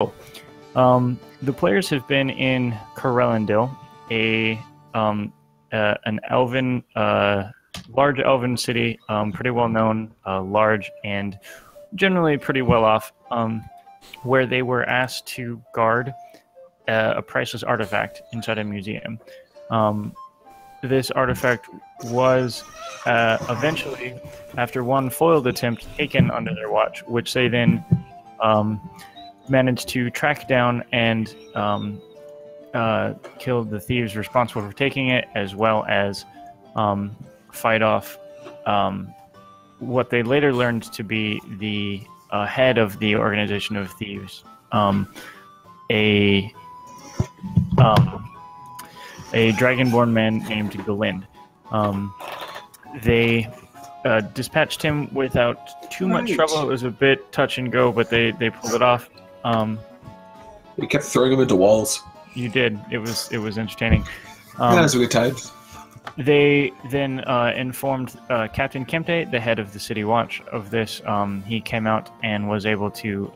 The players have been in Corellendil, an elven, large elven city, pretty well known, large, and generally pretty well off, where they were asked to guard a priceless artifact inside a museum. This artifact was eventually, after one foiled attempt, taken under their watch, which they then managed to track down and kill the thieves responsible for taking it, as well as fight off what they later learned to be the head of the organization of thieves, a dragonborn man named Galind. They dispatched him without too much trouble. It was a bit touch and go, but they pulled it off. We kept throwing him into walls. You did. It was entertaining. That was a good time. They then informed Captain Kemte, the head of the City Watch, of this. He came out and was able to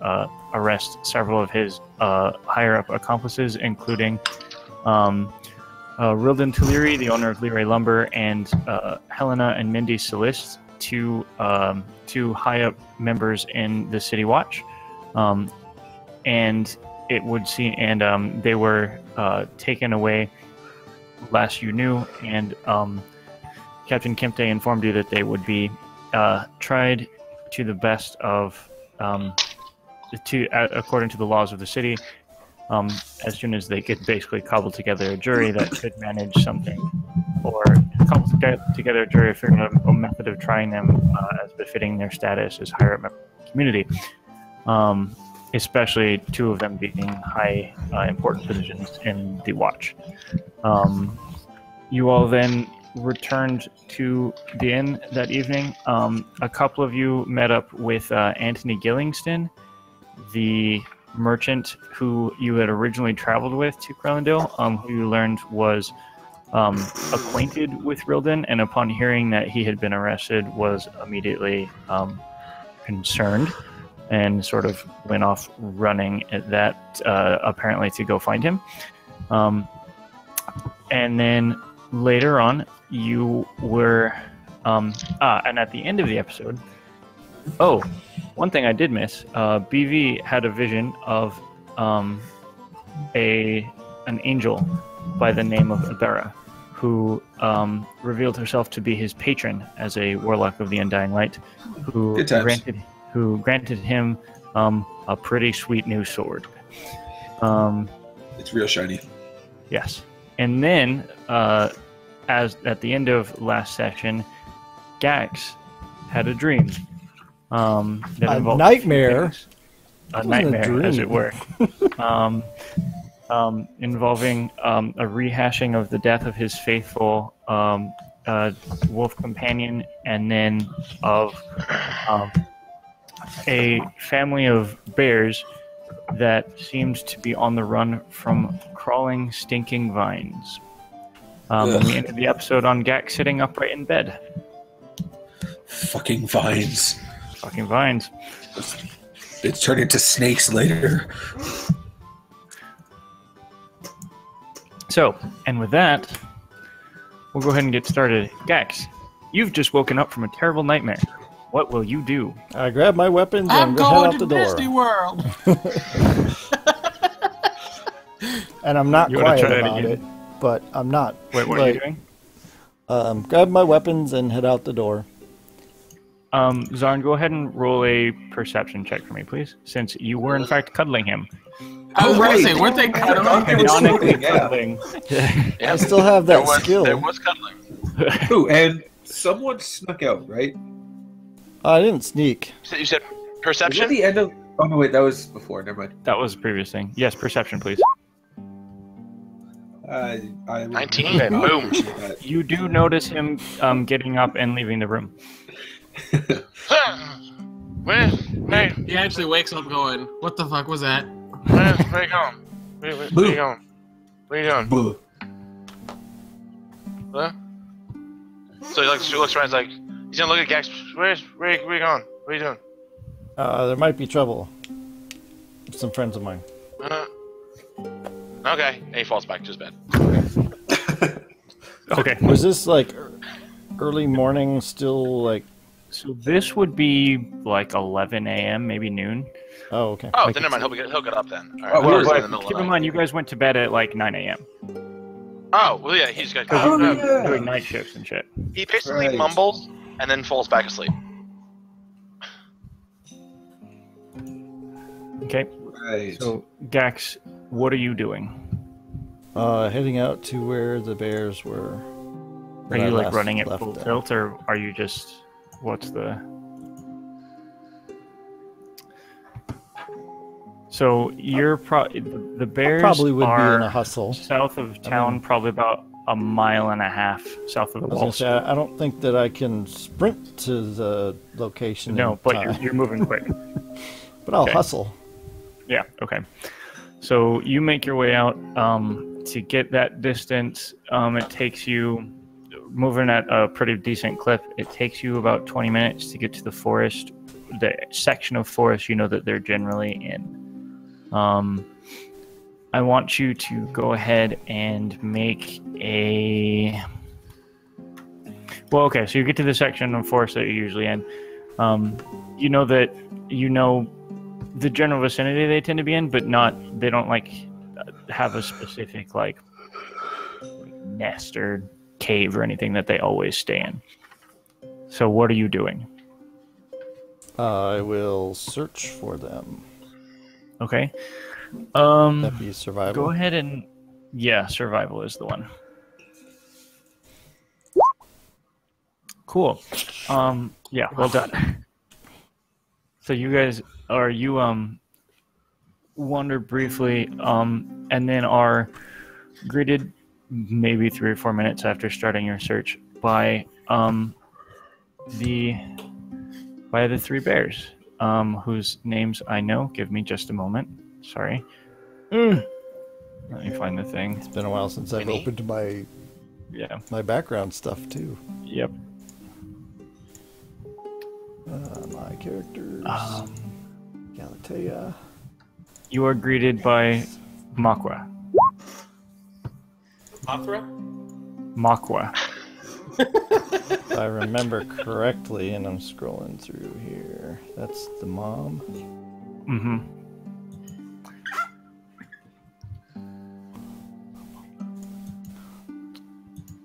arrest several of his higher-up accomplices, including Rildan Tuliri, the owner of Liray Lumber, and Helena and Mindy Solis, two high-up members in the City Watch. And it would seem, and they were taken away last you knew, and Captain Kemte informed you that they would be tried to the best of, according to the laws of the city, as soon as they could basically cobble together a jury that could manage something, or cobble together a jury, figure out a method of trying them as befitting their status as higher up members of the community. Especially two of them being high important positions in the Watch. You all then returned to the inn that evening. A couple of you met up with Anthony Gillingston, the merchant who you had originally traveled with to Corellendil, who you learned was acquainted with Rildan, and upon hearing that he had been arrested was immediately concerned and sort of went off running at that, apparently to go find him. And then later on, you were... and at the end of the episode... Oh, one thing I did miss. BV had a vision of an angel by the name of Abera, who revealed herself to be his patron as a warlock of the Undying Light, who granted him a pretty sweet new sword. It's real shiny. Yes. And then, as at the end of last session, Gax had a dream. That a nightmare. A nightmare, as it were. Involving a rehashing of the death of his faithful wolf companion, and then of a family of bears that seemed to be on the run from crawling, stinking vines. And we ended the episode on Gax sitting upright in bed. Fucking vines. Fucking vines. It's turned into snakes later. So, and with that, we'll go ahead and get started. Gax, you've just woken up from a terrible nightmare. What will you do? I grab my weapons and head out the door. I'm going to Disney World. And I'm not quiet about it, but I'm not. Wait, what are you doing? Grab my weapons and head out the door. Zarn, go ahead and roll a perception check for me, please, since you were in fact cuddling him. I was going to say, weren't they cuddling? Canonically cuddling. I still have that skill. There was cuddling. Ooh, and someone snuck out, right? I didn't sneak. So you said perception? Was that the end of... Oh, no, wait, that was before. Never mind. That was the previous thing. Yes, perception, please. 19. Boom. You do notice him getting up and leaving the room. Where? He actually wakes up going, what the fuck was that? Where you going? Where you going? Where you going? Boo. What? So he looks around, he's like, he's gonna look at Gax. Where you going? What are you doing? There might be trouble with some friends of mine. Okay, and he falls back to his bed. Okay. Was this like early morning still like... So this would be like 11 a.m., maybe noon. Oh, okay. Oh, then never mind. He'll get up then. All right, Oh, well, in but the middle of Keep the in night. mind, you guys went to bed at like 9 a.m. Oh, well, yeah, he's got. Because Oh, you're yeah. doing night shifts and shit. He basically Right. mumbles and then falls back asleep. Okay. Right. So, Gax, what are you doing? Heading out to where the bears were. Are that you I like last running at left full them. tilt, or are you just... What's the... So, you're the bears Probably would be are in a hustle. south of town, probably about a mile and a half south of the I was gonna walls. say, I don't think that I can sprint to the location. No, in but time. you're moving quick. But I'll okay. hustle. Yeah, okay. So you make your way out. To get that distance, it takes you, moving at a pretty decent clip, it takes you about 20 minutes to get to the forest, the section of forest you know that they're generally in. I want you to go ahead and make a... Well, okay, so you get to the section of forest that you're usually in. You know that, the general vicinity they tend to be in, but they don't like have a specific like nest or cave or anything that they always stay in. So what are you doing? I will search for them. Okay. That'd be survival. Go ahead and survival is the one. Cool. Yeah, well done. So you guys wander briefly, and then are greeted maybe 3 or 4 minutes after starting your search by the 3 bears, whose names I know. Give me just a moment. Sorry. Let me find the thing. It's been a while since I've opened my background stuff too. Yep. My characters. Galitaia. You are greeted by Makwa. Mothra? Makwa. If I remember correctly, and I'm scrolling through here, that's the mom. Mm-hmm.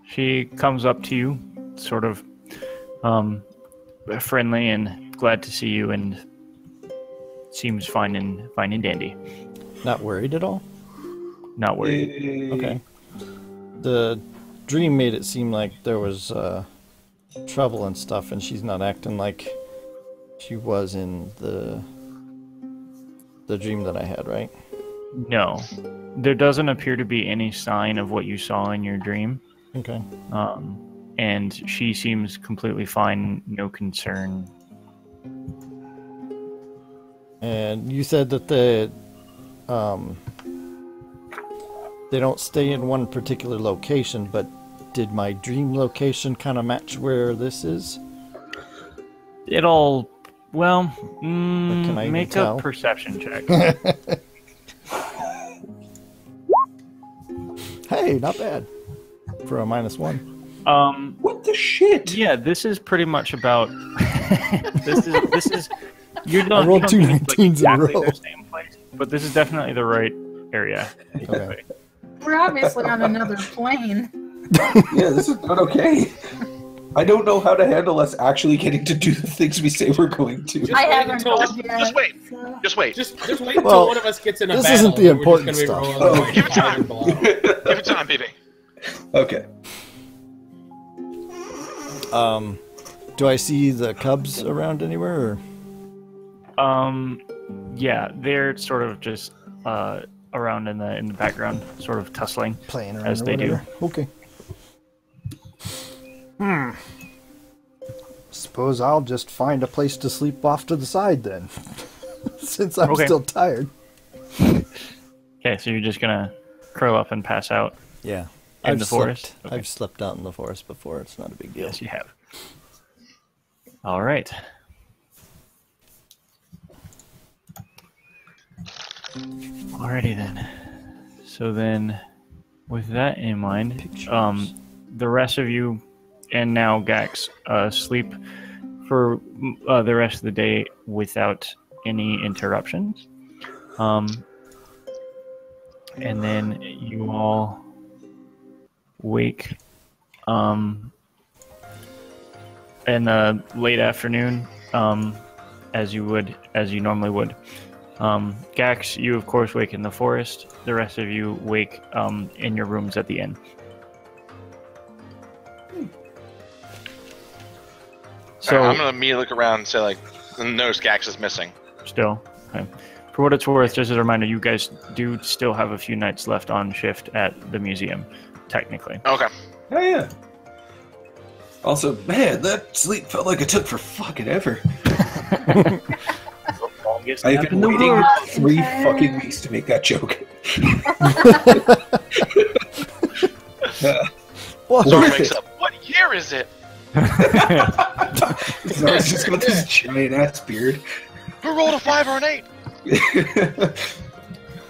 She comes up to you, sort of friendly and glad to see you, and seems fine and dandy. Not worried at all? Not worried. Okay. The dream made it seem like there was trouble and stuff, and she's not acting like she was in the dream that I had, right? No. There doesn't appear to be any sign of what you saw in your dream. Okay. And she seems completely fine, no concern. And you said that they don't stay in one particular location, but did my dream location kind of match where this is? It'll, well, can I make tell? a perception check. Hey, not bad. For a -1. What the shit? Yeah, this is pretty much about. this is. You I don't. rolled you two don't think it's, 19s in a exactly row. the same place, but this is definitely the right area. Okay. We're obviously on another plane. Yeah, this is not okay. I don't know how to handle us actually getting to do the things we say we're going to. Just I wait haven't until- told yet. Just wait. so- Just wait. Just wait until Well, one of us gets in a this battle. isn't the and we're just important gonna be stuff. rolling Oh, like give it high time. and below. Give it time, baby. Okay. Do I see the cubs around anywhere? Or? Yeah, they're sort of just around in the background, sort of tussling. Playing around As or they do. whatever? Okay. Suppose I'll just find a place to sleep off to the side then. Since I'm Okay. still tired. Okay, so you're just gonna curl up and pass out. Yeah. In the forest? Slept, Okay. I've slept out in the forest before. It's not a big deal. Yes, you have. All right. Alrighty then. So then, with that in mind, the rest of you, and now Gax, sleep for the rest of the day without any interruptions. And then you all wake in the late afternoon, as you normally would. Gax, you of course wake in the forest. The rest of you wake in your rooms at the inn. So I'm gonna immediately look around and say like, notice Gax is missing. Still, okay. For what it's worth, just as a reminder, you guys do still have a few nights left on shift at the museum, technically. Okay. Oh, yeah. Also, man, that sleep felt like it took for fucking ever. I've been waiting 3 fucking weeks to make that joke. Zora wakes up. What year is it? Zora's just got this giant ass beard. Who rolled a 5 or an 8?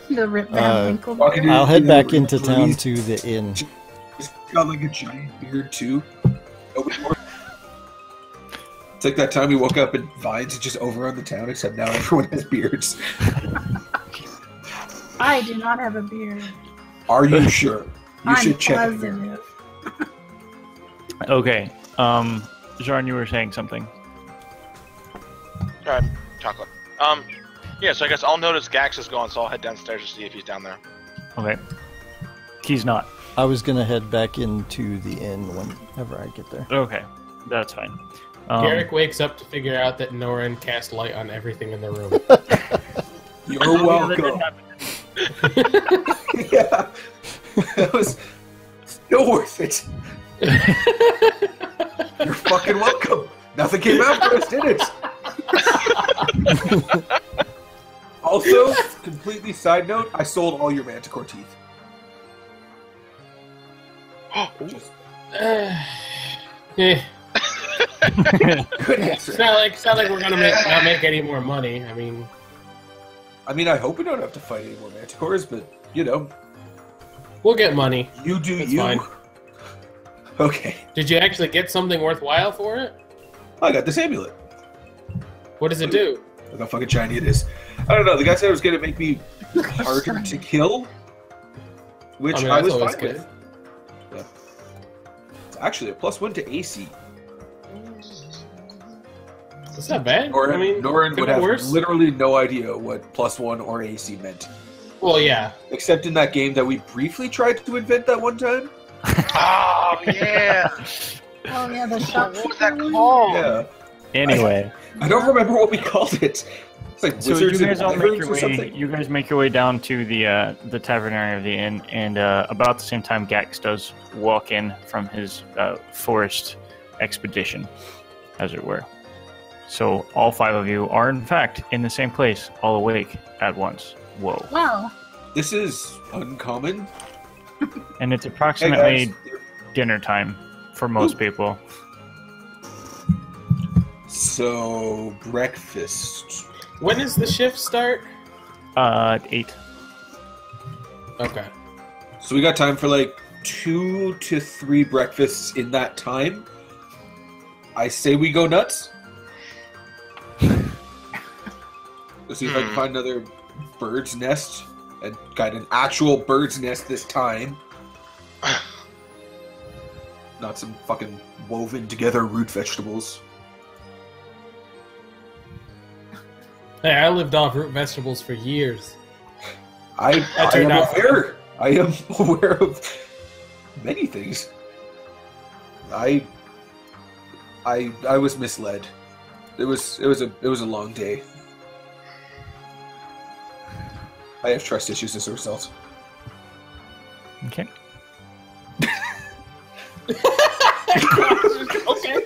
The rip down ankle. I'll head back into town to the inn. He's got like a giant beard too. It's like that time we woke up and vines had just overrun the town, except now everyone has beards. I do not have a beard. Are you sure? You should check. Positive. Okay. Jarn, you were saying something. Chocolate. Yeah, so I guess I'll notice Gax is gone, so I'll head downstairs to see if he's down there. Okay. He's not. I was gonna head back into the inn whenever I get there. Okay. That's fine. Garrick wakes up to figure out that Norin cast light on everything in the room. You're welcome. Yeah. That was still worth it. You're fucking welcome. Nothing came out for us, did it? Also, completely side note, I sold all your manticore teeth. Just Yeah. good answer. It's not like we're gonna not make any more money. I mean, I hope we don't have to fight any more manticores, but you know, we'll get money. you do That's you. fine. Okay, Did you actually get something worthwhile for it? I got this amulet. What does it do? Look how fucking shiny it is. I don't know. The guy said it was gonna make me harder to kill, which I mean, I that's was always fine good. with. Yeah. It's actually a +1 to AC. It's not bad. Norin could would be have worse. literally no idea what +1 or AC meant. Well, yeah. Except in that game that we briefly tried to invent that one time. Oh, yeah. Oh yeah, the shop. What was that called? Yeah. Anyway. I don't remember what we called it. It's like So you wizards and guys all make wyverns your or way. something. You guys make your way down to the tavern area of the inn, and about the same time, Gax does walk in from his forest expedition, as it were. So all 5 of you are in fact in the same place, all awake at once. Whoa! Wow. This is uncommon. And it's Hey approximately guys. dinner time for most people. So breakfast. When does the shift start? 8. Okay. So we got time for like 2 to 3 breakfasts in that time. I say we go nuts. Let's see if I can find another bird's nest. And got an actual bird's nest this time. Not some fucking woven together root vegetables. Hey, I lived off root vegetables for years. I turned am out fine. aware. I am aware of many things. I was misled. It was a long day. I have trust issues as a result. Okay. Okay.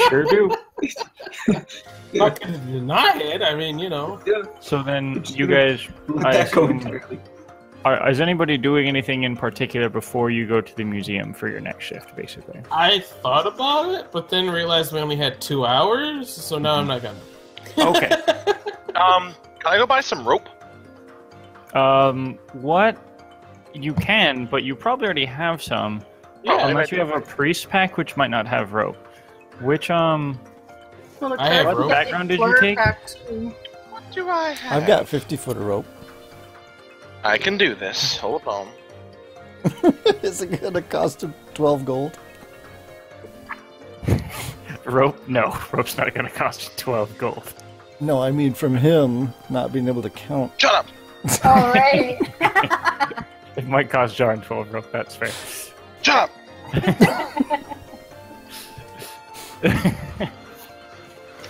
Sure do. Not gonna deny it. I mean, you know. Yeah, So then Just you gonna guys, let I that go assume, entirely. is anybody doing anything in particular before you go to the museum for your next shift, basically? I thought about it, but then realized we only had 2 hours, so now I'm not gonna. Okay. Can I go buy some rope? What? You can, but you probably already have some. Yeah, Unless you have a priest pack, which might not have rope. Which, Well, the I have cleric rope. got Background did you explorer take? pack, too. What do I have? I've got 50 foot of rope. I can do this. Hold on. Is it gonna cost him 12 gold? rope? No, rope's not gonna cost you 12 gold. No, I mean from him not being able to count. Shut up! All right. It might cost Jar 12 rope, that's fair. Shut up!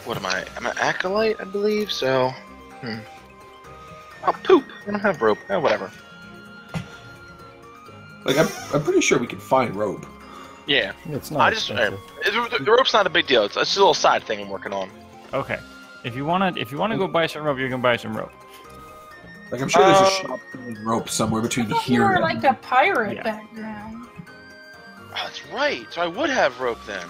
What am I? I'm an acolyte, I believe, so... Oh, poop! I don't have rope. Oh, whatever. Like, I'm pretty sure we can find rope. Yeah. It's not I just... expensive. The rope's not a big deal. It's just a little side thing I'm working on. Okay. If you wanna go buy some rope, you can buy some rope. Like, I'm sure there's a shop selling rope somewhere between You here were and... like a pirate Yeah. background. Oh, that's right. So I would have rope then.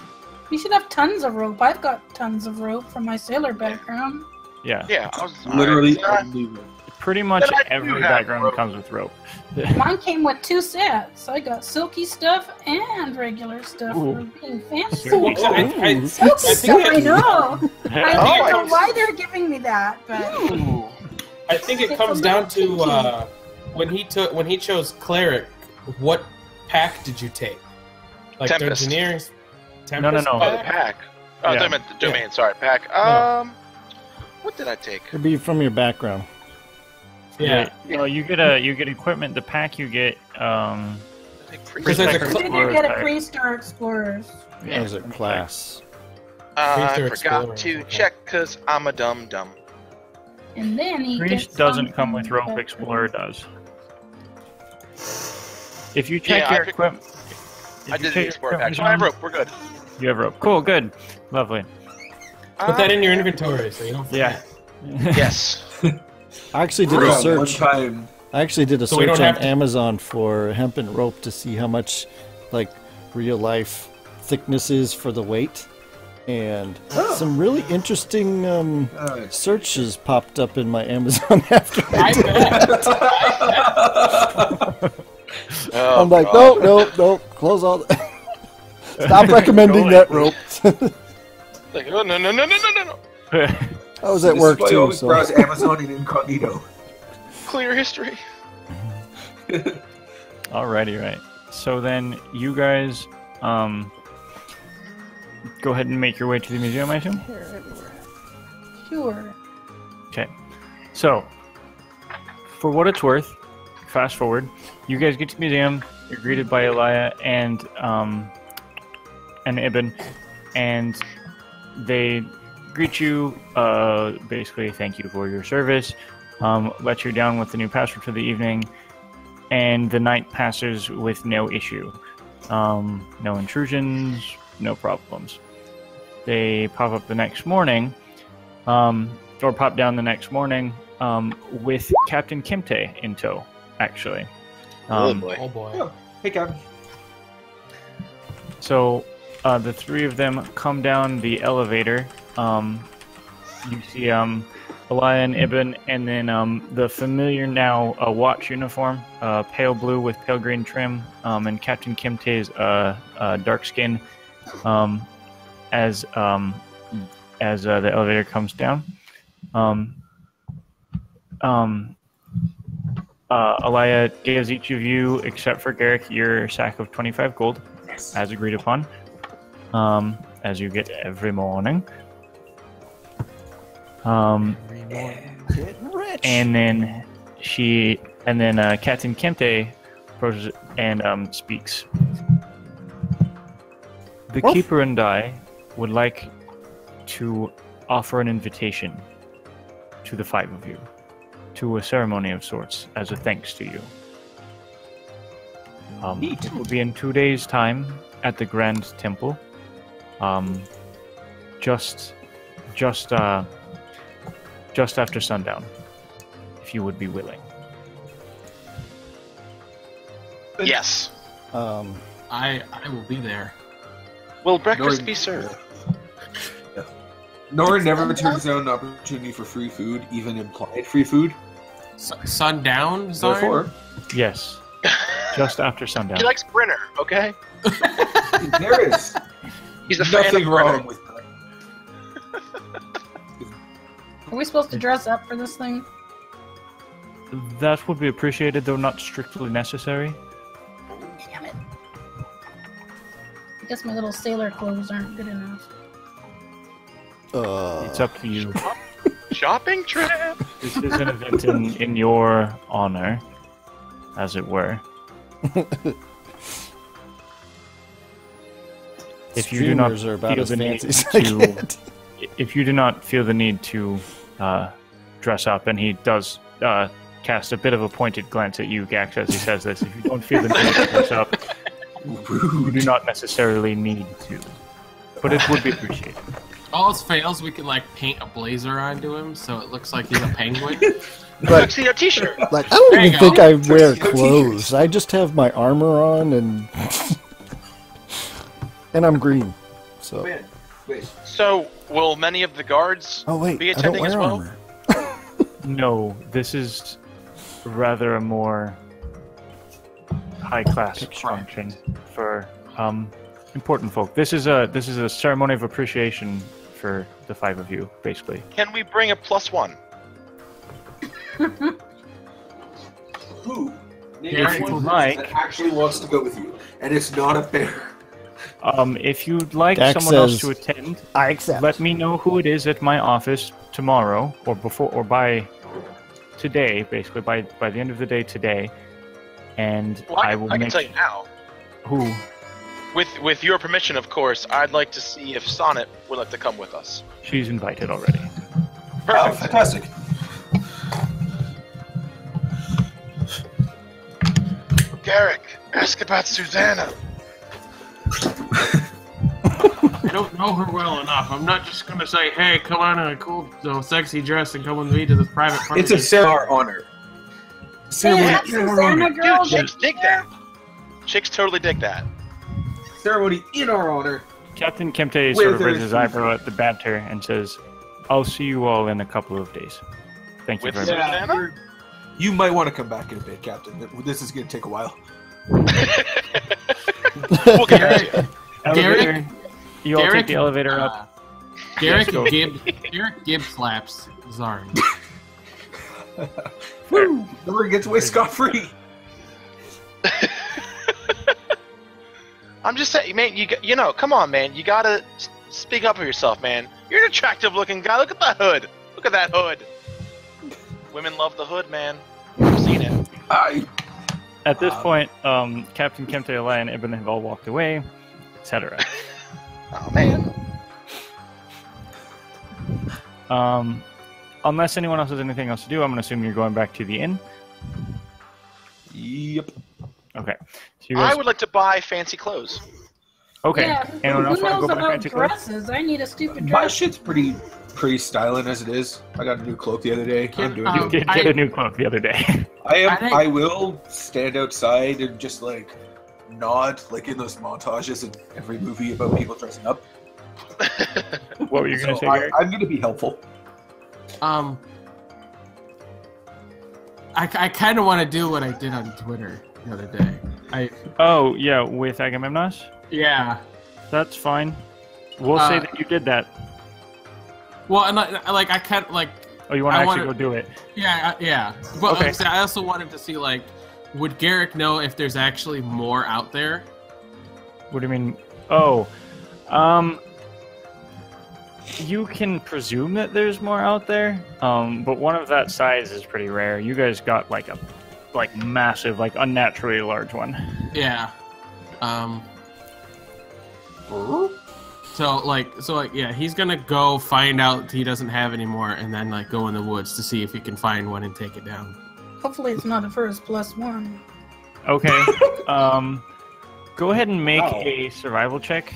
You should have tons of rope. I've got tons of rope from my sailor background. Yeah. Yeah, I was... Literally alright. only rope. Pretty much Then I do every have background rope. comes with rope. Mine came with 2 sets. I got silky stuff and regular stuff for Ooh. being fancy. Silky I Silky think stuff, I it- know. I Oh, don't know why they're giving me that, but Ooh. I think it It's comes a down little to when he chose cleric. What pack did you take? Like Tempest. Dungeoneering? No. Tempest Oh, the pack? pack. Oh, Yeah. I meant the domain. Sorry, pack. What did I take? It'd be from your background. Yeah. You know, you get equipment. The pack you get. I take Because there's a Priest cl- did Explorer you get a pack. priest or explorers? Yeah. As a class. I Priest or forgot Explorer, to okay. check because I'm a dumb. And then he Priest gets doesn't come with something rope. that- Explorer does. If you check Yeah, I your picked- equipment, I did the explorer pack. So I have rope. We're good. You have rope. Cool. Good. Lovely. Put that in your inventory so you don't forget. Yeah. Yes. I actually did a Yeah, one search. time... I actually did a So we search don't on have to- Amazon for hempen rope to see how much, like, real life thickness is for the weight, and some really interesting searches popped up in my Amazon after I I did. bet. Oh, I'm like, God. nope, close all. Stop recommending that rope. Like, oh, no. I was at This work is why I too, always so browse Amazon in incognito. Clear history. Alrighty, right. So then you guys, go ahead and make your way to the museum, I assume. Sure. Okay. So, for what it's worth, fast forward. You guys get to the museum. You're greeted by Elia and Ibn, and they greet you. Basically, thank you for your service. Let you down with the new password for the evening, and the night passes with no issue. No intrusions, no problems. They pop up the next morning, or pop down the next morning, with Captain Kimte in tow, actually. Oh boy. Oh boy. Oh, hey, Captain. So the three of them come down the elevator. You see Elia and Ibn, and then the familiar now watch uniform, pale blue with pale green trim, and Captain Kimte's dark skin as the elevator comes down. Elia gives each of you, except for Garrick, your sack of 25 gold, as agreed upon, as you get every morning. getting rich. And then Captain Kente approaches and speaks. The Woof. Keeper and I would like to offer an invitation to the five of you to a ceremony of sorts as a thanks to you. It will be in 2 days' time at the Grand Temple. Just after sundown, if you would be willing. Yes. I will be there. Will breakfast Nor- be served? Nora never turns down an opportunity for free food, even implied free food. Sundown, Zarn? Therefore, Yes. Just after sundown. He likes Brenner, okay? there is He's a fan nothing of wrong Brenner. with that. Are we supposed to dress up for this thing? That would be appreciated, though not strictly necessary. Damn it. I guess my little sailor clothes aren't good enough. It's up to you. Shopping trip! This is an event in your honor, as it were. If you do not Streamers are about feel as the need fancy as I to, get. if you do not feel the need to dress up, and he does cast a bit of a pointed glance at you, Gax, as he says this. If you don't feel the need to dress up, you do not necessarily need to, but it would be appreciated. All else fails, we can like paint a blazer onto him so it looks like he's a penguin. But Tuxedo t-shirt. like, I don't There you even think go. I wear Tuxedo clothes. I just have my armor on and and I'm green. So Wait. So, will many of the guards oh wait, be I don't attending wear as well? armor. No, this is rather a more high-class function for important folk. This is a ceremony of appreciation for the five of you, basically. Can we bring a +1? Who? If you'd like. That actually wants to go with you, and it's not a bear. If you'd like Dax someone else says, to attend, I accept. let me know who it is at my office tomorrow, or before, or by today, basically by the end of the day today, and Well, I will I can make tell you now. who. With your permission, of course, I'd like to see if Sonnet would like to come with us. She's invited already. Oh, Perfect. fantastic. Garrick, ask about Susanna. I don't know her well enough. I'm not just gonna say, hey, come on in a cool, sexy dress and come with me to this private party. It's a Sarah honor. Hey, Ceremony that's in our Susanna honor. girl. Dude, chicks dig that. Chicks totally dig that. Ceremony in our honor. Captain Kemte Where sort of there raises is his eyebrow at the banter and says, "I'll see you all in a couple of days. Thank you With very much." Susanna? You might want to come back in a bit, Captain. This is going to take a while. We'll get back to you. Elevator. You all take Garrick, the elevator up. Garrick Yes, go. Gibb slaps Zarn. Woo! Nobody gets away scot-free. I'm just saying, man. You know, come on, man. You gotta speak up for yourself, man. You're an attractive-looking guy. Look at that hood. Look at that hood. Women love the hood, man. I've seen it. At this point, Captain Kemte, Eli, and Ibn have all walked away, etc. Oh man. Unless anyone else has anything else to do, I'm going to assume you're going back to the inn. Yep. Okay. So you guys, I would like to buy fancy clothes. okay. Yeah, Anyone who else want to knows go buy about fancy clothes? dresses? I need a stupid My dress. shit's pretty styling as it is. I got a new cloak the other day. I'm doing um, You it. did get a new cloak the other day. I will stand outside and just like nod, like in those montages in every movie about people dressing up. What were you going to So say, Gary? I'm going to be helpful. I kind of want to do what I did on Twitter the other day. Oh, yeah, with Agamemnos? Yeah. That's fine. We'll say that you did that. Well, and I can't like. Oh, you want to I actually wanna- go do it? Yeah, yeah. But Okay. I also wanted to see like, would Garrick know if there's actually more out there? What do you mean? Oh, you can presume that there's more out there, but one of that size is pretty rare. You guys got like a massive, like unnaturally large one. Yeah. So yeah, he's gonna go find out he doesn't have any more, and then like go in the woods to see if he can find one and take it down. Hopefully it's not a first +1. Okay. Go ahead and make Wow. a survival check.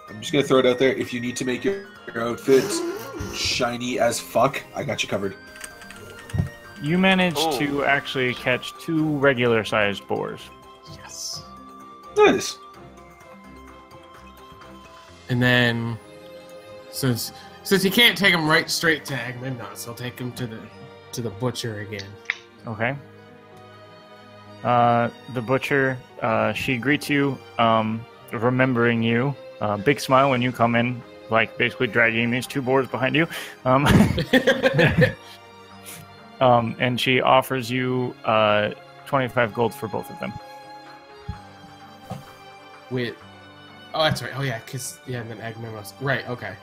I'm just going to throw it out there. If you need to make your outfit shiny as fuck, I got you covered. You managed Oh. to actually catch 2 regular-sized boars. Yes. Nice. And then, since he can't take him right straight to Agamemnos, I'll take him to the butcher again. Okay. The butcher, she greets you, remembering you. Big smile when you come in, like basically dragging these 2 boards behind you. And she offers you 25 gold for both of them. Oh, that's right. Oh, yeah, and then Agamemnos. Right, okay.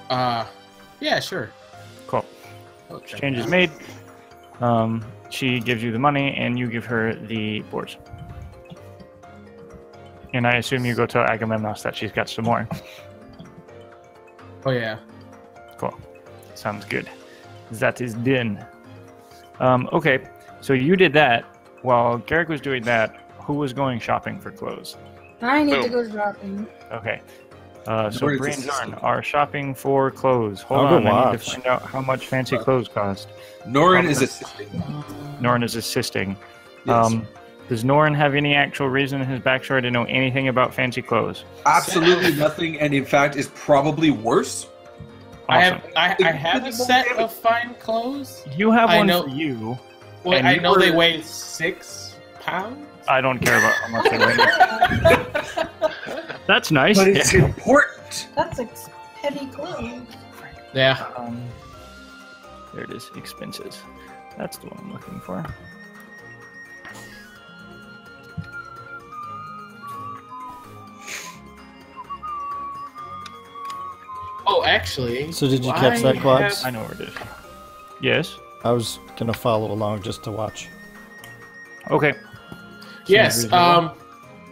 Yeah, sure. Cool. Exchange is made. She gives you the money, and you give her the boards. And I assume you go tell Agamemnos that she's got some more. Oh, yeah. Cool. Sounds good. That is done. Okay, so you did that. While Garrick was doing that, who was going shopping for clothes? I need to go shopping. Okay. So Norin's Bree and Zarn assisting. are shopping for clothes. Hold I'll go on, I need to watch. find out how much fancy clothes cost. Norin is assisting. Norin is assisting. Yes. Does Norin have any actual reason in his backstory to know anything about fancy clothes? Absolutely nothing, and in fact is probably worse. Awesome. I have a set of fine clothes. You have I one know- for you. Well, And I you know they were- weigh 6 pounds. I don't care about how much they weigh. That's nice. But it's important. That's heavy clothes. Yeah. There it is. Expenses. That's the one I'm looking for. Oh, actually. So did you catch that, Quads? I know where it is. Yes. I was gonna follow along just to watch. Okay. Yes. Seems reasonable.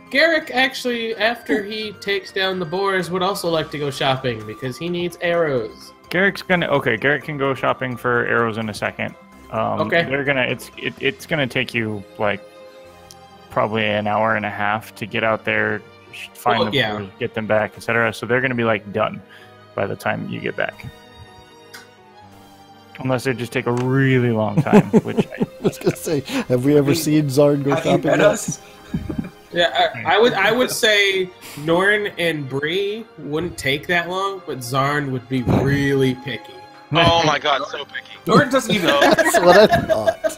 Garrick actually, after he takes down the boars, would also like to go shopping because he needs arrows. Garrick can go shopping for arrows in a second. Okay. They're gonna. It's gonna take you like probably an hour and a half to get out there, find them, yeah. get them back, etc. So they're gonna be like done by the time you get back. Unless they just take a really long time, which I was gonna say, have we ever seen Zarn go Have you shopping met yet? us? Yeah, I would say Norn and Bree wouldn't take that long, but Zarn would be really picky. Oh my god, so picky. Norin doesn't even. That's what I thought.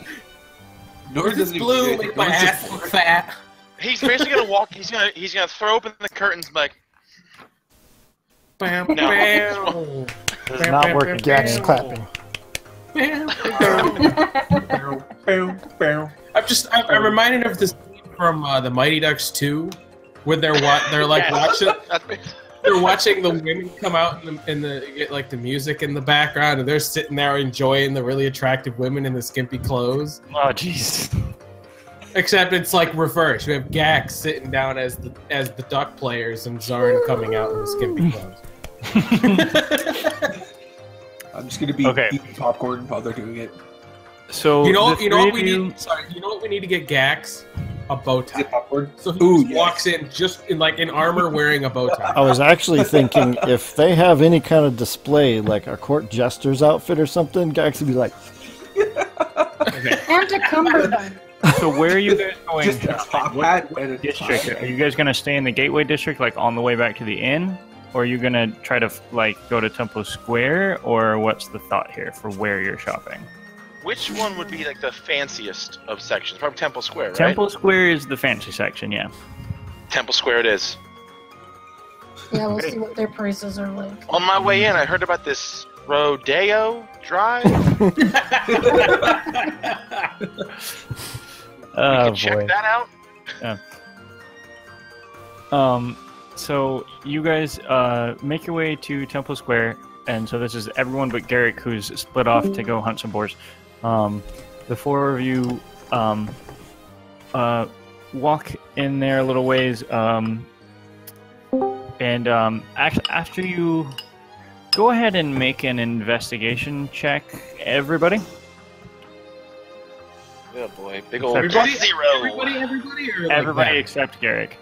Norin It's doesn't blue, even. make my Norin's ass just- look fat. He's basically gonna walk. He's gonna throw open the curtains and be like, Bam, No. bam. does not work. Jack's clapping. Bam, bam. I'm reminded of this scene from the Mighty Ducks 2, where they're like watching. They're watching the women come out in the get like the music in the background, and they're sitting there enjoying the really attractive women in the skimpy clothes. Oh jeez. Except it's like reverse. You have Gax sitting down as the duck players, and Zarn coming out in the skimpy clothes. I'm just gonna be Okay. eating popcorn while they're doing it. So You know the what three we of you- need? Sorry, you know what we need to get Gax? A bow Is tie. it popcorn? So he Ooh, just yes. walks in just in armor, wearing a bow tie. I was actually thinking if they have any kind of display, like a court jester's outfit or something, Gax would be like, And a cummerbund. So where are you guys going? Just a top hat and a District? tie. Are you guys gonna stay in the Gateway District, like on the way back to the inn, or are you gonna try to like go to Temple Square, or what's the thought here for where you're shopping? which one would be like the fanciest of sections? Probably Temple Square, right? Temple Square is the fancy section, yeah. Temple Square it is. Yeah, we'll see what their prices are like. On my way in, I heard about this Rodeo Drive. Oh You check that out. So you guys make your way to Temple Square, and so this is everyone but Garrick, who's split off to go hunt some boars. The 4 of you walk in there a little ways, and after you go ahead and make an investigation check, everybody. Oh boy, big old Everybody- zero. Everybody, or like Everybody them? except Garrick.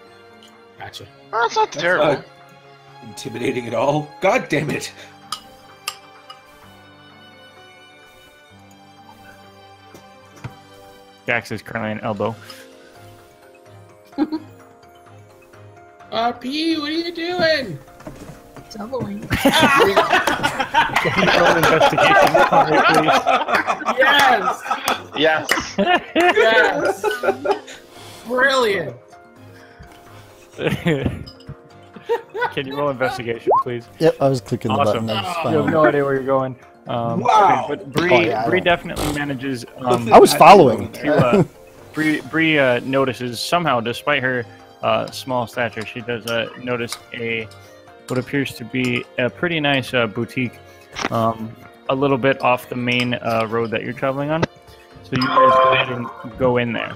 Gotcha. Oh, that's not That's terrible. not intimidating at all. God damn it. Jax is currently an elbow. P, what are you doing? doubling. Can you roll investigation for me, please? Yes! Yes. Yes! Brilliant! Can you roll investigation, please? Yep, I was clicking the Awesome. button. I just You have found no idea where you're going. Wow. Okay, but Bree, Oh, yeah, I Bree don't- definitely manages. I was following. Bree notices somehow, despite her small stature, she does notice what appears to be a pretty nice boutique, a little bit off the main road that you're traveling on. So you guys go ahead and go in there.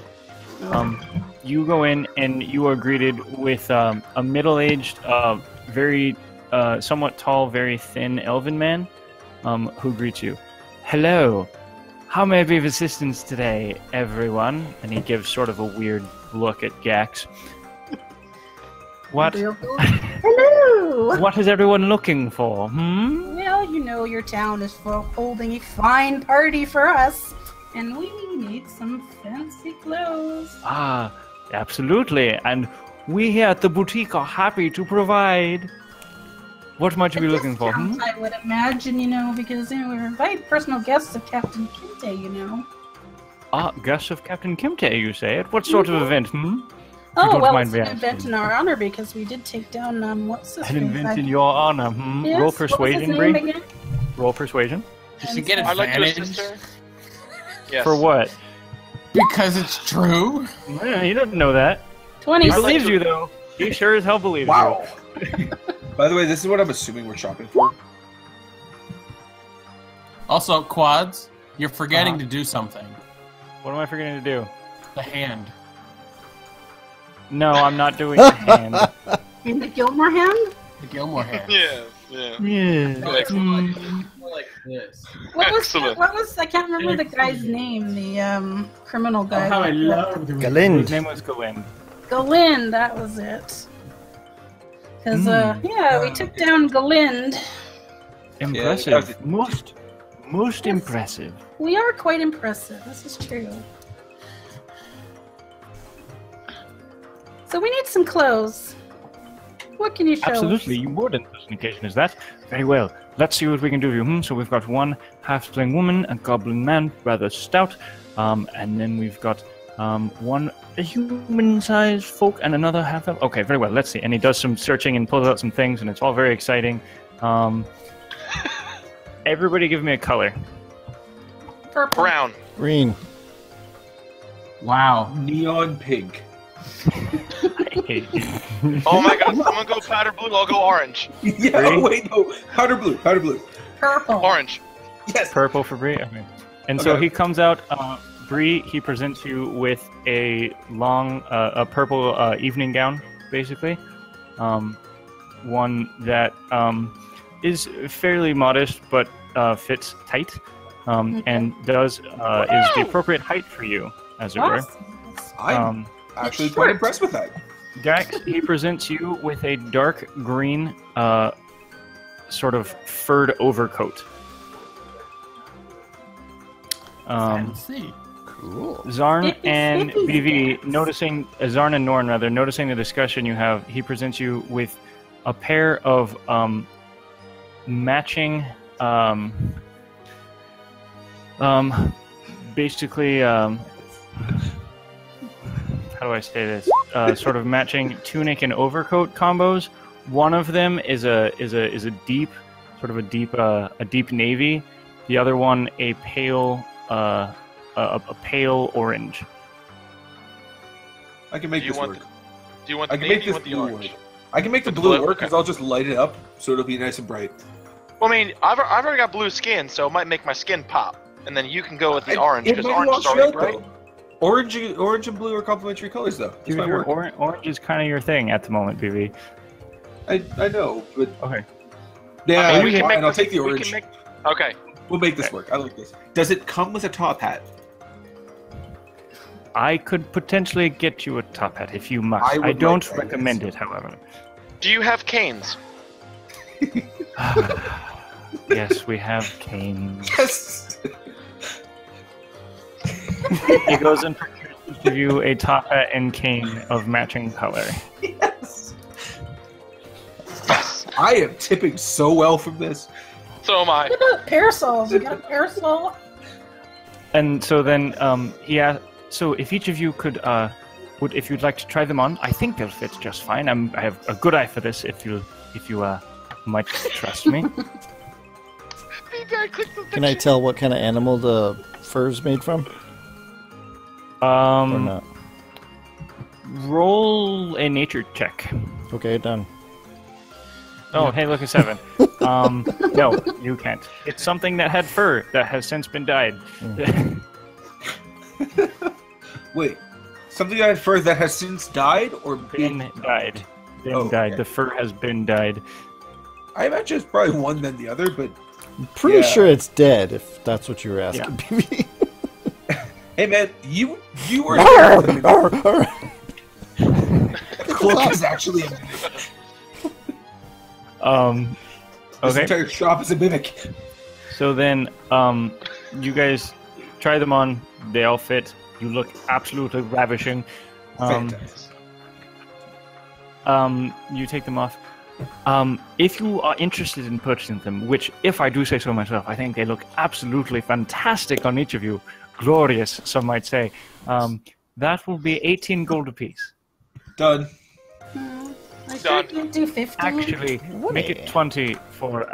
You go in and you are greeted with a middle-aged, very somewhat tall, very thin elven man who greets you. Hello. How may I be of assistance today, everyone? And he gives sort of a weird look at Gax. What? Hello! What is everyone looking for? Well, you know your town is holding a fine party for us, and we need some fancy clothes. Ah, absolutely. And we here at the boutique are happy to provide. What might you be looking for? Discounts, I would imagine, because we invite personal guests of Captain Kinte, Ah, guests of Captain Kimte, you say? At what sort of event? Oh, don't well, mind it's me an event asking. in our honor because we did take down, what's this? An event in your honor. Yes, Roll what was his persuasion, name Bree. again? Roll persuasion. Does she get I like to advantage? assist her. Yes. For what? Because it's true? Yeah, he doesn't know that. 20. He I like believes to- you, though. He sure as hell believes Wow. By the way, this is what I'm assuming we're shopping for. Also, Quads, you're forgetting Uh-huh. to do something. you. What am I forgetting to do? The hand. No, I'm not doing the hand. In the Gilmore hand? The Gilmore hand. Yeah. Yeah. Yeah. Excellent. More like this. Excellent. I can't remember the guy's name, the criminal guy. How I love the His Galind. name was Galind. Galind, that was it. Because, we took down Galind. Impressive. Yeah, Most Yes. impressive. We are quite impressive, this is true. So we need some clothes. What can you show Absolutely, us? you more than just an occasion as that. Very well. Let's see what we can do for you. So we've got one halfling woman, a goblin man, rather stout, and then we've got one human-sized folk and another half. Okay, very well. Let's see. And he does some searching and pulls out some things, and it's all very exciting. Everybody, give me a color. Purple. Brown. Green. Wow. Neon pink. Oh my god, someone go powder blue, I'll go orange. Yeah, Green? oh, wait, no. Powder blue, powder blue. Purple. Orange. Yes. Purple for Bree. Okay. And so Okay. he comes out. Bree, he presents you with a long, a purple evening gown, basically. One that is fairly modest but fits tight, and does is the appropriate height for you, as it were. Awesome. I'm actually It's quite short. impressed with that. Gax, he presents you with a dark green, sort of furred overcoat. Fancy. Cool. Zarn Spiffy, and spiffy BV, stance. noticing Zarn and Norn rather, noticing the discussion you have, he presents you with a pair of matching, basically, how do I say this? Sort of matching tunic and overcoat combos. One of them is a deep, sort of a deep navy. The other one a pale pale orange. I can make Do you this want work. Do you want the I can make navy or this the blue orange? work. I can make the The blue blue, work because okay. I'll just light it up so it'll be nice and bright. Well, I mean, I've already got blue skin, so it might make my skin pop. And then you can go with the orange, It because might orange wash is already out, bright. though. Orange and blue are complementary colors, though. This Dude, might work. orange is kind of your thing at the moment, BB. I know, but Okay. yeah, I mean, we can fine, I'll take the we orange. can make- Okay. We'll make this work. I like this. Does it come with a top hat? I could potentially get you a top hat if you must. I would I don't like that, recommend yes. it, however. Do you have canes? Yes, we have canes. Yes. He goes and procures each of you a top hat and cane of matching color. Yes. Yes. I am tipping so well from this. So am I. What about parasols? You got a parasol? And so then he asked, so if each of you could, if you'd like to try them on, I think they'll fit just fine. I have a good eye for this. If you might trust me. Can I tell what kind of animal the fur's made from? Or not? Roll a nature check. Okay, done. Oh, hey, look, a 7. No, you can't. It's something that had fur that has since been dyed. Wait, something that had fur that has since died or Been dyed. Been dyed. Okay. The fur has been dyed. I imagine it's probably one than the other, but I'm pretty Yeah. sure it's dead, if that's what you were asking, BB. hey man, you were here for the The cloak is actually a mimic. This Okay. entire shop is a mimic. So then, you guys try them on. They all fit. You look absolutely ravishing. Fantastic. You take them off. If you are interested in purchasing them, which, if I do say so myself, I think they look absolutely fantastic on each of you. Glorious, some might say. That will be 18 gold apiece. Done. I Done. can't do 50. Actually, make it 20 for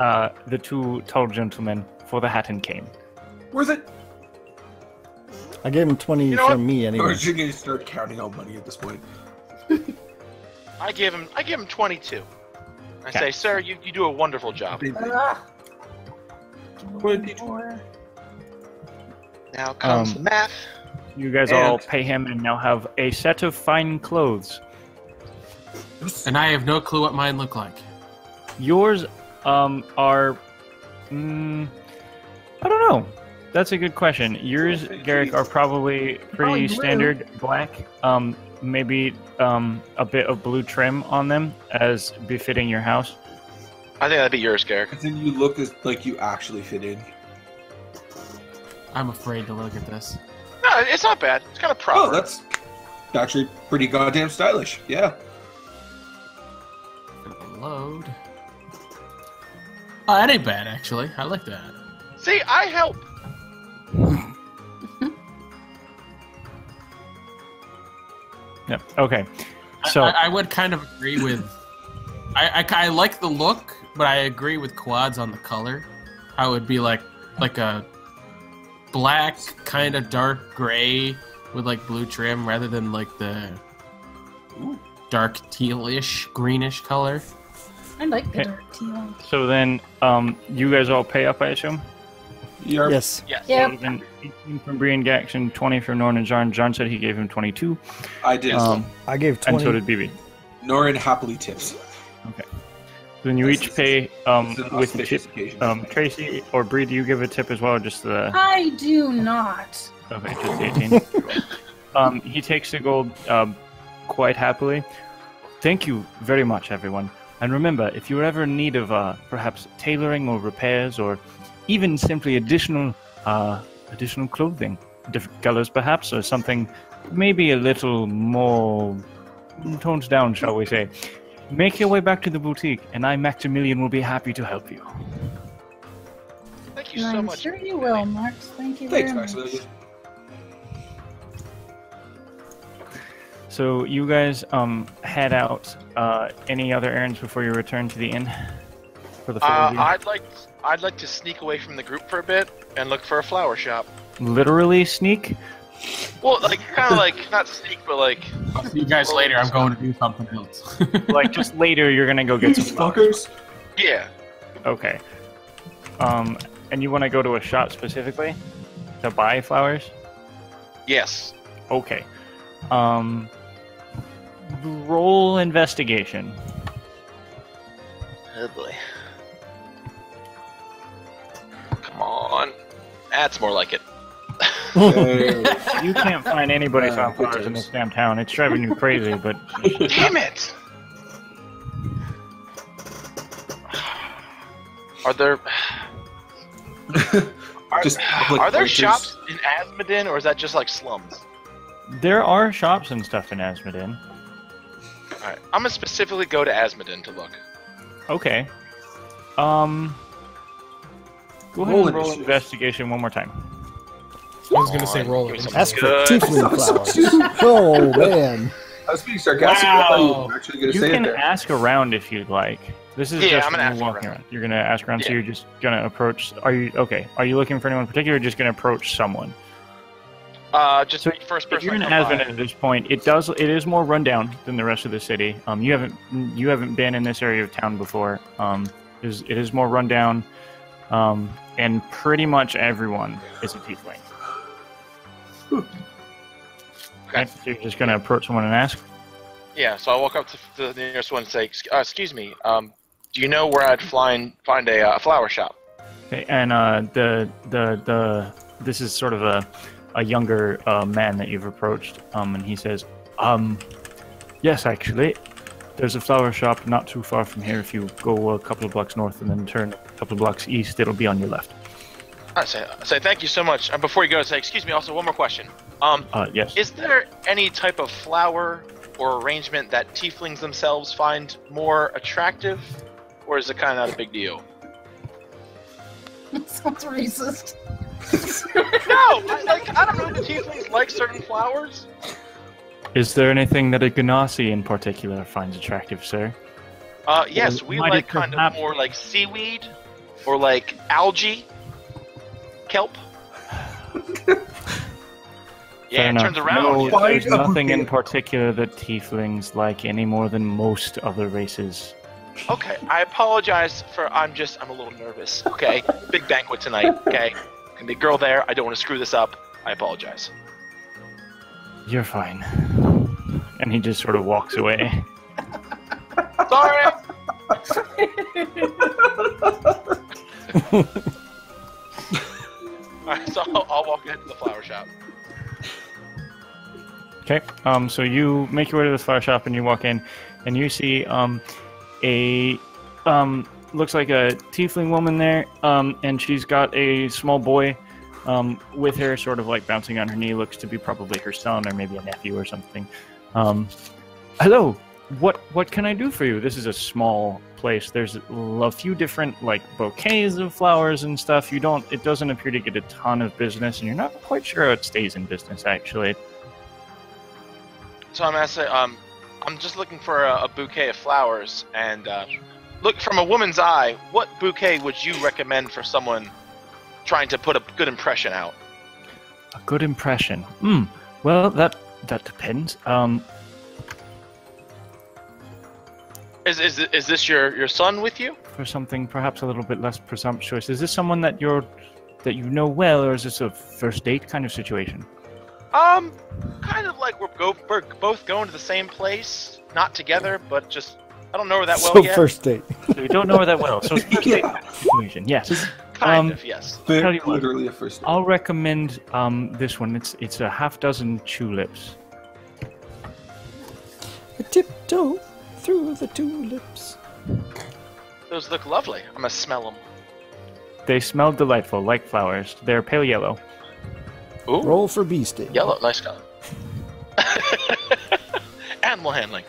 the two tall gentlemen for the hat and cane. Worth it? I gave him 20 You know from what? me Or anyway. is you gonna start counting out money at this point? I give him 22. I Okay. say, sir, you do a wonderful job. Ah. Twenty-four. Now comes Um, the math. You guys all And- pay him and now have a set of fine clothes. And I have no clue what mine look like. Yours are... I don't know. That's a good question. Yours, Garrick, are probably pretty Probably blue. standard black. Maybe a bit of blue trim on them as befitting your house. I think that'd be yours, Garrick. And then you look as like you actually fit in. I'm afraid to look at this. No, it's not bad. It's kind of proper. Oh, that's actually pretty goddamn stylish. Yeah. Load. Oh, that ain't bad, actually. I like that. See, I help. Yep. Okay. So I would kind of agree with. I like the look, but I agree with Quads on the color. How it would be like a black, kind of dark gray with like blue trim, rather than like the dark tealish, greenish color. I like the Okay. dark teal. so then you guys all pay up, I assume. You're, Yes. Yes. Yeah. So then 18 from Brian Gaxon, 20 from Norn and Jarn. Jarn said he gave him 22. I did. as well. I gave And 20. so did BB. Norin happily tips. Then you each pay It's an with the auspicious tip. occasion. Tracy or Bree, do you give a tip as well, or just the? I do not. Okay, just the 18. He takes the gold quite happily. Thank you very much, everyone. And remember, if you're ever in need of perhaps tailoring or repairs, or even simply additional clothing, different colors perhaps, or something maybe a little more toned down, shall we say, make your way back to the boutique, and I, Maximilian, will be happy to help you. Thank you so I'm much. sure you will, Max. Thank you Thanks, very much. Maximilian. So you guys head out. Any other errands before you return to the inn for the four of you? I'd like to sneak away from the group for a bit and look for a flower shop. Literally sneak. Well, like kind of like not sneak, but like I'll see you guys later. I'm going to do something else. Like just later, you're gonna go get You some flowers. fuckers. yeah. Okay. And you want to go to a shop specifically to buy flowers? Yes. Okay. Roll investigation. Oh boy. Come on. That's more like it. You can't find anybody selling good flowers in times. this damn town. It's driving you crazy, but Damn it! Are there Just public are there places. shops in Asmodin, or is that just like slums? there are shops and stuff in Asmodin. Alright, I'm gonna specifically go to Asmodin to look. Okay. Go ahead and roll investigation one more time. I was gonna say roll it. Ask for Good. tiefling flowers. Oh man. I was being sarcastic. I thought you were actually going to You say it can there. ask around if you'd like. This is Yeah, just I'm gonna you ask walking around. around. You're gonna ask around, so Yeah. you're just gonna approach. Are you okay? Are you looking for anyone in particular, or just gonna approach someone? Just So first If person. you're in I come by. Asvin at this point, it is more rundown than the rest of the city. You haven't been in this area of town before. It is more rundown, and pretty much everyone is a tiefling. Okay. So you're just gonna approach someone and ask. Yeah, so I walk up to the nearest one and say, "Excuse me, do you know where I'd find a flower shop?" Okay, and this is sort of a younger man that you've approached, and he says, yes, actually, there's a flower shop not too far from here. If you go a couple of blocks north and then turn a couple of blocks east, it'll be on your left. I say thank you so much. And before you go, I say, "Excuse me, also one more question. Yes. Is there any type of flower or arrangement that tieflings themselves find more attractive, or is it kind of not a big deal?" Sounds racist. No, I don't know. Do tieflings like certain flowers? Is there anything that a Ganassi in particular finds attractive, sir? Yes, we might like it kind of perhaps- more like seaweed or like algae, kelp. Yeah, it enough. turns around. No, yeah. there's Find a nothing in bouquet. particular that tieflings like any more than most other races. Okay, I apologize for. I'm a little nervous. Okay, big banquet tonight. Okay, can be a girl there. I don't want to screw this up. I apologize. You're fine. And he just sort of walks away. Sorry. Alright, so I'll walk ahead to the flower shop. Okay, so you make your way to this flower shop and you walk in, and you see looks like a tiefling woman there, and she's got a small boy with her, sort of like bouncing on her knee. Looks to be probably her son or maybe a nephew or something. Hello, what can I do for you? This is a small place. There's a few different like bouquets of flowers and stuff. It doesn't appear to get a ton of business, and you're not quite sure how it stays in business actually. So I'm asking, I'm just looking for a bouquet of flowers, and look from a woman's eye. What bouquet would you recommend for someone trying to put a good impression out? A good impression. Well, that depends. Is this your son with you? For something perhaps a little bit less presumptuous, is this someone that you know well, or is this a first date kind of situation? Kind of like we're both going to the same place, not together, but just I don't know her that well So yet. first date. So you don't know her that well. So it's first date kind of situation. Yes. Kind of, yes. Tell you what. Literally a first. I'll recommend this one. It's a half dozen tulips. A tiptoe through the tulips. Those look lovely. I'm gonna smell them. They smell delightful, like flowers. They're pale yellow. Ooh, Roll for beasting. yellow, nice color. Animal handling.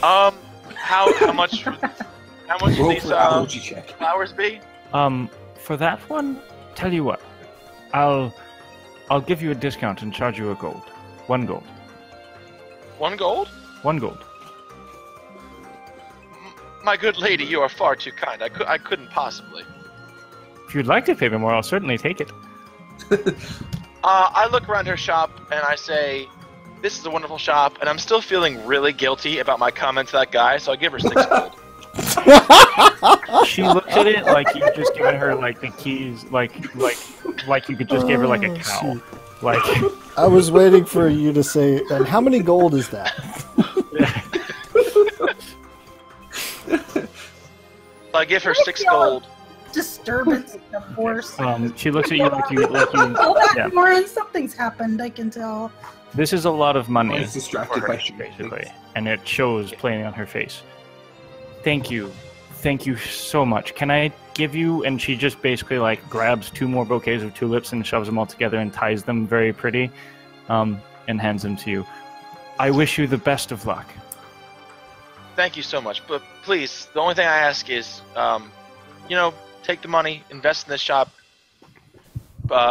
How much? How much do Roll these for allergy check. flowers be? For that one, tell you what, I'll give you a discount and charge you a gold. 1 gold. 1 gold? 1 gold. My good lady, you are far too kind. I couldn't possibly. If you'd like to pay me more, I'll certainly take it. I look around her shop and I say, "This is a wonderful shop," and I'm still feeling really guilty about my comment to that guy, so I give her 6 gold. She looks at it like you've just given her like the keys, like you could just give her like a cow. Like I was waiting for you to say, and how many gold is that? So I give her 6 gold. Disturbance in the force. she looks at you like you Go back, yeah. Morin. Something's happened. I can tell. This is a lot of money, It's distracted For by her, shit. basically, and it shows plainly on her face. Thank you so much. Can I give you? And she just basically like grabs 2 more bouquets of tulips and shoves them all together and ties them very pretty, and hands them to you. I wish you the best of luck. Thank you so much. But please, the only thing I ask is, take the money, invest in this shop,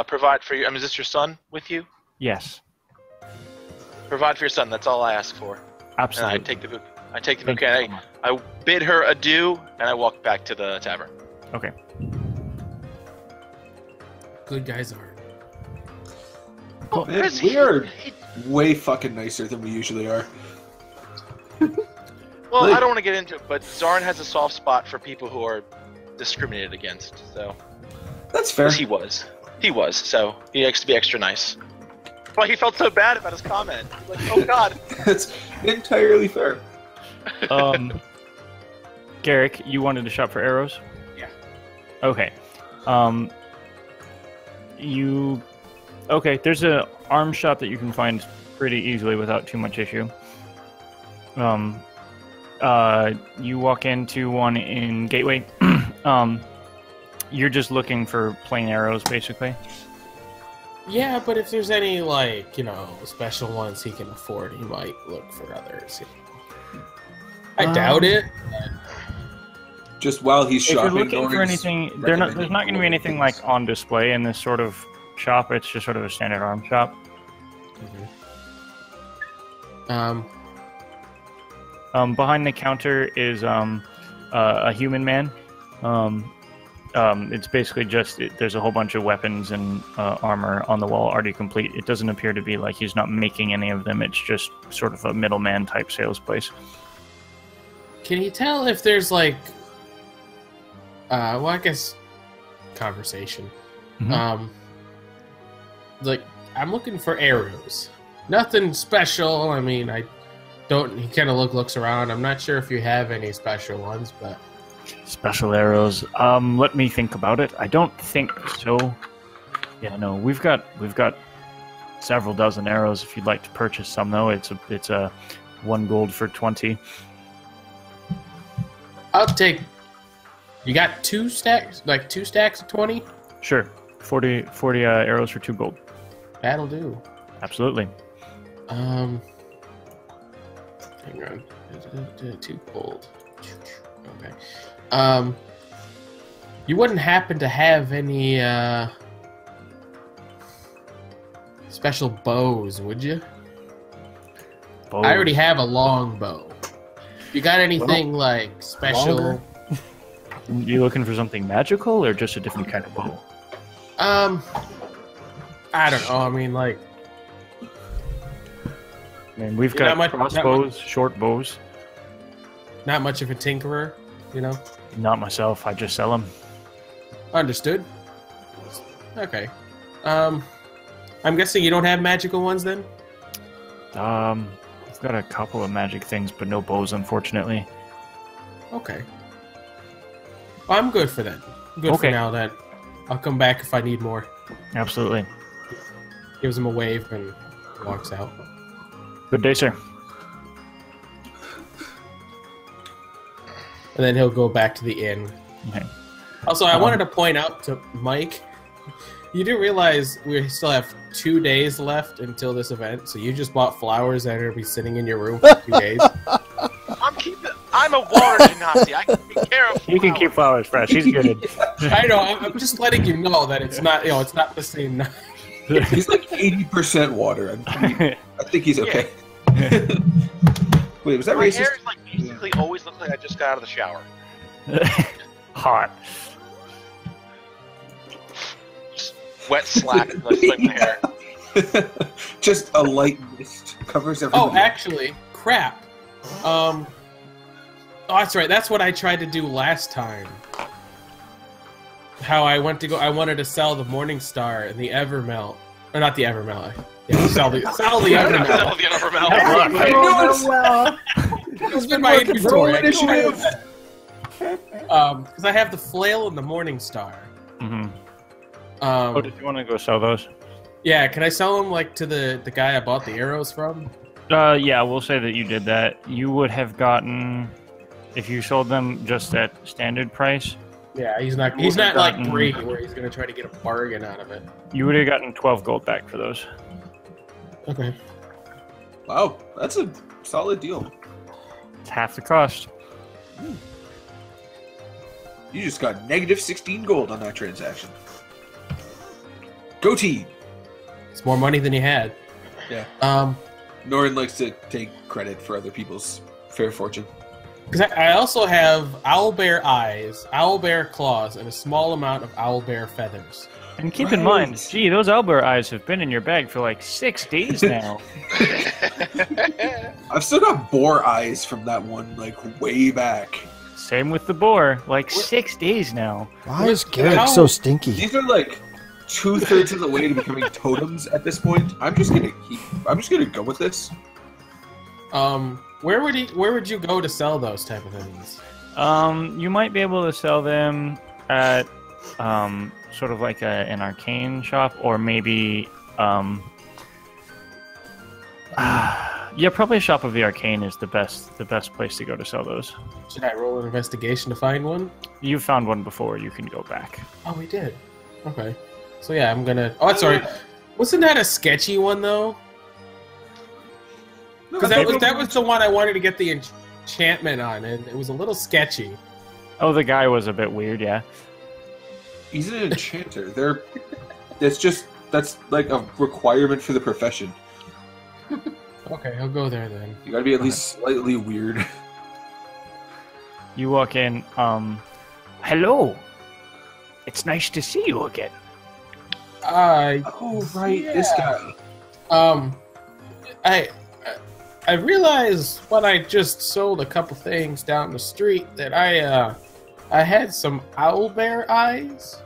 provide for you. I mean, is this your son with you? Yes. Provide for your son. That's all I ask for. Absolutely. And I take the bouquet. I bid her adieu, and I walk back to the tavern. Okay. Good guys are. Cool. Man, we are way fucking nicer than we usually are. Well, I don't want to get into it, but Zarn has a soft spot for people who are discriminated against. So That's fair. 'cause he was. So he likes to be extra nice. Well, he felt so bad about his comment. Like, oh god. That's entirely fair. Garrick, you wanted to shop for arrows? Yeah. Okay. Okay, there's a arms shop that you can find pretty easily without too much issue. You walk into one in Gateway. You're just looking for plain arrows, basically. Yeah, but if there's any, like, special ones he can afford, he might look for others. I doubt it. Just while he's If you're shopping, looking for anything, there's not going to be anything like on display in this sort of shop. It's just sort of a standard arms shop. Behind the counter is a human man. It's basically just there's a whole bunch of weapons and armor on the wall already complete. It doesn't appear to be like he's not making any of them. It's just sort of a middleman type sales place. Can you tell if there's like, I guess, conversation. Mhm. Like, I'm looking for arrows. Nothing special. I mean, he kind of looks around. I'm not sure if you have any special ones, but... Special arrows. Let me think about it. I don't think so. Yeah, no, we've got several dozen arrows. If you'd like to purchase some, though, it's a 1 gold for 20. I'll take... You got 2 stacks? Like 2 stacks of 20? Sure. 40 arrows for 2 gold. That'll do. Absolutely. Hang on. 2 gold. Okay. You wouldn't happen to have any special bows, would you? Bows. I already have a long bow. You got anything like special? longer? You looking for something magical or just a different kind of bow? I don't know. I mean, like, I mean, we've Not got much- crossbows, short bows. not much of a tinkerer, Not myself. I just sell them. Understood. Okay. I'm guessing you don't have magical ones then? I've got a couple of magic things, but no bows, unfortunately. Okay. Well, I'm good for that. Good for Okay. now then. I'll come back if I need more. Absolutely. Gives him a wave and walks out. Good day, sir. And then he'll go back to the inn. Okay. Also, I wanted to point out to Mike, you do realize we still have 2 days left until this event, so you just bought flowers that are going to be sitting in your room for 2 days. I'm a water genasi. I can take care of He can keep flowers fresh. He's good. I know, I'm just letting you know that it's not, it's not the same night. He's like 80% water. I think he's okay. Wait, was that My racist? hair is like basically always looks like I just got out of the shower. Hot. Just wet slack in my hair. Just a light mist covers everything. Oh, actually, crap. Oh, that's right. That's what I tried to do last time. How I wanted to sell the Morning Star and the Evermelt. Or not the Evermelt. Yeah, sell the Evermelt. Sell the Evermelt. Well, It's been my inventory. Because I have the Flail and the Morning Star. Mm-hmm. Did you want to go sell those? Yeah, can I sell them like to the guy I bought the arrows from? Yeah, we'll say that you did that. You would have gotten, if you sold them just at standard price, Yeah, he's not like Bree where he's gonna try to get a bargain out of it. you would have gotten 12 gold back for those. Okay. Wow, that's a solid deal. It's half the cost. You just got negative 16 gold on that transaction. Go team! It's more money than you had. Yeah. Um, Norin likes to take credit for other people's fair fortune. because I also have owlbear eyes, owlbear claws, and a small amount of owlbear feathers. And keep in mind, gee, those owlbear eyes have been in your bag for like 6 days now. I've still got boar eyes from that one, like, way back. Same with the boar, like 6 days now. Why is Garrick so stinky? These are like 2/3 of the way to becoming totems at this point. I'm just gonna go with this. Where would you go to sell those type of things? You might be able to sell them at sort of like an arcane shop, or maybe yeah, probably a shop of the arcane is the best place to go to sell those. Should I roll an investigation to find one? You found one before, you can go back. Oh, we did. Okay. So yeah, I'm gonna. Oh, sorry. Wasn't that a sketchy one though? Because that was the one I wanted to get the enchantment on, and it was a little sketchy. Oh, the guy was a bit weird, yeah. He's an enchanter. That's like a requirement for the profession. Okay, I'll go there then. You gotta be at least slightly weird. You walk in, hello. It's nice to see you again. Oh right, yeah. This guy. I realized when I just sold a couple things down the street that I had some owlbear eyes.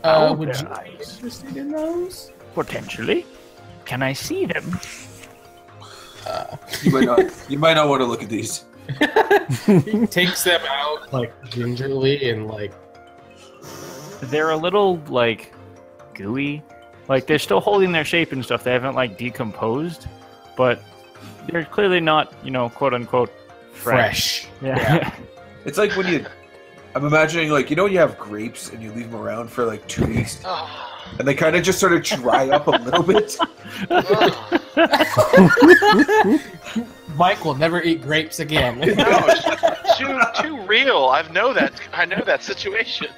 Would you be interested in those? Potentially. Can I see them? You might not want to look at these. He takes them out like gingerly and like. They're a little like gooey. Like they're still holding their shape and stuff. They haven't like decomposed, but they're clearly not, quote unquote fresh. Yeah. It's like when I'm imagining like, when you have grapes and you leave them around for like 2 weeks and they kind of just sort of dry up a little bit. Mike will never eat grapes again. No, too real. I know that situation.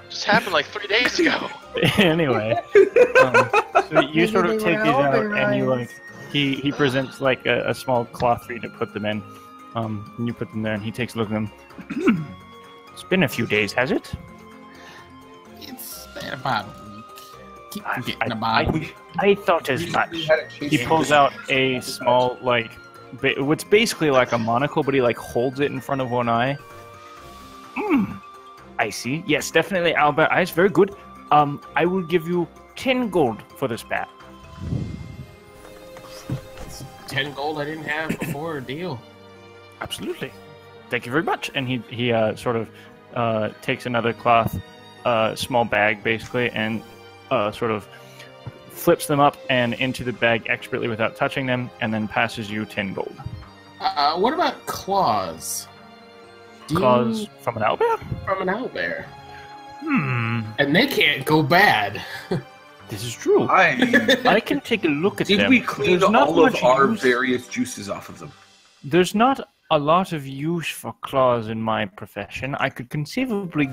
Just happened like 3 days ago. Anyway, so you sort of take these out, and you like he presents like a small cloth for you to put them in. And you put them there, and he takes a look at them. It's been a few days, has it? It's been about a week. Keep forgetting about it. I thought as much. He pulls out a small, like, what's basically like a monocle, but he like holds it in front of one eye. I see. Yes, definitely Albert eyes. Very good. I will give you 10 gold for this bat. 10 gold I didn't have before. Deal. Absolutely. Thank you very much. And he sort of takes another cloth, small bag basically, and sort of flips them up and into the bag expertly without touching them, and then passes you 10 gold. What about claws? Claws from an owlbear? From an owlbear. And they can't go bad. This is true. I can take a look at I think them. we cleaned all of our various juices off of them. There's not a lot of use for claws in my profession. I could conceivably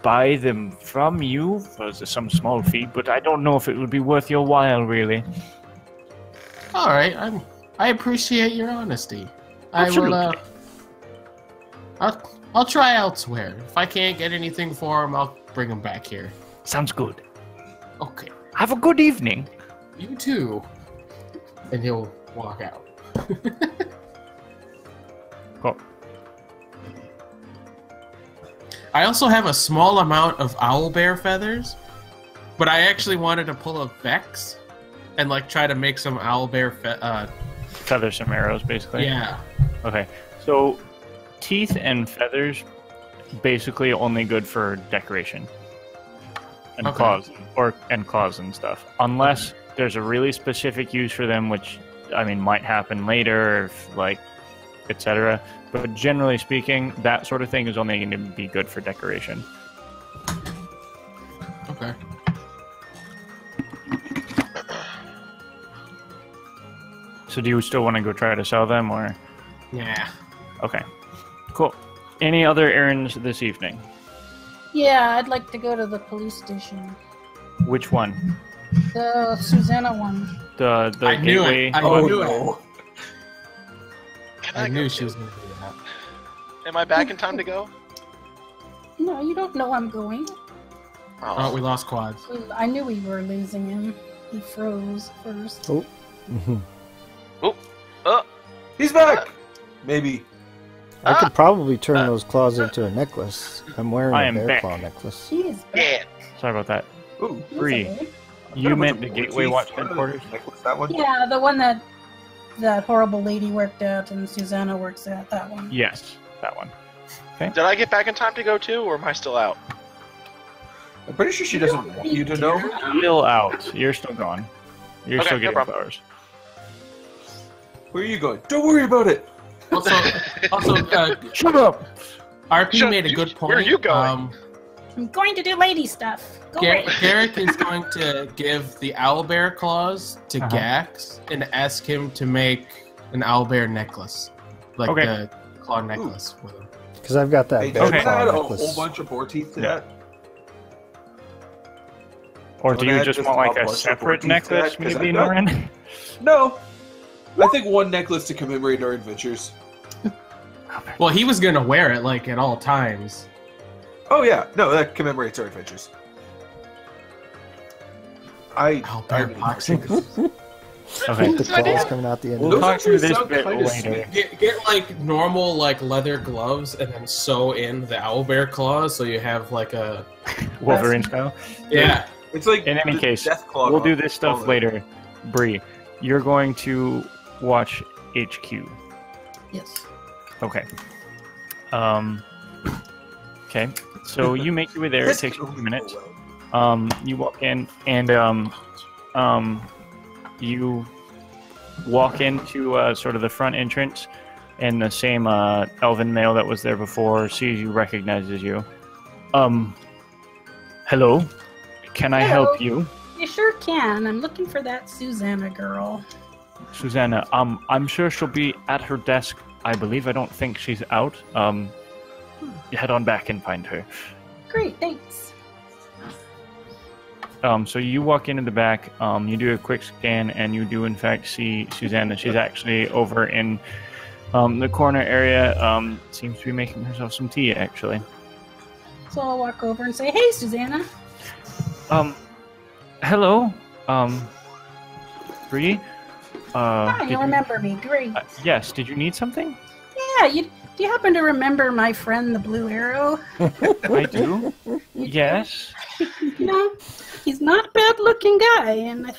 buy them from you for some small fee, but I don't know if it would be worth your while, really. All right, I appreciate your honesty. Absolutely. I'll try elsewhere. If I can't get anything for them, I'll bring them back here. Sounds good. Okay. Have a good evening. You too. And he'll walk out. Cool. I also have a small amount of owlbear feathers, but I actually wanted to pull a Vex and like try to make some owlbear Feathers, some arrows, basically. Yeah. Okay. So, teeth and feathers, basically only good for decoration. And claws, and claws and stuff. Unless there's a really specific use for them, which, I mean, might happen later, if, like, etc. But generally speaking, that sort of thing is only going to be good for decoration. Okay. So do you still want to go try to sell them, or? Yeah. Okay. Cool. Any other errands this evening? Yeah, I'd like to go to the police station. Which one? The Susanna one. The I knew gateway. it. I Oh, knew it. no. Can I go knew too? she was going to do that. Am I back in time to go? No, you don't know I'm going. Oh, we lost quads. I knew we were losing him. He froze first. Oh. He's back. Maybe. I could probably turn those claws into a necklace. I'm wearing I a am bear back. claw necklace. He is back. Yeah. Sorry about that. Ooh. Bree, That's okay. you meant the Gateway Watch headquarters? Necklace, that one? Yeah, the one that horrible lady worked at and Susanna works at, that one. Yes, that one. Did I get back in time to go too, or am I still out? I'm pretty sure she doesn't want you to know. Still out. You're still gone. You're Okay, still no getting problem. flowers. Where are you going? Don't worry about it. Also, Shut up! RP Shut- made a good point. where are you going? I'm going to do lady stuff. Go away. Garrick is going to give the owlbear claws to Gax and ask him to make an owlbear necklace, like Okay. the claw necklace with him. Because I've got that Hey, bear don't Okay. claw add a necklace. whole bunch of boar teeth to Yeah. that. Or do Don't you add just just want like a a bunch of separate teeth to necklace, that, 'cause maybe, I don't- Norin? No. I think one necklace to commemorate our adventures. Well, he was gonna wear it like at all times. Oh yeah, no, that commemorates our adventures. Owlbear boxing. Okay. The claws coming out the end. We'll Those talk actually through this sound bit kinda later. Get like normal like leather gloves and then sew in the owlbear claws so you have like a Wolverine style. yeah. It's like In any the case, Deathclaw we'll do on- this stuff on it. later. Bree, you're going to watch HQ. Yes. Okay. Okay. So you make your way there. It This takes you a could few go minutes. well. You walk in, and you walk into sort of the front entrance, and the same elven male that was there before sees you, recognizes you. Hello. Can I Hello. help you, You sure can. I'm looking for that Susanna girl. Susanna? I'm sure she'll be at her desk. I believe. I don't think she's out. Head on back and find her. Great, thanks. So you walk into the back, you do a quick scan, and you do in fact see Susanna. She's actually over in the corner area. Seems to be making herself some tea, actually. So I'll walk over and say, "Hey, Susanna." Hello, Bree. Hi, did you remember me. Great. Yes. Did you need something? Yeah, do you happen to remember my friend, the Blue Arrow? I do. Yes. You know, he's not a bad-looking guy, and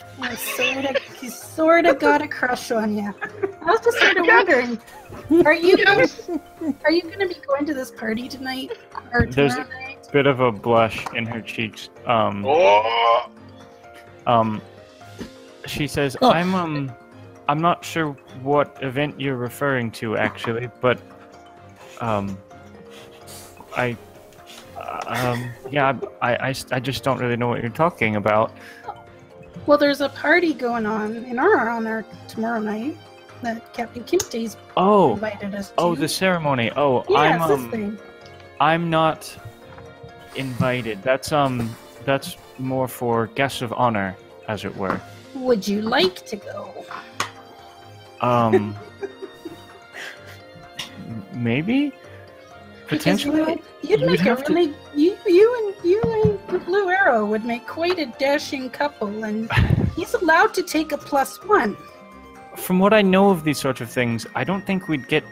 he's sort of got a crush on you. I was just sort of wondering, are you going to be going to this party tonight or There's tomorrow night? Bit of a blush in her cheeks. Oh! She says, Oh. I'm not sure what event you're referring to, actually, but, I just don't really know what you're talking about. Well, there's a party going on in our honor tomorrow night that Captain Kimte's Oh, invited us to. oh, the ceremony. Oh, yeah, it's this thing. I'm not invited. That's more for guests of honor, as it were. Would you like to go? Maybe? Because Potentially? you'd You'd make a have to- really you and the Blue Arrow would make quite a dashing couple, and he's allowed to take a +1. From what I know of these sorts of things, I don't think we'd get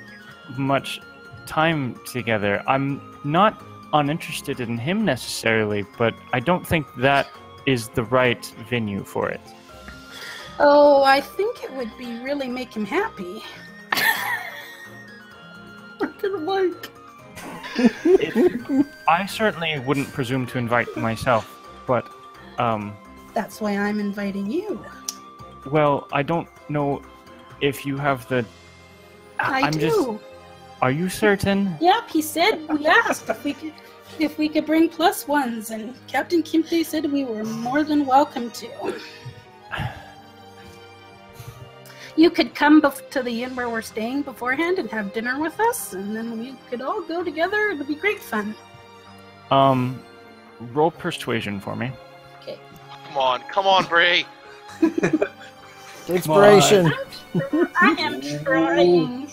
much time together. I'm not uninterested in him necessarily, but I don't think that is the right venue for it. Oh, I think it would be really make him happy. I certainly wouldn't presume to invite myself, but, That's why I'm inviting you. well, I don't know if you have the... I do. Just... Are you certain? Yep, he said we asked if we could bring +1s, and Captain Kimte said we were more than welcome to. You could come to the inn where we're staying beforehand and have dinner with us, and then we could all go together. It'll be great fun. Roll persuasion for me. Okay. Come on, Bree. Inspiration. I am trying.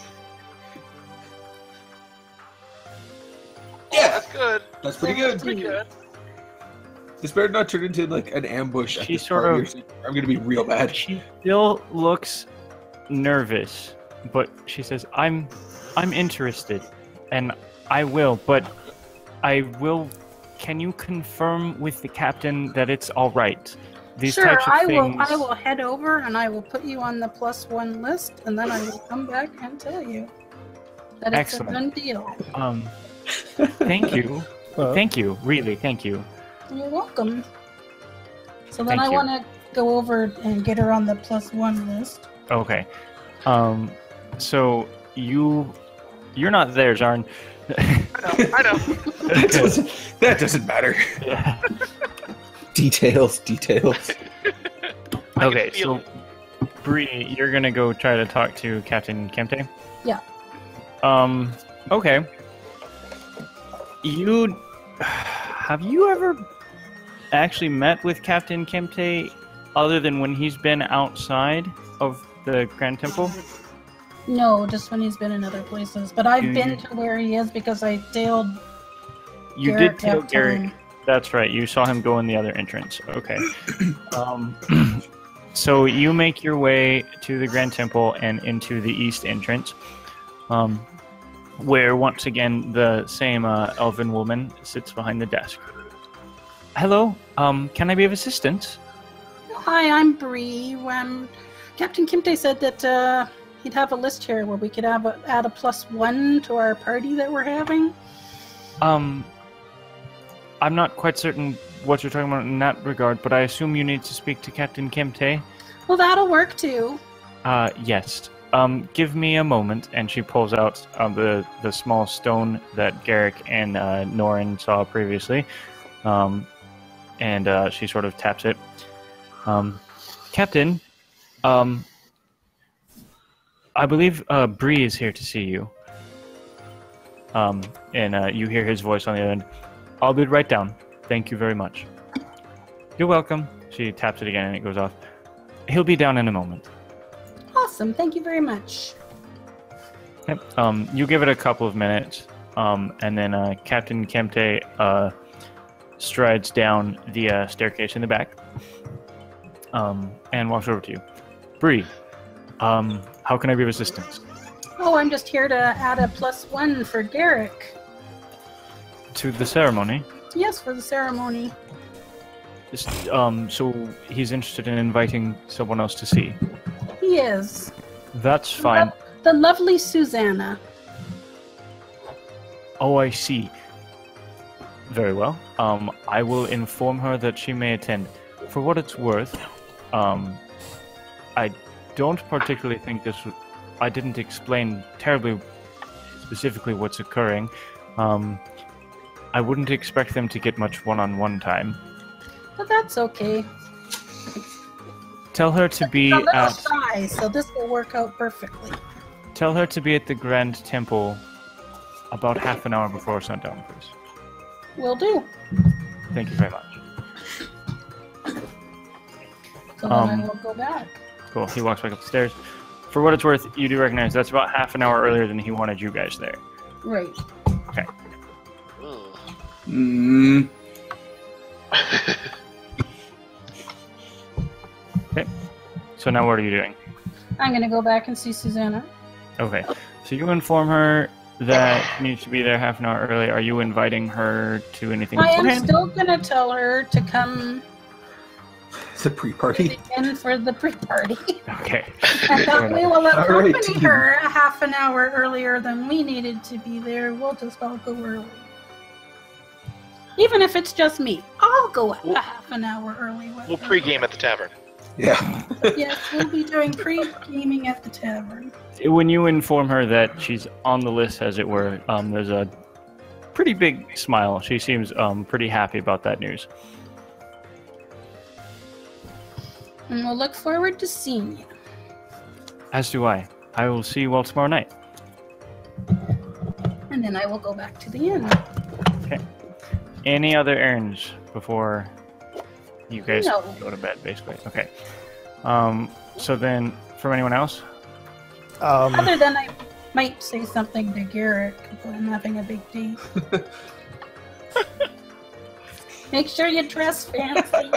Yeah, that's good. That's pretty good. Pretty good. This better not turn into like an ambush. At She this sort party of- or something. I'm gonna be real bad. She still looks nervous, but she says, I'm interested, and I will, but I will. Can you confirm with the captain that it's all right? These Sure, types of I things. will head over and I will put you on the +1 list, and then I will come back and tell you that it's Excellent. a done deal. Thank you. Thank you. Really, thank you. You're welcome. So then Thank I you. want to go over and get her on the +1 list. Okay. So you're not there, Zarn. I know. That doesn't matter. Yeah. Details. I Okay, can feel so Bree, you're gonna go try to talk to Captain Kemte? Yeah. Okay. Have you ever actually met with Captain Kemte other than when he's been outside of the Grand Temple? No, just when he's been in other places. But I've Do been you- to where he is because I tailed You Garrick did tell that Garrick. time. That's right. You saw him go in the other entrance. Okay. So you make your way to the Grand Temple and into the east entrance, where once again the same elven woman sits behind the desk. Hello. Can I be of assistance? Hi, I'm Bree. Captain Kimte said that he'd have a list here where we could add a +1 to our party that we're having. I'm not quite certain what you're talking about in that regard, but I assume you need to speak to Captain Kemte. Well, that'll work too. Yes. Give me a moment, and she pulls out the small stone that Garrick and Norin saw previously, and she sort of taps it. Captain, I believe Bree is here to see you. And you hear his voice on the other end. I'll be right down. Thank you very much. You're welcome. She taps it again, and it goes off. He'll be down in a moment. Awesome. Thank you very much. Yep. You give it a couple of minutes, and then Captain Kemte strides down the staircase in the back, and walks over to you. Bree, how can I be of assistance? Oh, I'm just here to add a +1 for Garrick. To the ceremony? Yes, for the ceremony. So he's interested in inviting someone else to see. He is. That's fine. The lovely Susanna. Oh, I see. Very well. I will inform her that she may attend. For what it's worth, I don't particularly think this would... I didn't explain terribly specifically what's occurring. I wouldn't expect them to get much one-on-one time. But that's okay. Tell her to be a little at... shy, so this will work out perfectly. Tell her to be at the Grand Temple about half an hour before sundown, please. Will do. Thank you very much. So then I will go back. Cool. He walks back up the stairs. For what it's worth, you do recognize that's about half an hour earlier than he wanted you guys there. Right. Okay. Mm. Okay. So now what are you doing? I'm going to go back and see Susanna. Okay. So you inform her that she needs to be there half an hour early. Are you inviting her to anything I am beforehand? still going to tell her to come It's a pre-party. in for the pre-party. Okay. And that we will All right, accompany team. her a half an hour earlier than we needed to be there. We'll just all go early. Even if it's just me, I'll go a half an hour early. with We'll her. pregame at the tavern. Yeah. Yes, we'll be doing pre-gaming at the tavern. When you inform her that she's on the list, as it were, there's a pretty big smile. She seems pretty happy about that news. And we'll look forward to seeing you. As do I. I will see you all tomorrow night. And then I will go back to the inn. Okay. Any other errands before you guys No. go to bed, basically? Okay. So then, from anyone else? Other than I might say something to Garrett because I'm having a big day. Make sure you dress fancy.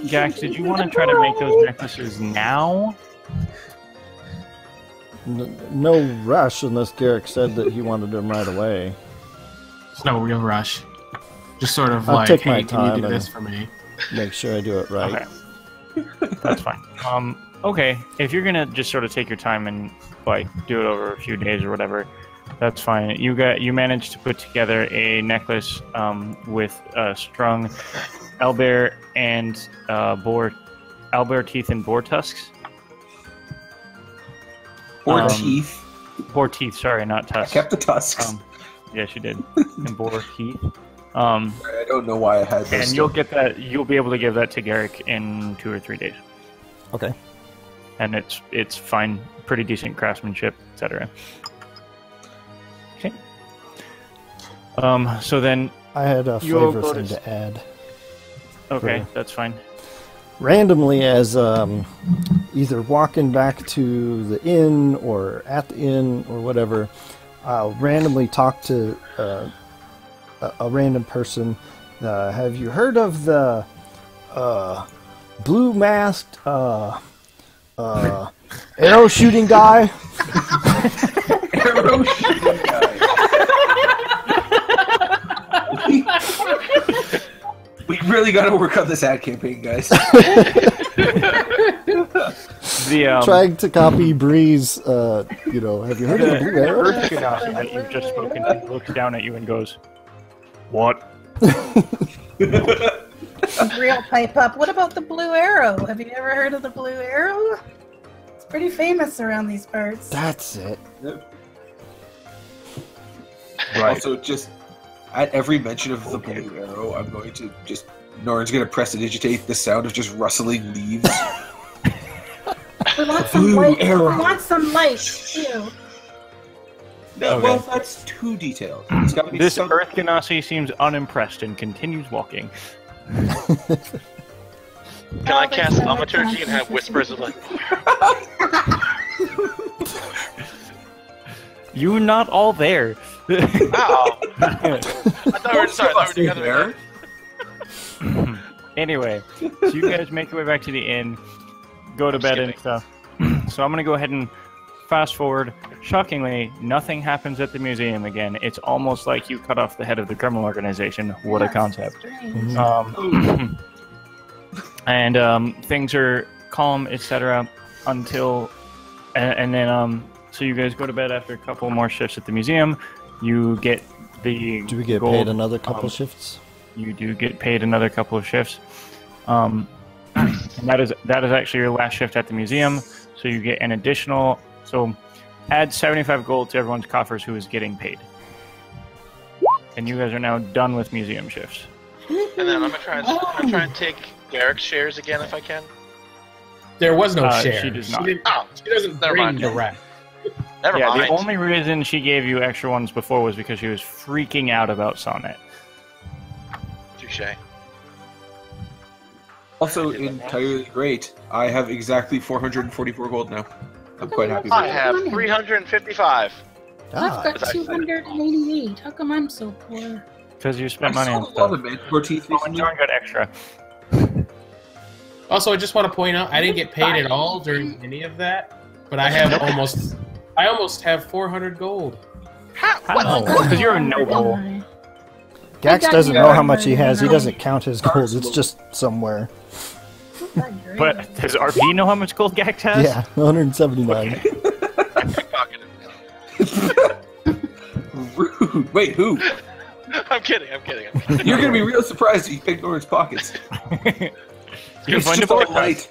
Gax, did you want to try to make those necklaces now? No rush unless Garrick said that he wanted them right away. There's no real rush. Just sort of I'll like, take my hey, can you time do and- this for me? Make sure I do it right. Okay. That's fine. Okay, if you're gonna just sort of take your time and like do it over a few days or whatever, that's fine. You managed to put together a necklace with strung owlbear and owlbear teeth and boar tusks. Or teeth. Boar teeth, sorry, not I tusks. kept the tusks. Yes, you did. And boar teeth. I don't know why I had those. And you'll get that. You'll be able to give that to Garrick in 2 or 3 days. Okay. And it's fine, pretty decent craftsmanship, etc. Okay. So then, I had a You'll flavor go thing to- to add. okay, Sure. that's fine. Randomly, as either walking back to the inn or at the inn or whatever, I'll randomly talk to a random person. Have you heard of the blue masked arrow shooting guy? Arrow shooting guy. We really got to work on this ad campaign, guys. The Trying to copy Breeze. Have you heard of the blue arrow? Earth Genasi that you've just spoken to looks down at you and goes, "What?" Real pipe up. What about the blue arrow? Have you ever heard of the blue arrow? It's pretty famous around these parts. That's it. Also, just at every mention of the blue arrow, I'm going to just... Norrin's going to prestidigitate the sound of just rustling leaves. We want some Blue light. arrow. We want some light too. No, Okay. well, that's too detailed. It's got to be This some... Earth Genasi seems unimpressed and continues walking. Can I cast Thaumaturgy and have whispers of like, You're not all there. ow! I thought we were sorry. I thought we were together. there. Anyway, so you guys make your way back to the inn, go to bed and stuff. So I'm gonna go ahead and fast forward. Shockingly, nothing happens at the museum again. It's almost like you cut off the head of the criminal organization. What a That's concept. strange. And things are calm, etc. until, and then so you guys go to bed after a couple more shifts at the museum. You get the Do we get gold, paid another couple shifts? You do get paid another couple of shifts. And that is actually your last shift at the museum. So you get an additional. So add 75 gold to everyone's coffers who is getting paid. And you guys are now done with museum shifts. And then I'm gonna try and take Garrick's shares again if I can. There was no share. she does not. She doesn't Never bring mind. direct. Never Yeah, mind. the only reason she gave you extra ones before was because she was freaking out about Sonnet. Touche. Also, entirely great. I have exactly 444 gold now. I'm quite happy with I it. have 355. Ah, I've got 288. How come I'm so poor? Because you I spent money on sold a lot stuff. of manticore teeth Oh, and recently. John got extra. Also, I just want to point out I didn't get paid at all during any of that, but I have I almost have 400 gold. How? Because you're a noble. Gax got doesn't you know how on much he my has. He note. doesn't count his gold. It's just somewhere. But does RP know how much gold Gax has? Yeah, 179. Rude. Wait, who? I'm kidding. You're gonna be real surprised if you pick Norrin's pockets. You It's find just a all book light.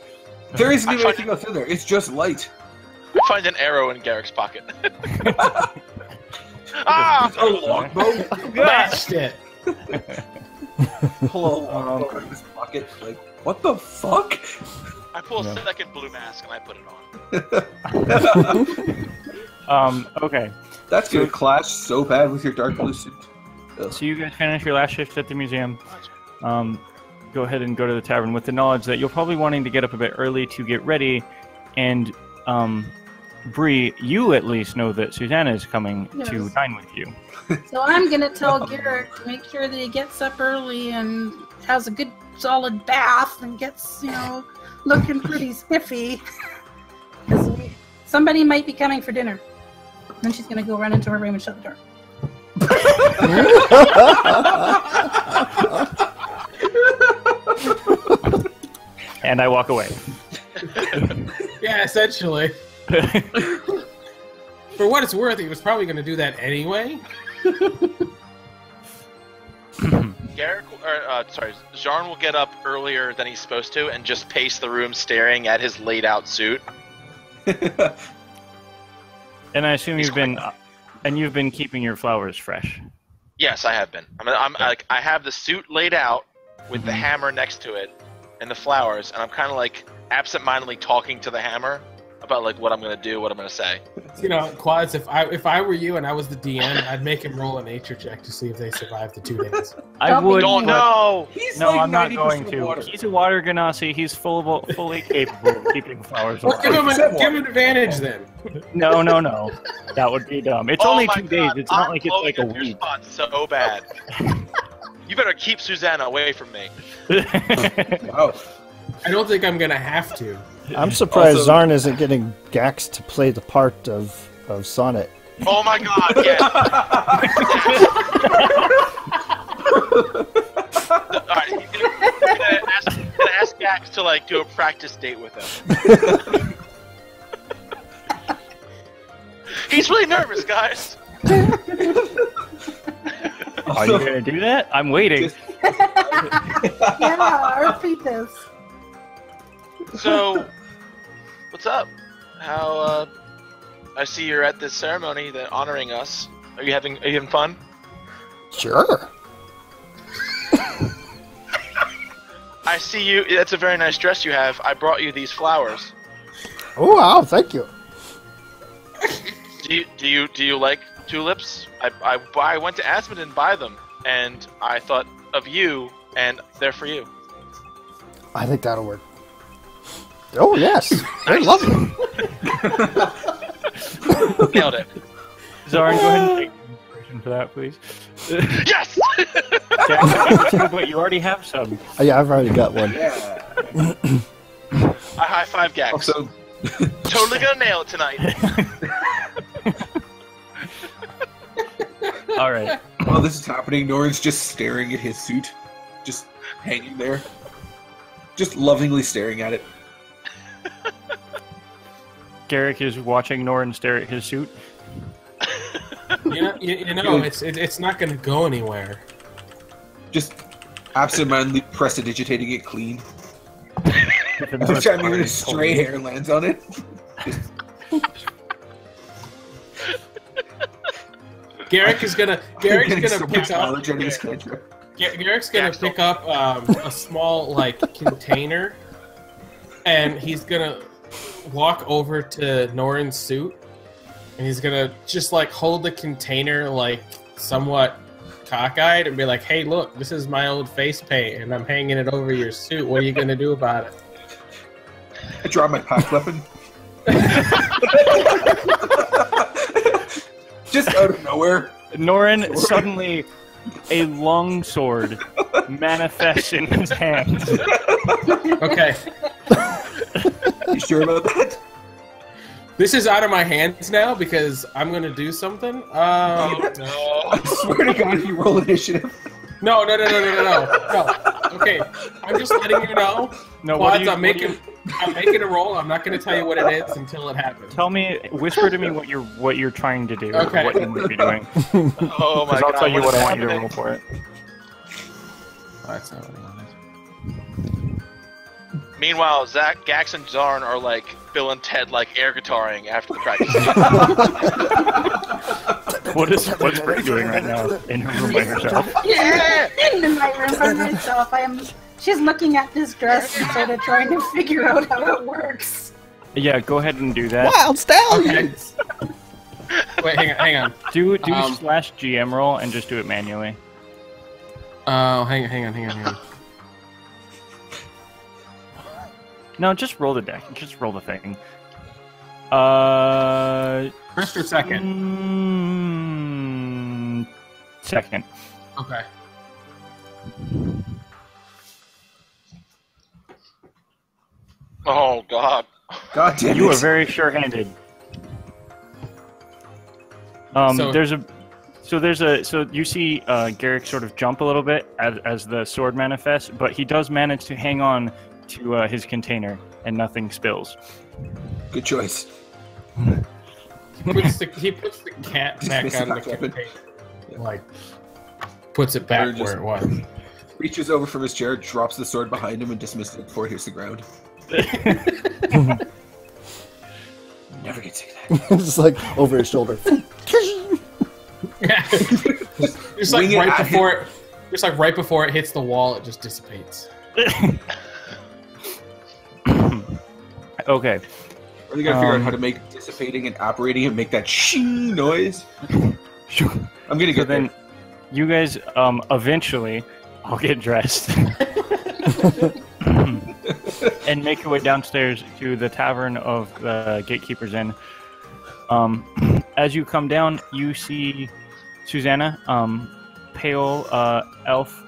There isn't even I find anything else in there. It's just light. Find an arrow in Garrick's pocket. Ah! It's a longbow. Matched it. pull a wand out of his pocket. Like, what the fuck? I pull a second blue mask and I put it on. Okay. That's gonna clash so bad with your dark blue suit. Ugh. So you guys finish your last shift at the museum. Go ahead and go to the tavern with the knowledge that you're probably wanting to get up a bit early to get ready. And, Bree, you at least know that Susanna is coming to dine with you. So I'm going to tell Garrick to make sure that he gets up early and has a good solid bath and gets, looking pretty spiffy. Because somebody might be coming for dinner. Then she's going to go run into her room and shut the door. And I walk away. Yeah, essentially. For what it's worth, he was probably going to do that anyway. Jarn will get up earlier than he's supposed to and just pace the room staring at his laid out suit. And I assume you've been keeping your flowers fresh. Yes, I have been. I have the suit laid out with the hammer next to it and the flowers, and I'm kind of like absentmindedly talking to the hammer about like what I'm gonna do, what I'm gonna say. Quads. If I were you and I was the DM, I'd make him roll a nature check to see if they survive the 2 days. I would. Don't know. I'm not going to. Water. He's a water ganassi. He's fully capable of keeping flowers. Well, give him an advantage then. No. That would be dumb. It's only 2 days. It's not like it's like a week. So bad. You better keep Susanna away from me. Wow. I don't think I'm gonna have to. I'm surprised Also- Zarn isn't getting Gax to play the part of Sonnet. Oh my god, yes. Alright, gonna ask Gax to like do a practice date with him. He's really nervous, guys. Are you gonna do that? I'm waiting. Yeah, repeat this. So, what's up? How? I see you're at this ceremony that honoring us. Are you having fun? Sure. I see you. That's a very nice dress you have. I brought you these flowers. Oh wow, thank you. Do you like tulips? I went to Aspen and buy them, and I thought of you, and they're for you. I think that'll work. Oh yes, they're lovely. Nailed it. Zarn, go ahead and take inspiration for that, please. Yes. But you already have some. Oh, yeah, I've already got one. Yeah. I high five Gax. Also, Totally gonna nail it tonight. All right. while this is happening, Norin's just staring at his suit, just hanging there, just lovingly staring at it. Garrick is watching Norin stare at his suit. It's not going to go anywhere. Just absentmindedly prestidigitating it clean. Every time even a stray hair lands on it. Garrick's gonna Getting so pick much up. knowledge out of this cantrip. Garrick's gonna pick up a small container, and he's gonna walk over to Norin's suit, and he's gonna just hold the container somewhat cockeyed and be like, "Hey, look, this is my old face paint, and I'm hanging it over your suit. What are you gonna do about it?" I draw my pack weapon. Just out of nowhere. Norin, suddenly a long sword manifests in his hand. Okay. You sure about that? This is out of my hands now because I'm gonna do something. No. I swear to God, if you roll initiative. No. Okay, I'm just letting you know. No, Quads, I'm making a roll. I'm not going to tell you what it is until it happens. Tell me, whisper to me what you're trying to do. Okay. What you might be doing. Oh my god. I'll tell you what I want you to happening? roll for it. Oh, that's not what I wanted. Meanwhile, Zach, Gax, and Zarn are like Bill and Ted air guitaring after the practice. What's Bree doing right now in her room by herself? Yeah, in my room by myself. She's looking at this dress and sort of trying to figure out how it works. Yeah, go ahead and do that. Wild stallions! Wait, hang on. Do slash GM roll and just do it manually. Oh, hang on. No, just roll the deck. Just roll the thing. First or second? Second. Okay. Oh God. God damn it. You are very sure-handed. So you see Garrick sort of jump a little bit as the sword manifests, but he does manage to hang on to his container and nothing spills. Good choice. He puts the cat back on the container. Like, puts it back where it was. Reaches over from his chair, drops the sword behind him, and dismisses it before it hits the ground. Never get sick of that. Just like over his shoulder. Yeah. Just like right before it hits the wall, it just dissipates. Okay. Really gotta figure out how to make dissipating and operating and make that shing noise. I'm gonna get then. there. You guys eventually all get dressed and make your way downstairs to the Tavern of the Gatekeeper's Inn. As you come down, you see Susanna, pale elf,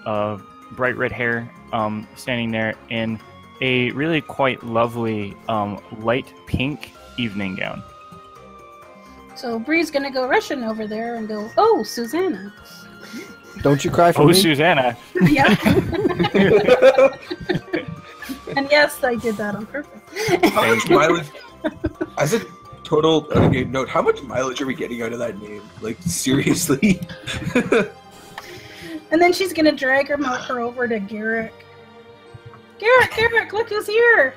bright red hair, standing there in a really quite lovely light pink evening gown. So Bree's gonna go rushing over there and go, "Oh, Susanna." Don't you cry for me. Oh, Susanna. Yeah. And yes, I did that on purpose. How much mileage? As a total note, how much mileage are we getting out of that name? Like, seriously? And then she's gonna drag her over to Garrick. Garrick, look who's here!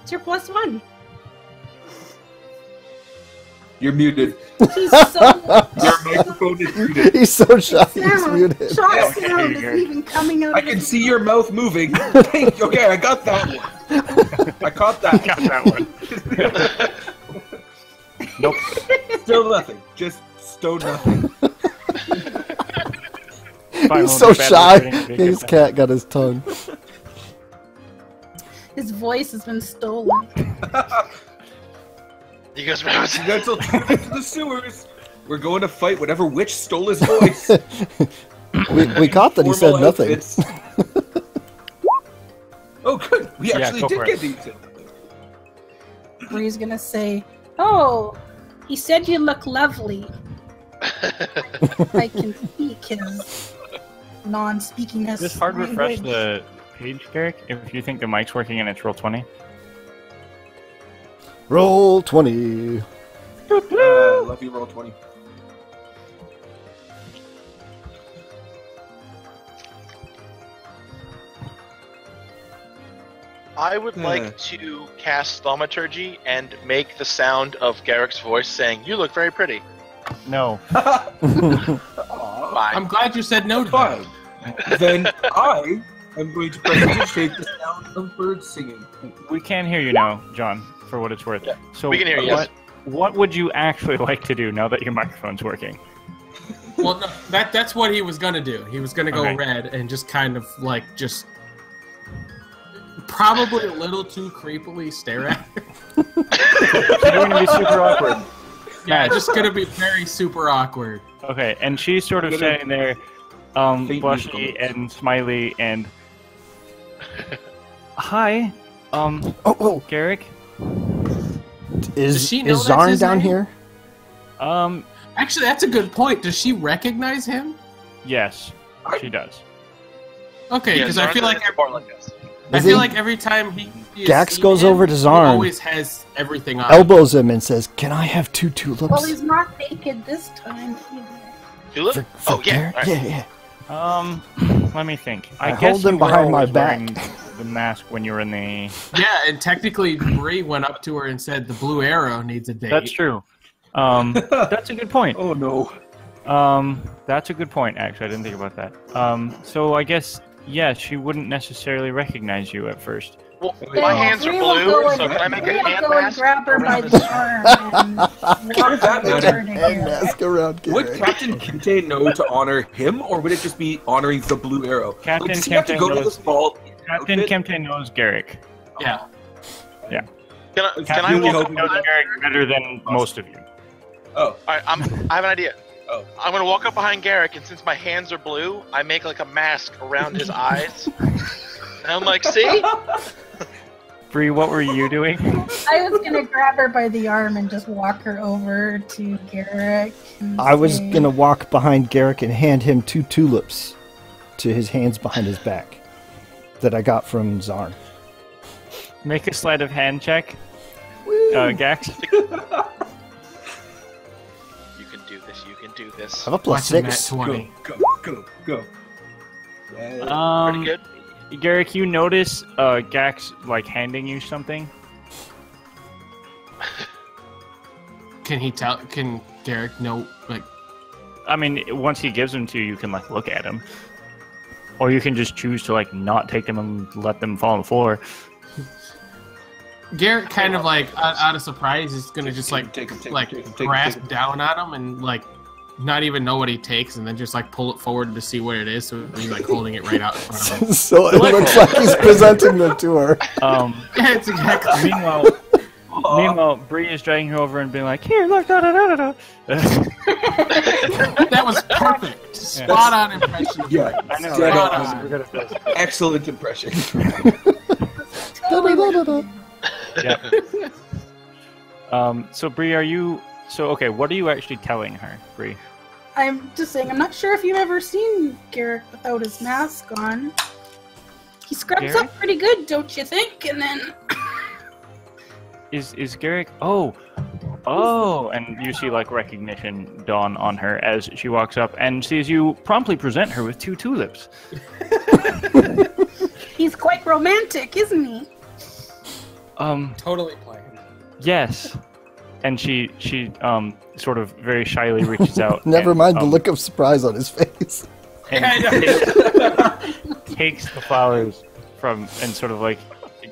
It's your +1. You're muted. He's so... Your microphone is muted. He's so shy, he's muted. Shock sound is even coming out I of can his see your mouth moving. Okay, I got that one. I caught that. Got that one. Nope. Still nothing. Just stone nothing. He's so shy. His cat got his tongue. His voice has been stolen. You guys remember? Accidental trip into the sewers. We're going to fight whatever witch stole his voice. we caught that he said Formal nothing. outfits. Oh, good. We actually go did for get it. these. Bree's gonna say, "Oh, he said you look lovely." I can speak his non-speakingness. Just hard refresh language. the page, Garrick, if you think the mic's working and it's roll 20. Roll 20. Love you, roll 20. I would like to cast Thaumaturgy and make the sound of Garrick's voice saying, "You look very pretty." No. Aw, Bye. I'm glad you said no to that. fine. Then I am going to prestidigitate the sound of birds singing. We can hear you now, John, for what it's worth. Yeah, So we can hear you, yes. What would you actually like to do now that your microphone's working? Well, no, that's what he was gonna do. He was gonna go Okay. red and just kind of like just probably a little too creepily stare at her. You're going to be super awkward. Yeah, just gonna be very super awkward. Okay, and she's sort of standing there, Faint blushy musical. and smiley and... Hi, Oh, Garrick. Does she know is that's Zarn his down name? here? Actually, that's a good point. Does she recognize him? Yes, she does. Okay, because I feel like every time he is Gax seen goes him, over to he Zarn. always has everything on. Elbows him and says, "Can I have 2 tulips?" Well, he's not naked this time. Tulip? For Oh, yeah. Garrett? All right. Yeah. Let me think. I guess hold them you were behind my always back. wearing the mask when you were in the... Yeah, and technically, Bree went up to her and said, "The blue arrow needs a date." That's true. That's a good point. Oh no. That's a good point, actually. I didn't think about that. So I guess, yeah, she wouldn't necessarily recognize you at first. Well, my hands are blue, so can I make a hand go and mask? grab her by the arm and walk that over matter? to And Garrett. mask around Would Garrett. Captain Kinte know to honor him, or would it just be honoring the blue arrow? Captain Does he have to Kinte go to knows- this ball? Captain outfit? Kemte knows Garrick. Yeah. Can I Captain really walk hope- up knows behind? Garrick better than most of you. Oh, Alright, I have an idea. Oh. I'm gonna walk up behind Garrick, and since my hands are blue, I make like a mask around his eyes. And I'm like, see? Bree, what were you doing? I was gonna grab her by the arm and just walk her over to Garrett. And I was say, gonna walk behind Garrick and hand him 2 tulips to his hands behind his back that I got from Zarn. Make a sleight of hand check, Gax. You can do this, you can do this. I have a plus Watching 6. that 20. go. Pretty good. Garrick, you notice Gax like handing you something. Can Garrick know, like, I mean, once he gives them to you, you can like look at them, or you can just choose to like not take them and let them fall on the floor. Garrett kind of like out of surprise is gonna just like Take him, grasp down at him and like not even know what he takes and then just like pull it forward to see what it is, so he's like holding it right out in front of him. So it looks like he's presenting them to her. Yeah, it's exactly. Meanwhile, Bree is dragging her over and being like, "Here, look, da da da da." That was perfect. Spot on impression. Of Yeah, I know. dead Right? on. I'm super good at this. Excellent impression. Yeah. So Bree, okay, what are you actually telling her, Bree? I'm just saying, I'm not sure if you've ever seen Garrett without his mask on. He scrubs Garrett? up pretty good, don't you think? And then Is Garrick? Oh, and you see like recognition dawn on her as she walks up and sees you promptly present her with 2 tulips. he's quite romantic, isn't he? Totally playing. Yes. And she sort of very shyly reaches out. Never and, mind the look of surprise on his face. and takes the flowers from and sort of like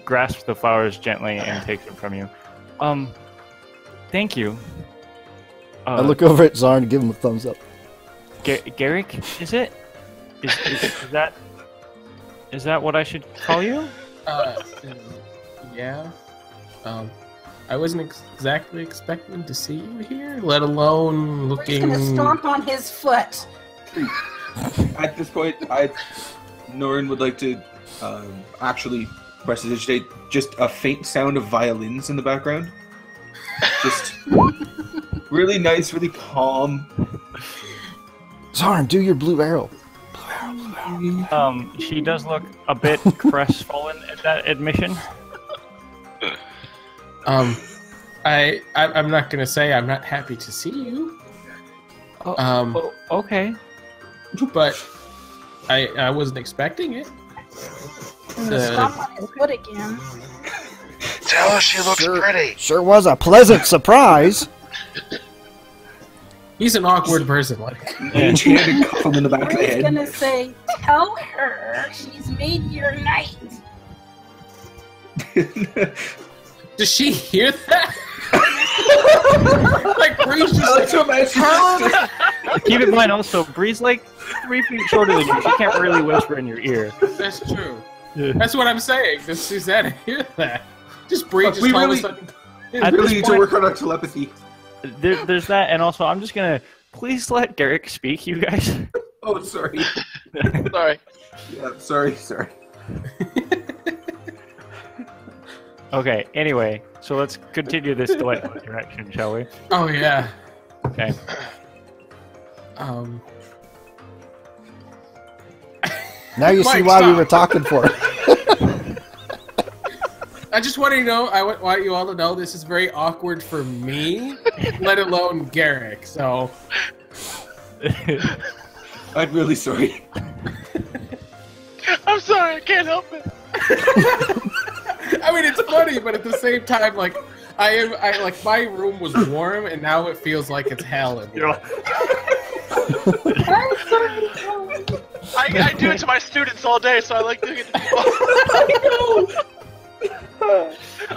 grasps the flowers gently and takes them from you. Thank you. I look over at Zarn and give him a thumbs up. Garrick, is it? Is that what I should call you? Yeah. I wasn't exactly expecting to see you here, let alone We're just looking. gonna stomp on his foot. At this point, Norrin would like to actually prestidigitate just a faint sound of violins in the background. Just really nice, really calm. Zarn, do your blue arrow. She does look a bit crestfallen at that admission. I'm not gonna say I'm not happy to see you. Okay. But I wasn't expecting it. I'm gonna stomp on his foot again. Tell her she looks pretty. Sure was a pleasant surprise. He's an awkward person. Like, And she had to cuff him in the back of the I was head. gonna say, tell her she's made your night. does she hear that? Like, Bree's just I like to imagine just- Keep in mind also, Bree's like 3 feet shorter than you. She can't really whisper in your ear. That's true. Yeah. That's what I'm saying. Does Susanna hear that? Just Bree Look, just we all really- of a sudden. At really this need point- to work on our telepathy. There's that, and also I'm just gonna please let Garrick speak, you guys. Oh, sorry. Sorry. Yeah, sorry. Okay. Anyway, so let's continue this delightful interaction, shall we? Oh yeah. Okay. Now you see Mike, why we stop. were talking for. I just want to know. I want you all to know this is very awkward for me, let alone Garrick. So I'm really sorry. I'm sorry, I can't help it. I mean, it's funny, but at the same time, like, I like my room was warm, and now it feels like it's hell in here. I'm sorry. I do it to my students all day, so I like doing it to people.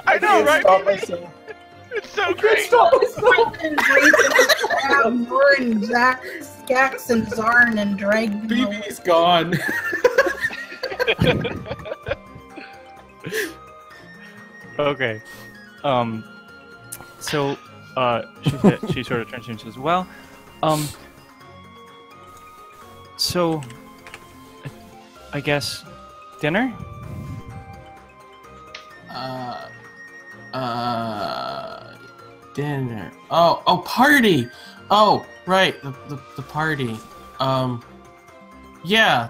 I know, right? Stop Mimi? myself. It's so great. Lauren, Gax, and Zarn and dragged them away. BB's gone. Okay. So, she sort of turns to you and says, well, so, I guess, dinner? Dinner. Oh, party! Oh, right, the party. Yeah,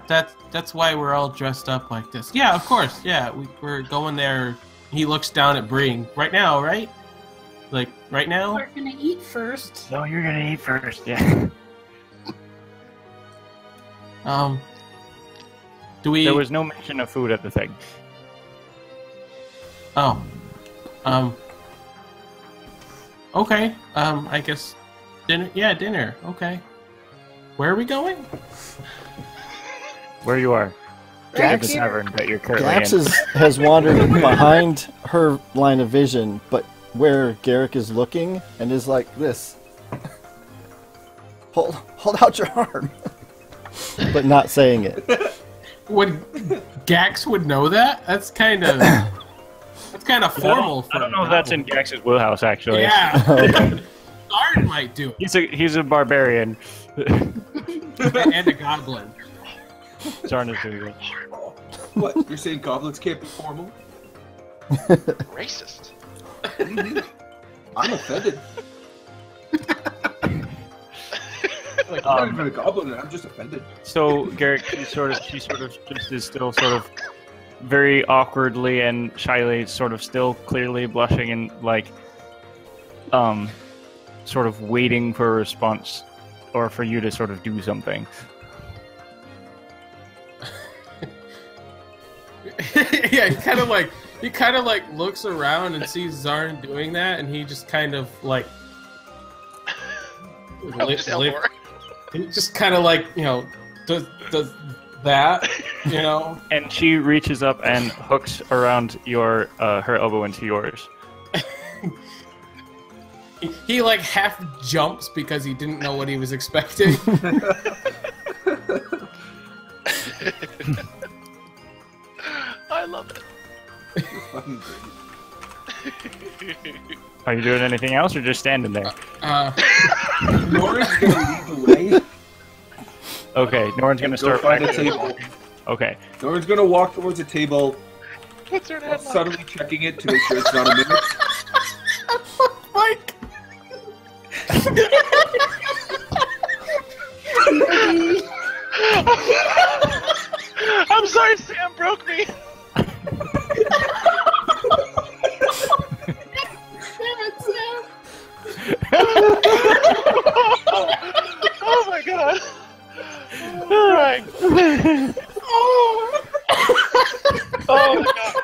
that's why we're all dressed up like this. Yeah, of course, yeah, we're going there. He looks down at Bree. Right now, right? Like, right now? We're gonna eat first. No, you're gonna eat first, yeah. Do we... There was no mention of food at the thing. Oh. Okay, I guess dinner. Yeah, dinner. Okay. Where are we going? Where you are. Right The here. tavern that you're currently Gax in. has wandered behind her line of vision, but where Garrick is looking and is like this. Hold out your arm. But not saying it. Would Gax would know that? That's kind of formal. I don't know if that's in Gax's wheelhouse, actually. Yeah. Okay. Zarn might do it. He's a barbarian. And a goblin. Zarn is doing it. What? You're saying goblins can't be formal? Racist. I'm offended. Like, I'm not even a goblin, I'm just offended. So Garrick, she sort of just is still sort of very awkwardly and shyly, sort of still clearly blushing and like, sort of waiting for a response or for you to sort of do something. Yeah, he kind of like looks around and sees Zarn doing that, and he just kind of like he just kind of like, you know, does that, you know. And she reaches up and hooks around your her elbow into yours. He like half jumps because he didn't know what he was expecting. I love it. Fucking great. Are you doing anything else or just standing there? Nora's gonna lead the way. Okay, Norton's gonna Go start find a back- table. Okay. Nora's gonna walk towards a table, Puts her in a headlock. subtly checking it to make sure it's not a mimic. Mike. I'm sorry, Sam broke me. Oh my god. All right. Oh my god.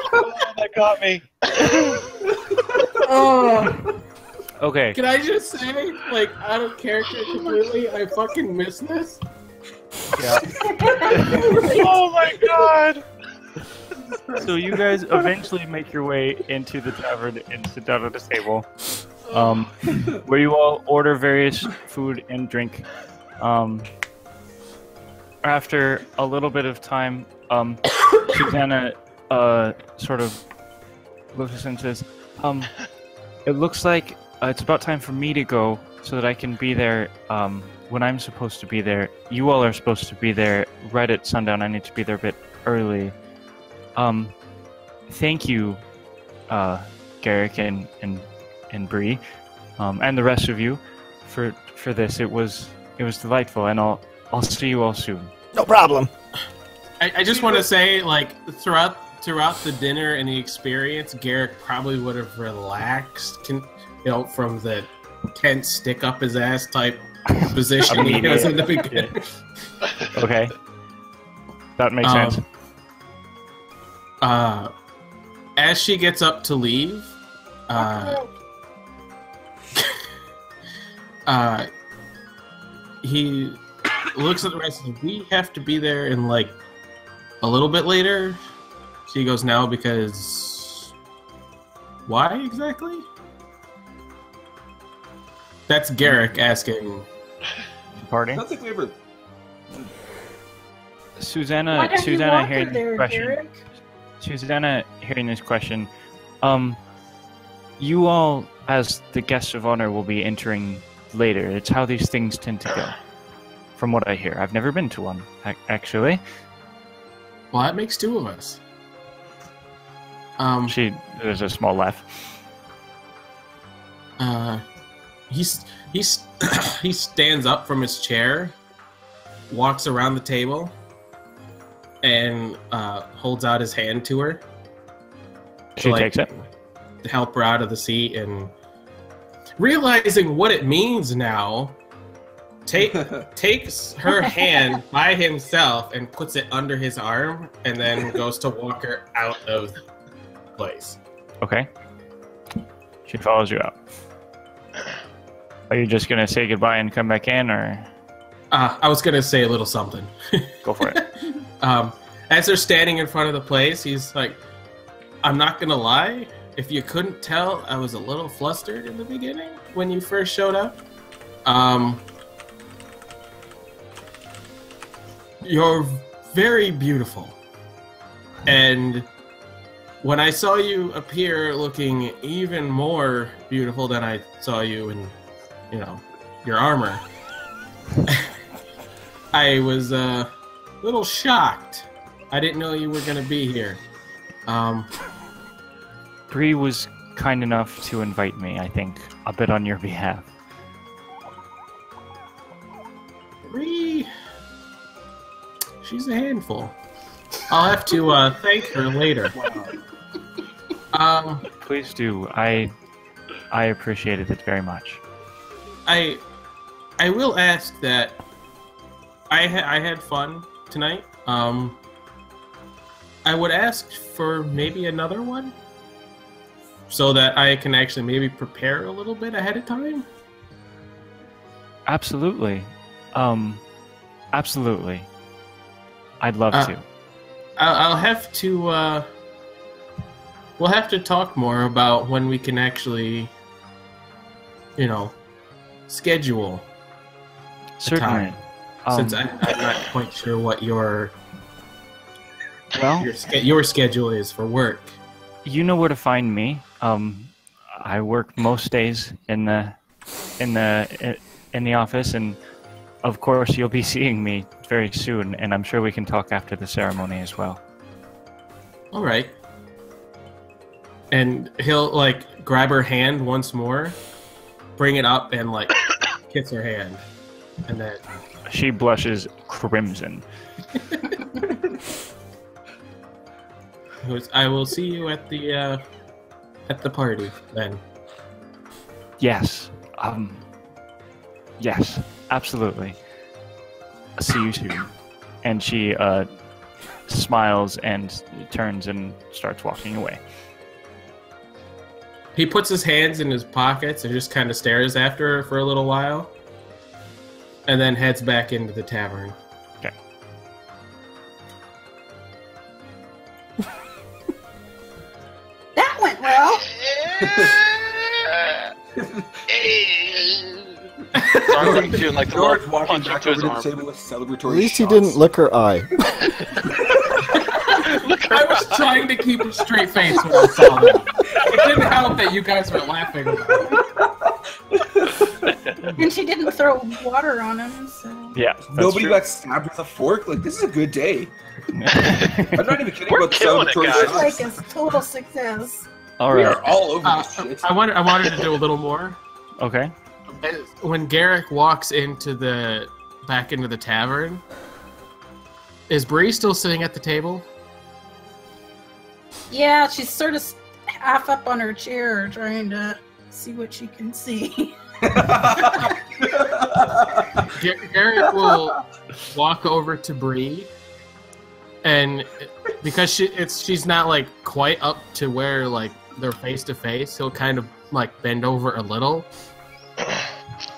Oh, that got me. Okay. Can I just say, like, out of character completely, I fucking miss this. Yeah. Oh my god. So you guys eventually make your way into the tavern and sit down at a table, where you all order various food and drink. After a little bit of time, Susanna sort of looks at us and says, "It looks like it's about time for me to go, so that I can be there when I'm supposed to be there. You all are supposed to be there right at sundown. I need to be there a bit early. Thank you, Garrick and Bree, and the rest of you for this. It was delightful, and I'll see you all soon." No problem. I just want to say, like, throughout the dinner and the experience, Garrick probably would have relaxed, from the tense stick up his ass type position he was in the beginning. Okay, that makes sense. As she gets up to leave, He looks at the rest and says, we have to be there in like a little bit later. She goes, now because why exactly? That's Garrick asking. Party. Sounds like we ever. Susanna hearing this question. Garrick? Susanna hearing this question. You all, as the guests of honor, will be entering later. It's how these things tend to go. From what I hear. I've never been to one, actually. Well, that makes two of us. There's a small laugh. He stands up from his chair, walks around the table, and holds out his hand to her. She takes it. To help her out of the seat, and realizing what it means now, takes her hand by himself and puts it under his arm, and then goes to walk her out of the place. Okay. She follows you out. Are you just gonna say goodbye and come back in, or? I was gonna say a little something. Go for it. As they're standing in front of the place, he's like, I'm not gonna lie, if you couldn't tell, I was a little flustered in the beginning when you first showed up. You're very beautiful. And when I saw you appear looking even more beautiful than I saw you in, your armor, I was a little shocked. I didn't know you were going to be here. Bree was kind enough to invite me, I think, a bit on your behalf. Bree, she's a handful. I'll have to thank her later. Please do. I appreciated it very much. I will ask that I had fun tonight. I would ask for maybe another one, so that I can actually maybe prepare a little bit ahead of time. Absolutely. Absolutely. I'd love to. I'll have to. We'll have to talk more about when we can actually, schedule. Certainly. Since I'm not quite sure what your Well, your schedule is for work. You know where to find me. I work most days in the office, and of course you'll be seeing me very soon, and I'm sure we can talk after the ceremony as well. All right. And he'll grab her hand once more, bring it up, and kiss her hand, and then she blushes crimson. I will see you at the party then. Yes. Yes, absolutely. See you soon. And she smiles and turns and starts walking away. He puts his hands in his pockets and just kind of stares after her for a little while, and then heads back into the tavern. Okay. That went well. Sorry, doing the George little walking punching back to over his to the arm. table with celebratory At least he shots. didn't lick her eye. I was trying to keep a straight face when I saw that. It didn't help that you guys were laughing about it. And she didn't throw water on him, so... Yeah, that's Nobody true. got stabbed with a fork. This is a good day. I'm not even kidding We're about the killing it, celebratory guys. It's shots. like a total success. All We right. are all over this shit. I wanted to do a little more. Okay. When Garrick walks back into the tavern, is Bree still sitting at the table? Yeah, she's sort of half up on her chair trying to see what she can see. Garrick will walk over to Bree, and because she's not quite up to where they're face to face, he'll kind of like bend over a little,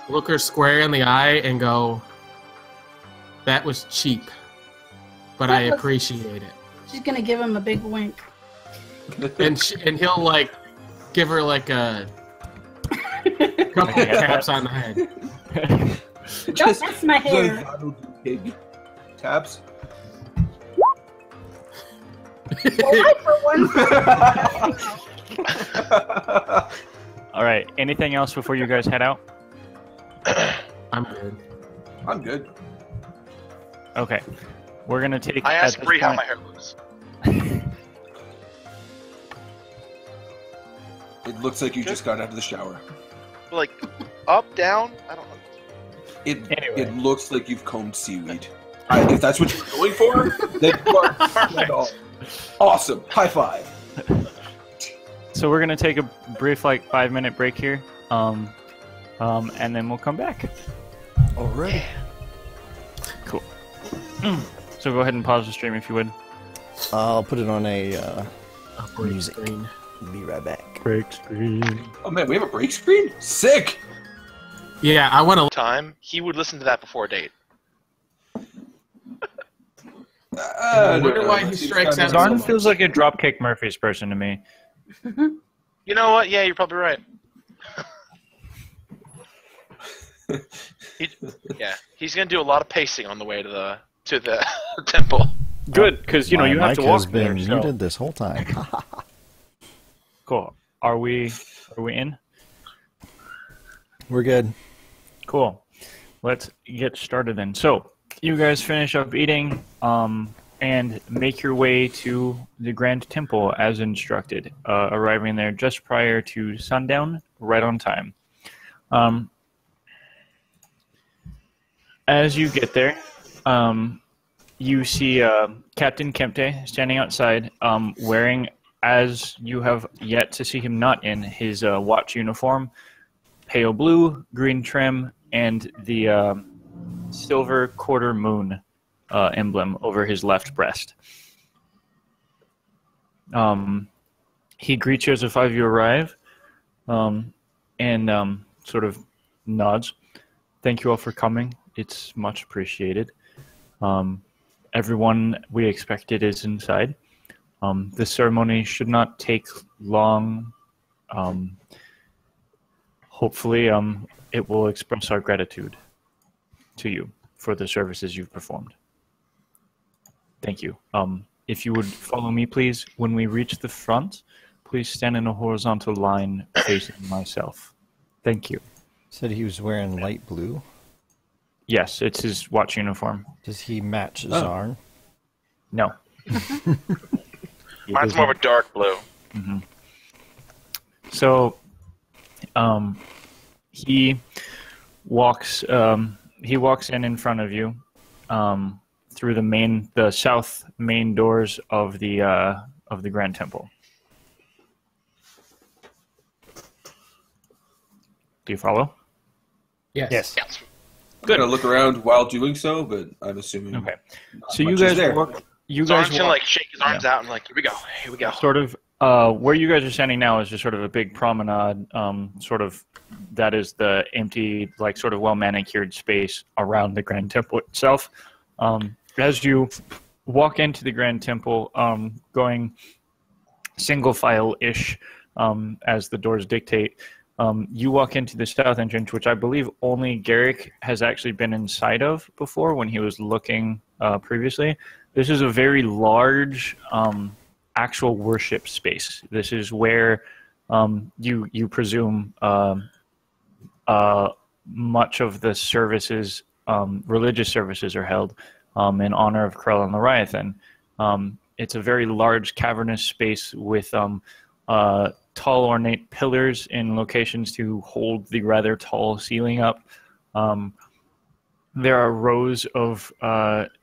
look her square in the eye, and go, "That was cheap, but I appreciate it." She's gonna give him a big wink. And he'll like give her like a couple of taps on the head. Don't mess my hair. Taps. Well, I, for one, All right. Anything else before you guys head out? I'm good. I'm good. Okay. We're gonna take. I asked at this Bree how point- my hair looks. It looks like you just got out of the shower. Like, up, down? I don't know. Anyway. It looks like you've combed seaweed. If that's what you're going for, then you are awesome. High five. So we're gonna take a brief, like 5-minute break here, and then we'll come back. Alright. Cool. So go ahead and pause the stream if you would. I'll put it on a Upward music. screen. Be right back. Break screen. Oh man, we have a break screen? Sick! Yeah, I want to. Time, he would listen to that before a date. I wonder why he strikes out. Zarn feels like a Dropkick Murphys person to me. You know what? Yeah, you're probably right. He's gonna do a lot of pacing on the way to the temple. Good, because you My have to mic walk has been there. So. muted this whole time. Cool. Are we in? We're good. Cool. Let's get started then. So you guys finish up eating, and make your way to the Grand Temple as instructed, arriving there just prior to sundown, right on time. As you get there, you see Captain Kempte standing outside, wearing, as you have yet to see him not in, his watch uniform, pale blue, green trim, and the silver quarter moon emblem over his left breast. He greets you as the 5 of you arrive, and sort of nods. Thank you all for coming. It's much appreciated. Everyone we expected is inside. The ceremony should not take long. Hopefully, it will express our gratitude to you for the services you've performed. Thank you. If you would follow me, please. When we reach the front, please stand in a horizontal line facing myself. Thank you. Said he was wearing light blue. Yes, it's his watch uniform. Does he match Zarn? No. Mine's more of a dark blue. Mm-hmm. So, he walks in front of you, through the south main doors of the Grand Temple. Do you follow? Yes. I'm gonna look around while doing so, but I'm assuming. Okay. not So you much is guys there. walk. You Zarn's guys gonna walk, like shake his arms out and like, here we go. sort of where you guys are standing now is just sort of a big promenade. Sort of that is the empty, like sort of well manicured space around the Grand Temple itself. As you walk into the Grand Temple, going single file ish, as the doors dictate. You walk into the south entrance, which I believe only Garrick has actually been inside of before when he was looking previously. This is a very large actual worship space. This is where you presume much of the services, religious services, are held in honor of Krell and Leviathan. It's a very large cavernous space with tall ornate pillars in locations to hold the rather tall ceiling up. There are rows of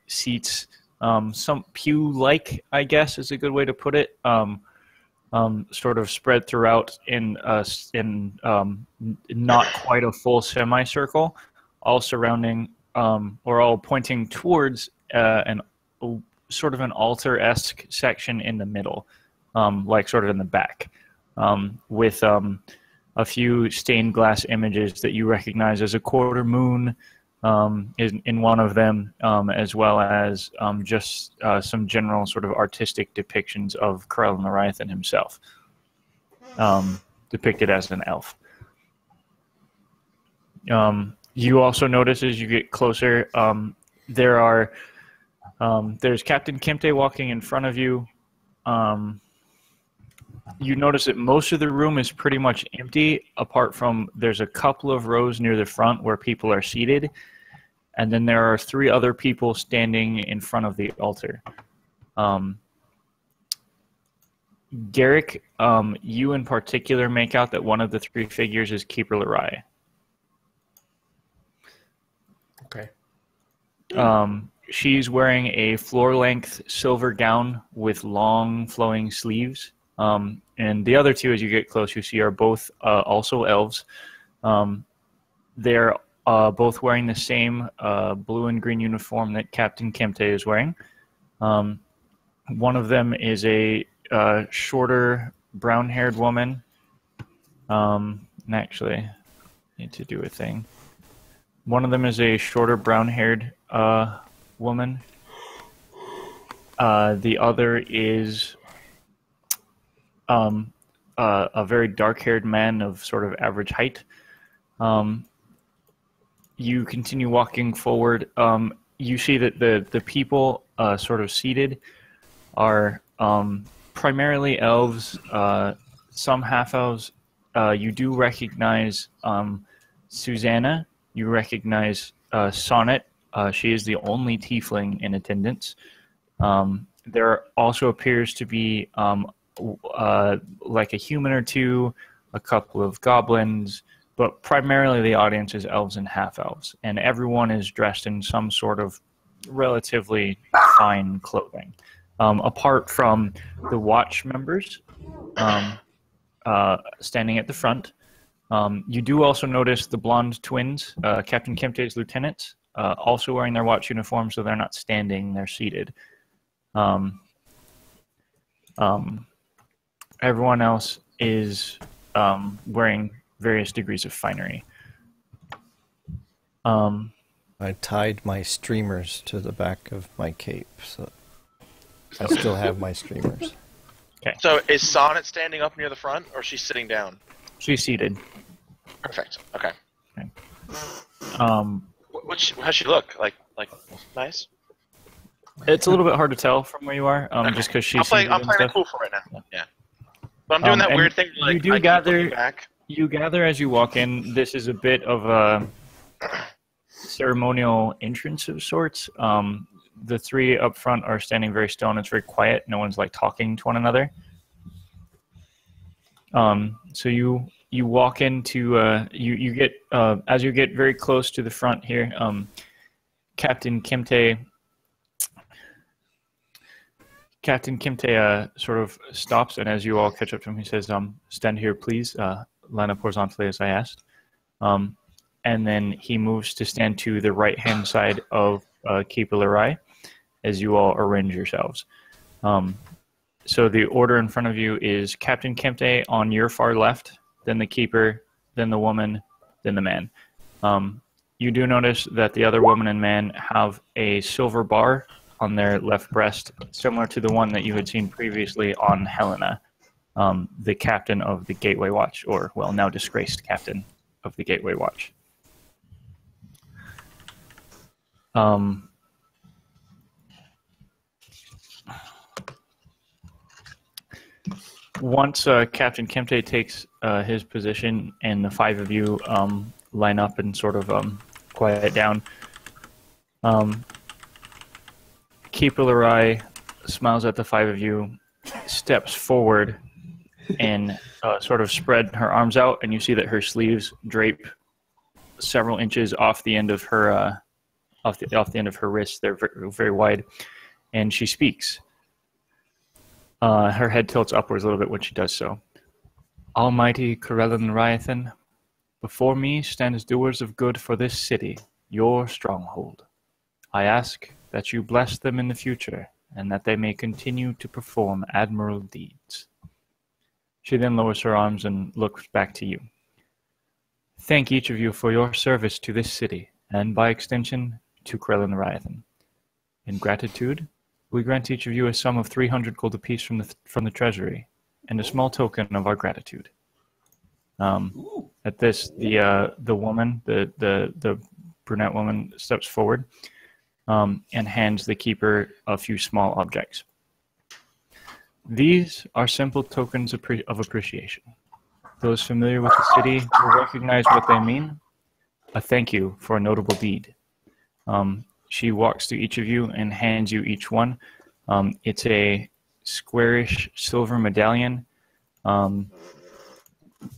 seats, some pew-like, I guess is a good way to put it, sort of spread throughout in not quite a full semicircle, all surrounding or all pointing towards sort of an altar-esque section in the middle, like sort of in the back. with a few stained glass images that you recognize as a quarter moon in one of them, as well as just some general sort of artistic depictions of Corellin Leviathan himself, depicted as an elf. You also notice as you get closer, there's Captain Kimte walking in front of you. You notice that most of the room is pretty much empty, apart from there's a couple of rows near the front where people are seated, and then there are 3 other people standing in front of the altar. Garrick, you in particular make out that one of the 3 figures is Keeper Lerai. Okay. She's wearing a floor-length silver gown with long flowing sleeves. And the other 2, as you get close, you see are both also elves. They're both wearing the same blue and green uniform that Captain Kemte is wearing. One of them is a shorter, brown-haired woman. And actually, I need to do a thing. One of them is a shorter, brown-haired woman. The other is a very dark-haired man of sort of average height. You continue walking forward. You see that the people sort of seated are primarily elves, some half-elves. You do recognize Susanna. You recognize Sonnet. She is the only tiefling in attendance. There also appears to be like a human or 2, a couple of goblins, but primarily the audience is elves and half-elves, and everyone is dressed in some sort of relatively fine clothing, apart from the watch members standing at the front. You do also notice the blonde twins, Captain Kemte's lieutenants, also wearing their watch uniform, so they're not standing, they're seated. Everyone else is wearing various degrees of finery. I tied my streamers to the back of my cape, so I still have my streamers. Okay. So is Sonnet standing up near the front, or is she sitting down? She's seated. Perfect. Okay. Okay. How's she look? Like nice? It's a little bit hard to tell from where you are, just because she's. I'm playing it cool for right now. Yeah. But I'm doing that weird thing. Like, you do gather. Back. You gather as you walk in. This is a bit of a ceremonial entrance of sorts. The 3 up front are standing very still, and it's very quiet. No one's like talking to one another. So you walk into you get as you get very close to the front here. Captain Kimte sort of stops, and as you all catch up to him, he says, "Stand here, please. Line up horizontally as I asked." And then he moves to stand to the right-hand side of Keeper Lerai as you all arrange yourselves. So the order in front of you is Captain Kemte on your far left, then the Keeper, then the woman, then the man. You do notice that the other woman and man have a silver bar on their left breast, similar to the one that you had seen previously on Helena, the captain of the Gateway Watch, or, well, now disgraced captain of the Gateway Watch. Once Captain Kemte takes his position and the 5 of you line up and sort of quiet down, Keeper Lerai smiles at the 5 of you, steps forward, and sort of spread her arms out, and you see that her sleeves drape several inches off the end of her off the end of her wrists. They're very, very wide, and she speaks. Her head tilts upwards a little bit when she does so. Almighty Corellin Leviathan, before me stand as doers of good for this city, your stronghold. I ask that you bless them in the future, and that they may continue to perform admirable deeds. She then lowers her arms and looks back to you. Thank each of you for your service to this city, and by extension, to Krell the Ryathan. In gratitude, we grant each of you a sum of 300 gold apiece from the treasury, and a small token of our gratitude. At this, the woman, the brunette woman, steps forward and hands the keeper a few small objects. These are simple tokens of appreciation. Those familiar with the city will recognize what they mean. A thank you for a notable deed. She walks to each of you and hands you each one. It's a squarish silver medallion.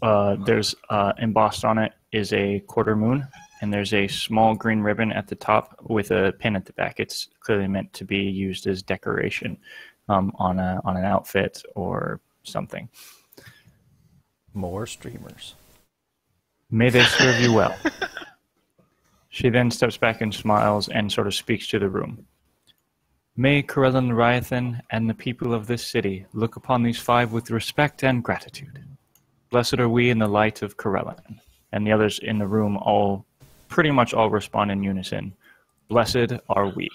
There's embossed on it is a quarter moon, and there's a small green ribbon at the top with a pin at the back. It's clearly meant to be used as decoration on an outfit or something. More streamers. May they serve you well. She then steps back and smiles and sort of speaks to the room. May Corellin Ryathan and the people of this city look upon these five with respect and gratitude. Blessed are we in the light of Corellin. And the others in the room pretty much all respond in unison. Blessed are we.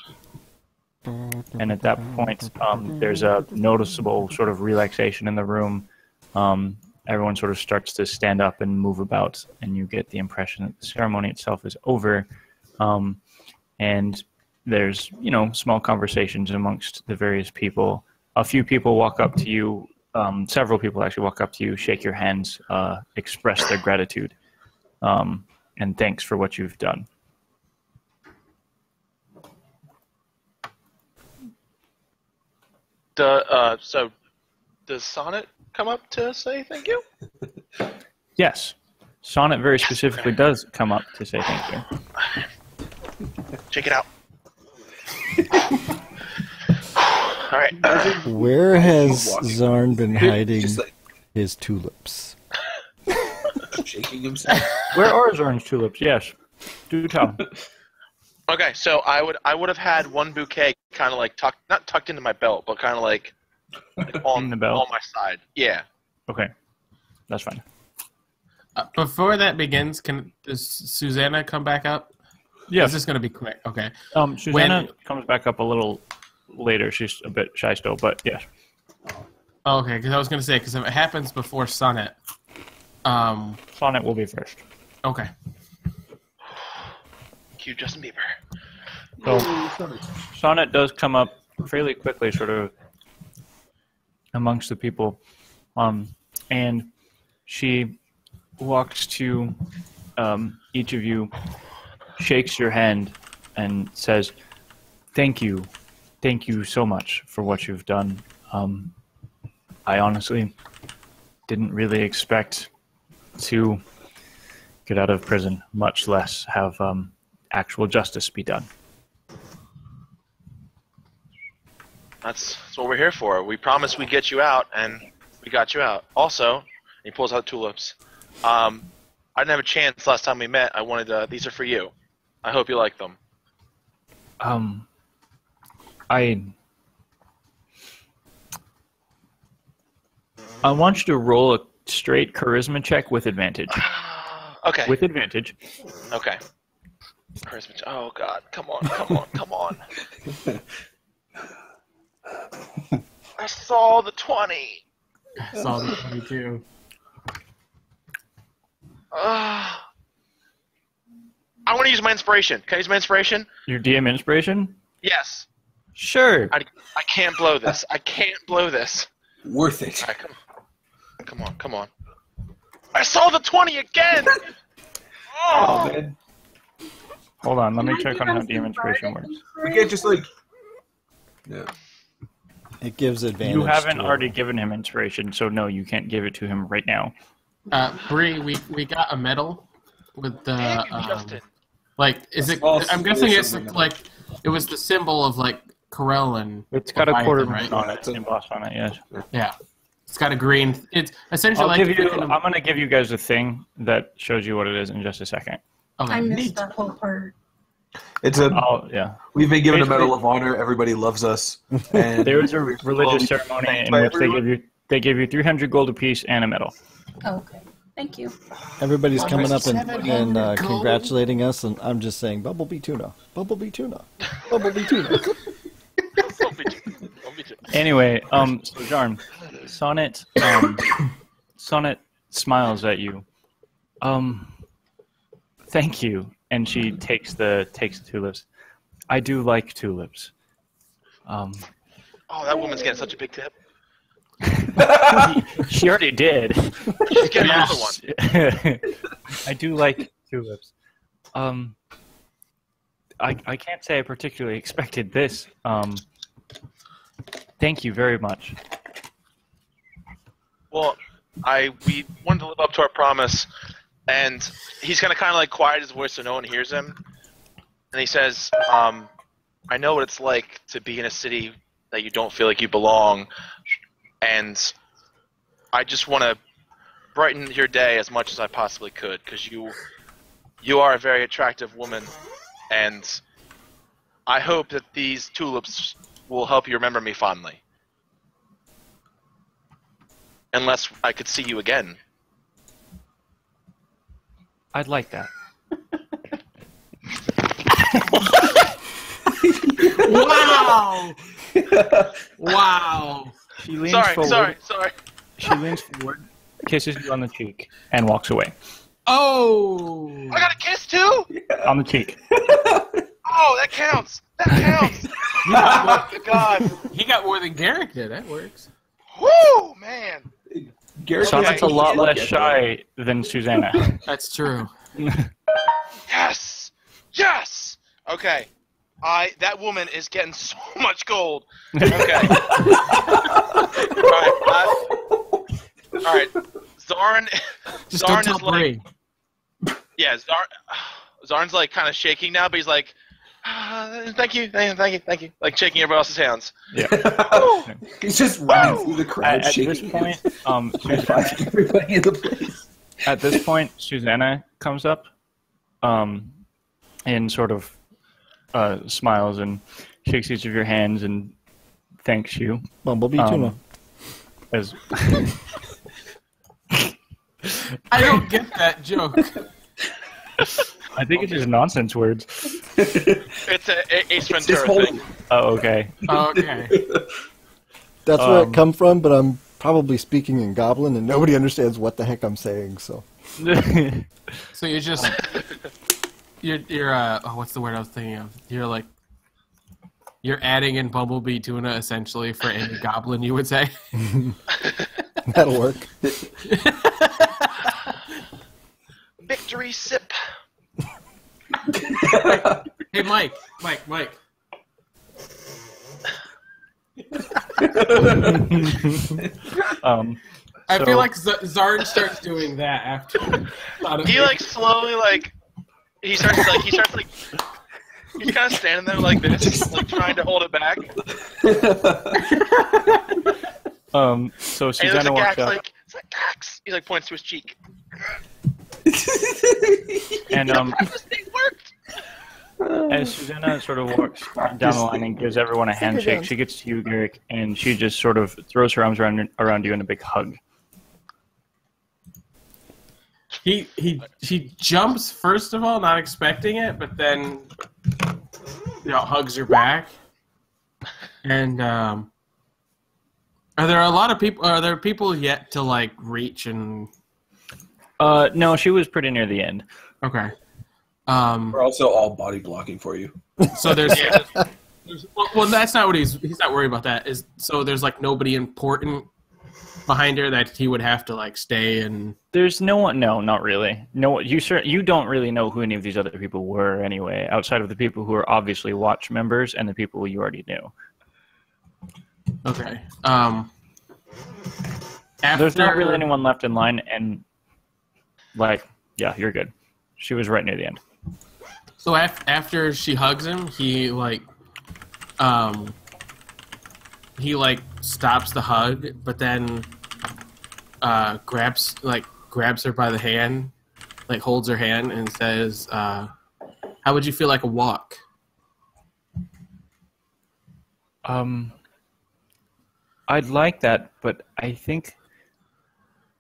And at that point, there's a noticeable sort of relaxation in the room. Everyone sort of starts to stand up and move about, and you get the impression that the ceremony itself is over. And there's, small conversations amongst the various people. A few people walk up to you, several people actually walk up to you, shake your hands, express their gratitude, and thanks for what you've done. So, does Sonnet come up to say thank you? Yes. Sonnet very specifically does come up to say thank you. Check it out. All right. Where has Zarn been hiding his tulips? Shaking himself. Where are Zarn's tulips? Yes. Do tell. Okay, so I would have had one bouquet kind of like not tucked into my belt, but kind of like on the belt? on my side. Yeah. Okay. That's fine. Before that begins, does Susanna come back up? Yeah. Is this going to be quick? Okay. Susanna comes back up a little later. She's a bit shy still, but yes. Oh, okay, because I was going to say, because if it happens before Sonnet... Sonnet will be first. Okay. Cue Justin Bieber. So, Sonnet does come up fairly quickly, sort of amongst the people, and she walks to each of you, shakes your hand, and says, thank you so much for what you've done. I honestly didn't really expect to get out of prison, much less have actual justice be done. That's what we're here for. We promised we'd get you out, and we got you out. Also, he pulls out tulips. I didn't have a chance last time we met. I wanted these are for you. I hope you like them. I want you to roll a straight charisma check with advantage. Okay. With advantage. Okay. Charisma. Oh God! Come on! I saw the 20. I saw the 22. I want to use my inspiration. Can I use my inspiration? Your DM inspiration? Yes. Sure. I can't blow this. I can't blow this. Worth it. All right, come on. I saw the 20 again! Oh, man. Hold on, let me check on how DM inspiration works. We can't just Yeah. It gives advantage. You haven't already given him inspiration, so no, you can't give it to him right now. Bree, we got a medal with the Justin. is it? I'm guessing it's like it was the symbol of Corellin. It's got a quarter right? on it, embossed on it, yes. Yeah, it's got a green. It's essentially I'm going to give you guys a thing that shows you what it is in just a second. Okay. I missed that whole part. It's yeah. We've been given a Medal of Honor. Everybody loves us. And there is a religious ceremony in which they give you They give you 300 gold apiece and a medal. Oh, okay. Thank you. Everybody's coming up and 700 gold. congratulating us, and I'm just saying, Bumblebee tuna, Bumblebee tuna, Bumblebee tuna. Anyway, so Jarn, Sonnet smiles at you. Thank you, and she takes the tulips. I do like tulips. Oh, that woman's getting such a big tip. She already did. She's getting another one. I do like tulips. I can't say I particularly expected this. Thank you very much. Well, we wanted to live up to our promise, and he's gonna kind of like quiet his voice so no one hears him. And he says, "I know what it's like to be in a city that you don't feel like you belong, and I just want to brighten your day as much as I possibly could, because you are a very attractive woman, and I hope that these tulips will help you remember me fondly. Unless I could see you again." I'd like that. Wow! Wow! She leans Sorry. She leans forward, kisses you on the cheek, and walks away. Oh! I got a kiss too? On the cheek. Oh, that counts. That counts. Oh my God. He got more than Garrick did. That works. Woo, man. Garrett Sonnet's a lot less shy than Susanna. That's true. Yes. Yes. Okay. That woman is getting so much gold. Okay. All right. Zarn. Just Zarn don't is tell Bree. like, yeah. Zarn's like kind of shaking now, but he's like, thank you, like shaking everybody else's hands. Yeah. He's just running through the crowd, At shaking this point, inviting everybody in the place. At this point, Susanna comes up, and sort of smiles and shakes each of your hands and thanks you. Bumblebee tuna. As I don't get that joke. I think it's just nonsense words. It's a Ace Ventura thing. Oh, okay. Okay. That's where it come from, but I'm probably speaking in Goblin, and nobody understands what the heck I'm saying. So So you're what's the word I was thinking of? You're adding in Bumblebee tuna essentially for any goblin, you would say. that'll work. Victory sip. Hey, Mike. I feel like Zarn starts doing that after. He like slowly like he starts he's kind of standing there like this, like trying to hold it back. So And there's Susanna a walks Gax up, like it's like Gax. He like points to his cheek. and This thing worked. as Susanna sort of walks down the line and gives everyone a handshake, she gets to you, Garrick, and she just sort of throws her arms around you in a big hug. He jumps first of all, not expecting it, but then hugs her back. And are there a lot of people? Are there people yet to like reach and? No, she was pretty near the end. Okay. We're also all body blocking for you. So there's well, that's not what he's not worried about. That is so there's like nobody important behind her that he would have to like stay and. There's no one. No, not really. No, you don't really know who any of these other people were anyway, outside of the people who are obviously watch members and the people you already knew. Okay. There's not really anyone left in line, and yeah, you're good. She was right near the end. So after she hugs him, he stops the hug, but then grabs her by the hand, like holds her hand and says, "How would you feel like a walk?" I'd like that, but I think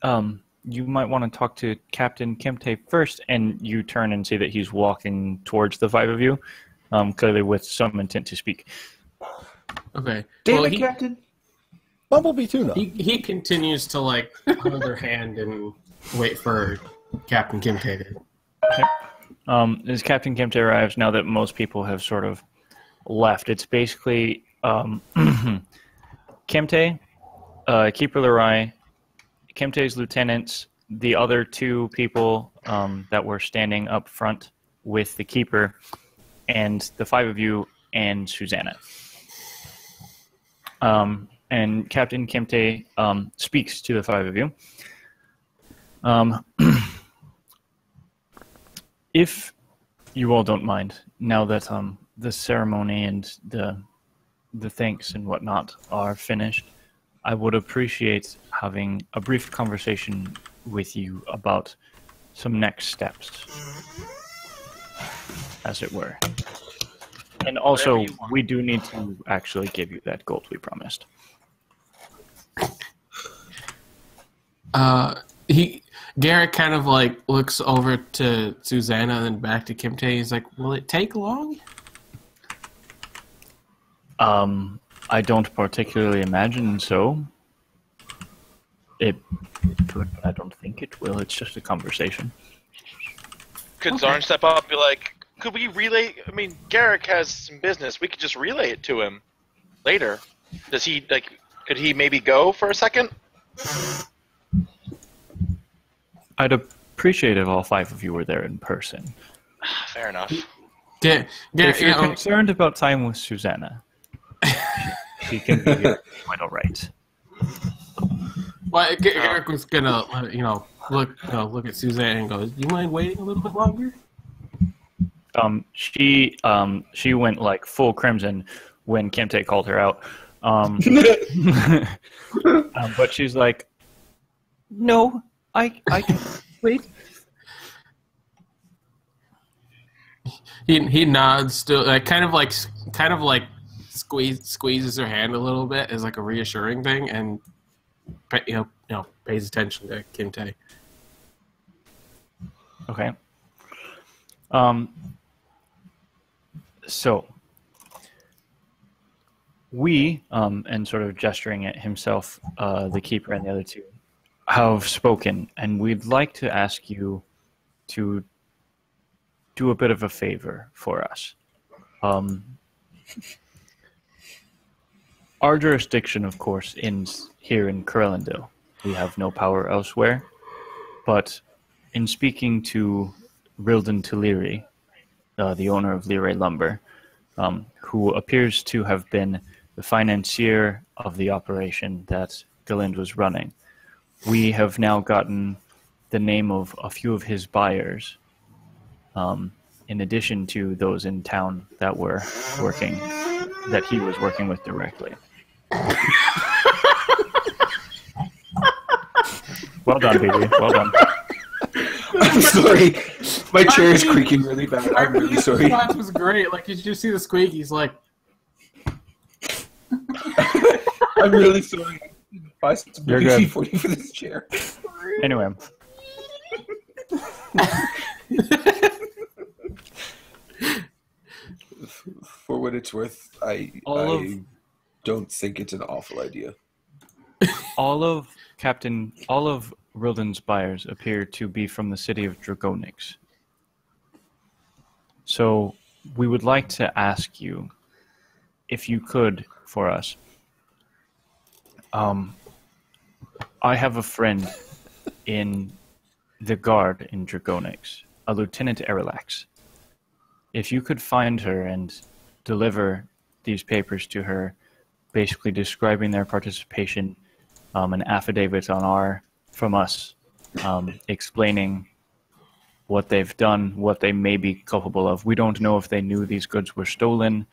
you might want to talk to Captain Kemte first, and you turn and see that he's walking towards the five of you, clearly with some intent to speak. Okay. Damn it, Captain! Bumblebee tuna. He continues to like hold her hand and wait for Captain Kimte to. Okay. As Captain Kemte arrives, now that most people have sort of left, it's basically Kemte, Keeper Lerai, Kemte's lieutenants, the other two people that were standing up front with the Keeper, and the five of you and Susanna. And Captain Kemte speaks to the five of you. If you all don't mind, now that the ceremony and the thanks and whatnot are finished, I would appreciate having a brief conversation with you about some next steps, as it were. And also, we do need to actually give you that gold we promised. Garrett kind of like looks over to Susanna and then back to Kimte. He's like, "Will it take long?" I don't particularly imagine so. But I don't think it will. It's just a conversation. Could Zarn step up and be like, could we relay? I mean, Garrick has some business. We could just relay it to him later. Does he, like, could he maybe go for a second? I'd appreciate if all five of you were there in person. Fair enough. If you're concerned about time with Susanna, she can be here quite all right. Well, Garrick was gonna, look at Susanna and go, "You mind waiting a little bit longer?" She went like full crimson when Kemte called her out. But she's like, "No, I can wait." He nods, still kind of like squeezes her hand a little bit as like a reassuring thing, and pays attention to Kinte. Okay. So we, and sort of gesturing at himself, the Keeper and the other two, have spoken, and we'd like to ask you to do a bit of a favor for us. Our jurisdiction, of course, ends here in Curlendale. We have no power elsewhere, but in speaking to Rildan Tuliri, the owner of Liray Lumber, who appears to have been the financier of the operation that Galind was running, we have now gotten the name of a few of his buyers, in addition to those in town that were working, that he was working with directly. Well done, baby. Well done. I'm sorry. My chair is creaking really bad. I'm really sorry. That was great. Like, did you see the squeak? He's like, I'm really sorry. Buy some You're good. for you for this chair. Anyway. For what it's worth, I don't think it's an awful idea. All of Rildan's buyers appear to be from the city of Dragonix. So we would like to ask you, if you could, for us. I have a friend in the guard in Dragonix, a Lieutenant Erilax. If you could find her and deliver these papers to her, basically describing their participation, an affidavit from us, explaining what they've done, what they may be culpable of. We don't know if they knew these goods were stolen.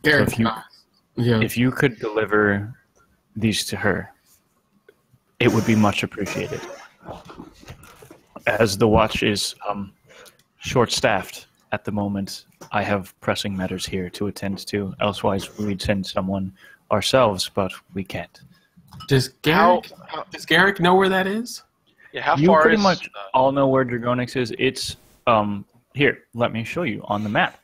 So if you could deliver these to her, it would be much appreciated. As the watch is short-staffed at the moment, I have pressing matters here to attend to. Elsewise, we'd send someone ourselves, but we can't. Does Garrick know where that is? Yeah, how You far pretty is... much all know where Dragonix is. It's here. Let me show you on the map.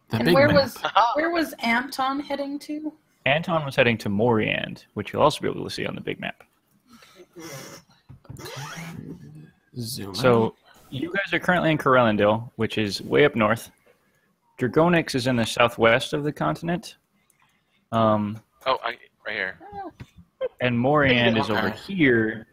The And big where map. was Anton heading to? Anton was heading to Moriand, which you'll also be able to see on the big map. Zoom So out. you guys are currently in Corellendale, which is way up north. Dragonix is in the southwest of the continent. right here. And Moriand is over Okay. here.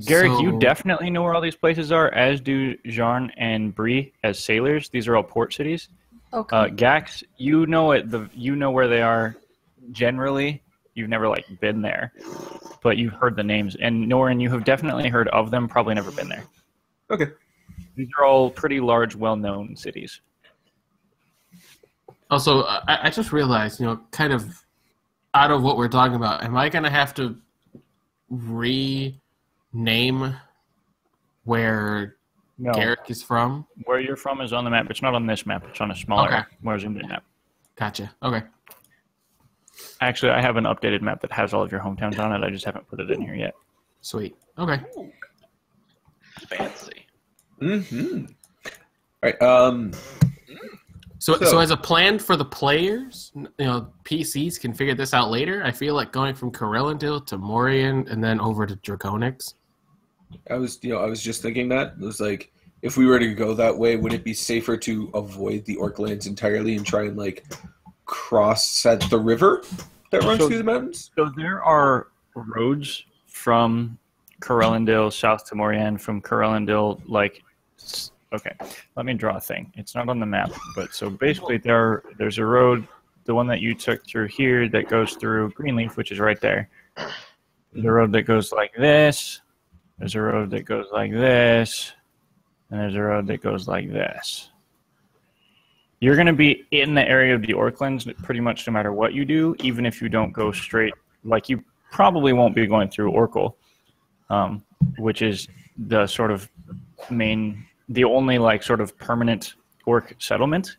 Garrick, you So- definitely know where all these places are, as do Jarn and Bree as sailors. These are all port cities. Okay. Gax, you know where they are generally. You've never been there, but you've heard the names. And Norin, you have definitely heard of them, probably never been there. Okay. These are all pretty large, well-known cities. Also, I just realized, kind of out of what we're talking about, am I going to have to rename where No, Garrick is from? where you're from is on the map. It's not on this map. It's on a smaller, Okay. more zoomed-in map. Gotcha. Okay. Actually, I have an updated map that has all of your hometowns on it. I just haven't put it in here yet. Sweet. Okay. Fancy. Mm-hmm. All right. So as a plan for the players, PCs can figure this out later. I feel like going from Corellendale to Morian and then over to Dragonix. I was just thinking that. It was like, if we were to go that way, would it be safer to avoid the Orklands entirely and try and cross at the river that runs So- through the mountains? So there are roads from Corellendale south to Morian, from Corellendale, okay, let me draw a thing. It's not on the map, but so basically there's a road, the one that you took through here that goes through Greenleaf, which is right there. There's a road that goes like this. There's a road that goes like this. And there's a road that goes like this. You're going to be in the area of the Orklands pretty much no matter what you do, even if you don't go straight. You probably won't be going through Orkle, which is the sort of the only sort of permanent orc settlement.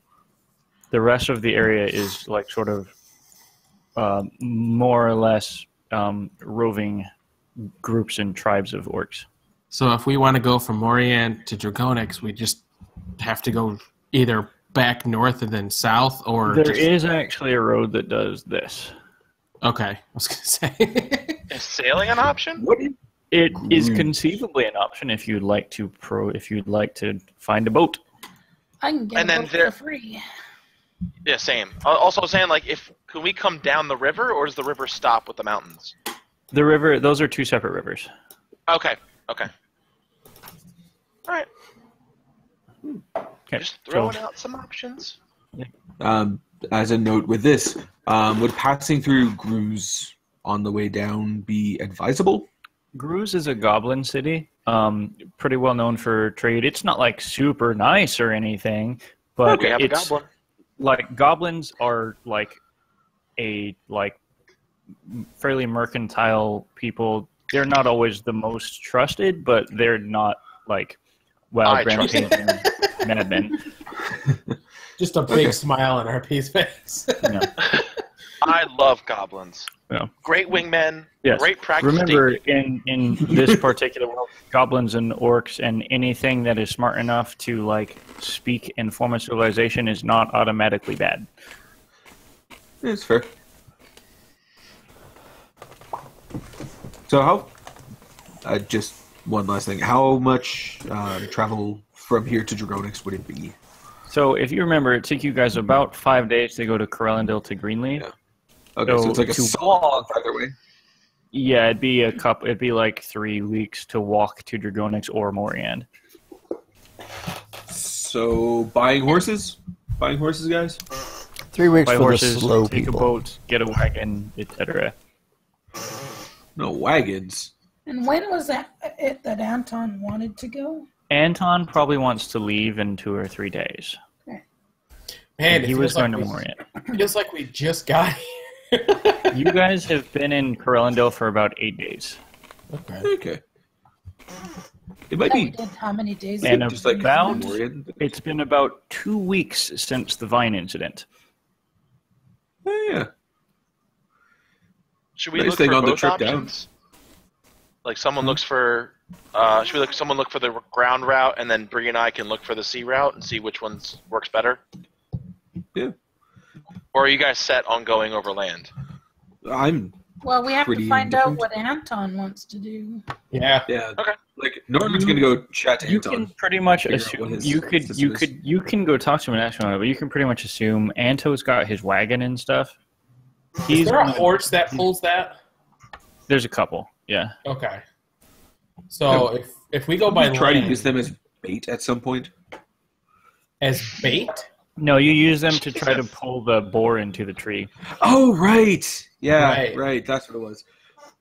The rest of the area is sort of more or less roving groups and tribes of orcs. So if we want to go from Morian to Dragonix, we just have to go either back north and then south, or There is actually a road that does this. Okay, I was gonna say. Is sailing an option? What is It is conceivably an option if you'd like to find a boat. I can get And a then boat there- for free. Yeah, same. Also saying, can we come down the river, or does the river stop with the mountains? The river; those are two separate rivers. Okay. All right. Okay, Just throwing so out some options. as a note with this, would passing through Gruz on the way down be advisable? Gruz is a goblin city, pretty well known for trade. It's not super nice or anything, but Okay, have a it's goblin. goblins are a fairly mercantile people. They're not always the most trusted, but they're not wild I trust rampaging madmen. Just a big smile on RP's face. No. I love goblins. Yeah. Great wingmen. Yes. Great practice. Remember, in this particular world, goblins and orcs and anything that is smart enough to speak and form a civilization is not automatically bad. It's fair. So just one last thing. How much travel from here to Dragonix would it be? So if you remember, it took you guys about 5 days to go to Corellendale to Greenleaf. Yeah. Okay, so it's a to solid walk, either way. Yeah, it'd be 3 weeks to walk to Dragonix or Moriand. So buying horses? Buying horses, guys? 3 weeks Buy for horses, the slow take people. a boat, get a wagon, etc. No, wagons. And when was that Anton wanted to go? Anton probably wants to leave in 2 or 3 days. Man, He was going to Moriand. Feels like we just got here. You guys have been in Corellendale for about 8 days. Okay. Okay. It might be. How many days? And ago? Just like about, Morian. it's been about 2 weeks since the Vine incident. Oh, yeah. Should we Nice look thing for on the both trip down. options? Like someone looks for, someone look for the ground route, and then Bree and I can look for the sea route and see which one works better? Yeah. Or are you guys set on going over land? Well, we have pretty to find out indifferent. what Anton wants to do. Yeah. Yeah. Okay. Like Norman's gonna go chat to You Anton. can pretty much Figure out what assume his system is. you can go talk to him and ask him, but you can pretty much assume Anto's got his wagon and stuff. Is there a gonna- horse that pulls that? There's a couple, yeah. Okay. So if we go by Try to land use them as bait at some point. as bait, No, you use them to try to pull the boar into the tree. Oh right. Yeah, Right. right. That's what it was.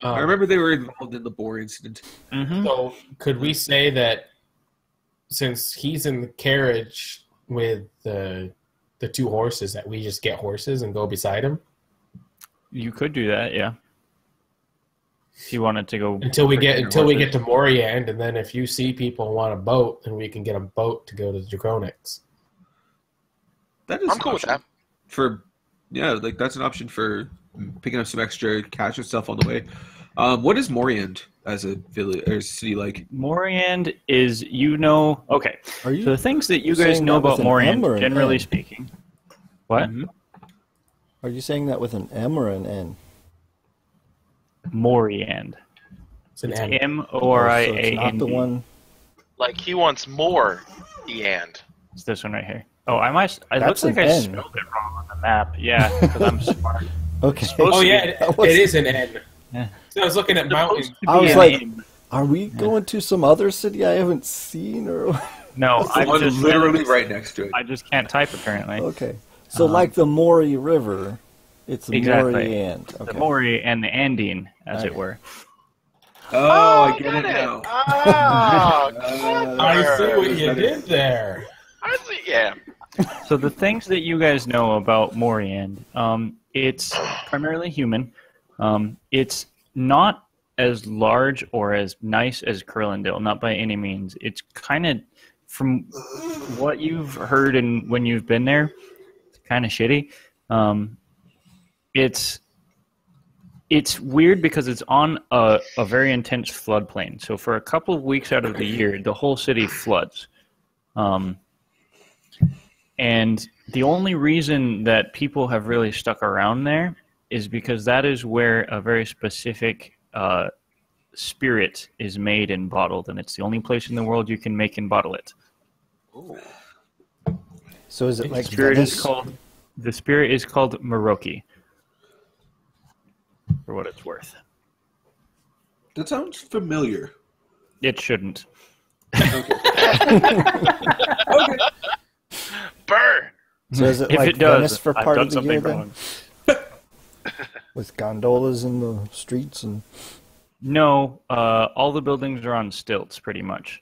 I remember they were involved in the boar incident. Mm-hmm. So could we say that since he's in the carriage with the two horses, that we just get horses and go beside him You could do that, yeah. If you wanted to go until we get horses. to Moriand, and then if you see people want a boat, then we can get a boat to go to Draconics. That is I'm an cool with option that. like that's an option for picking up some extra cash and stuff on the way. What is Moriand as a village or city like? Moriand is, okay. Are you So the things that you guys saying know that with about an M or Moriand, an generally N? speaking. What? Mhm. Are you saying that with an M or an N? Moriand. It's an It's N. M-O-R-I-A-N-D. So it's not the one. Like he wants more and. It's this one right here. Oh, I looks That's like an I N. spelled it wrong on the map. Yeah, because I'm smart. Okay. supposed Oh to yeah, be- it is an N. Yeah. So I was looking at mountains. Supposed to I be was a like- name. Are we going to some other city I haven't seen or? No, The one literally right next to it. I just can't type apparently. Okay. So like the Mori River, it's the Exactly. Mori and okay. The Mori and the Andine, as it Okay. were. Oh, I get it now. Oh, I see what you Better. did there. I see. Yeah. So the things that you guys know about Moriand, it's primarily human. It's not as large or as nice as Curlendale, not by any means. It's kind of, from what you've heard and when you've been there, it's kind of shitty. It's weird because it's on a very intense floodplain. So for a couple of weeks out of the year, the whole city floods. And the only reason that people have really stuck around there is because that is where a very specific spirit is made and bottled, and it's the only place in the world you can make and bottle it. So is it like The Venice? spirit is called Maroki, for what it's worth. That sounds familiar. It shouldn't. Okay. Burr. So is it If like it does, Venice for I've part done of the year something then? wrong. With gondolas in the streets and No, all the buildings are on stilts, pretty much.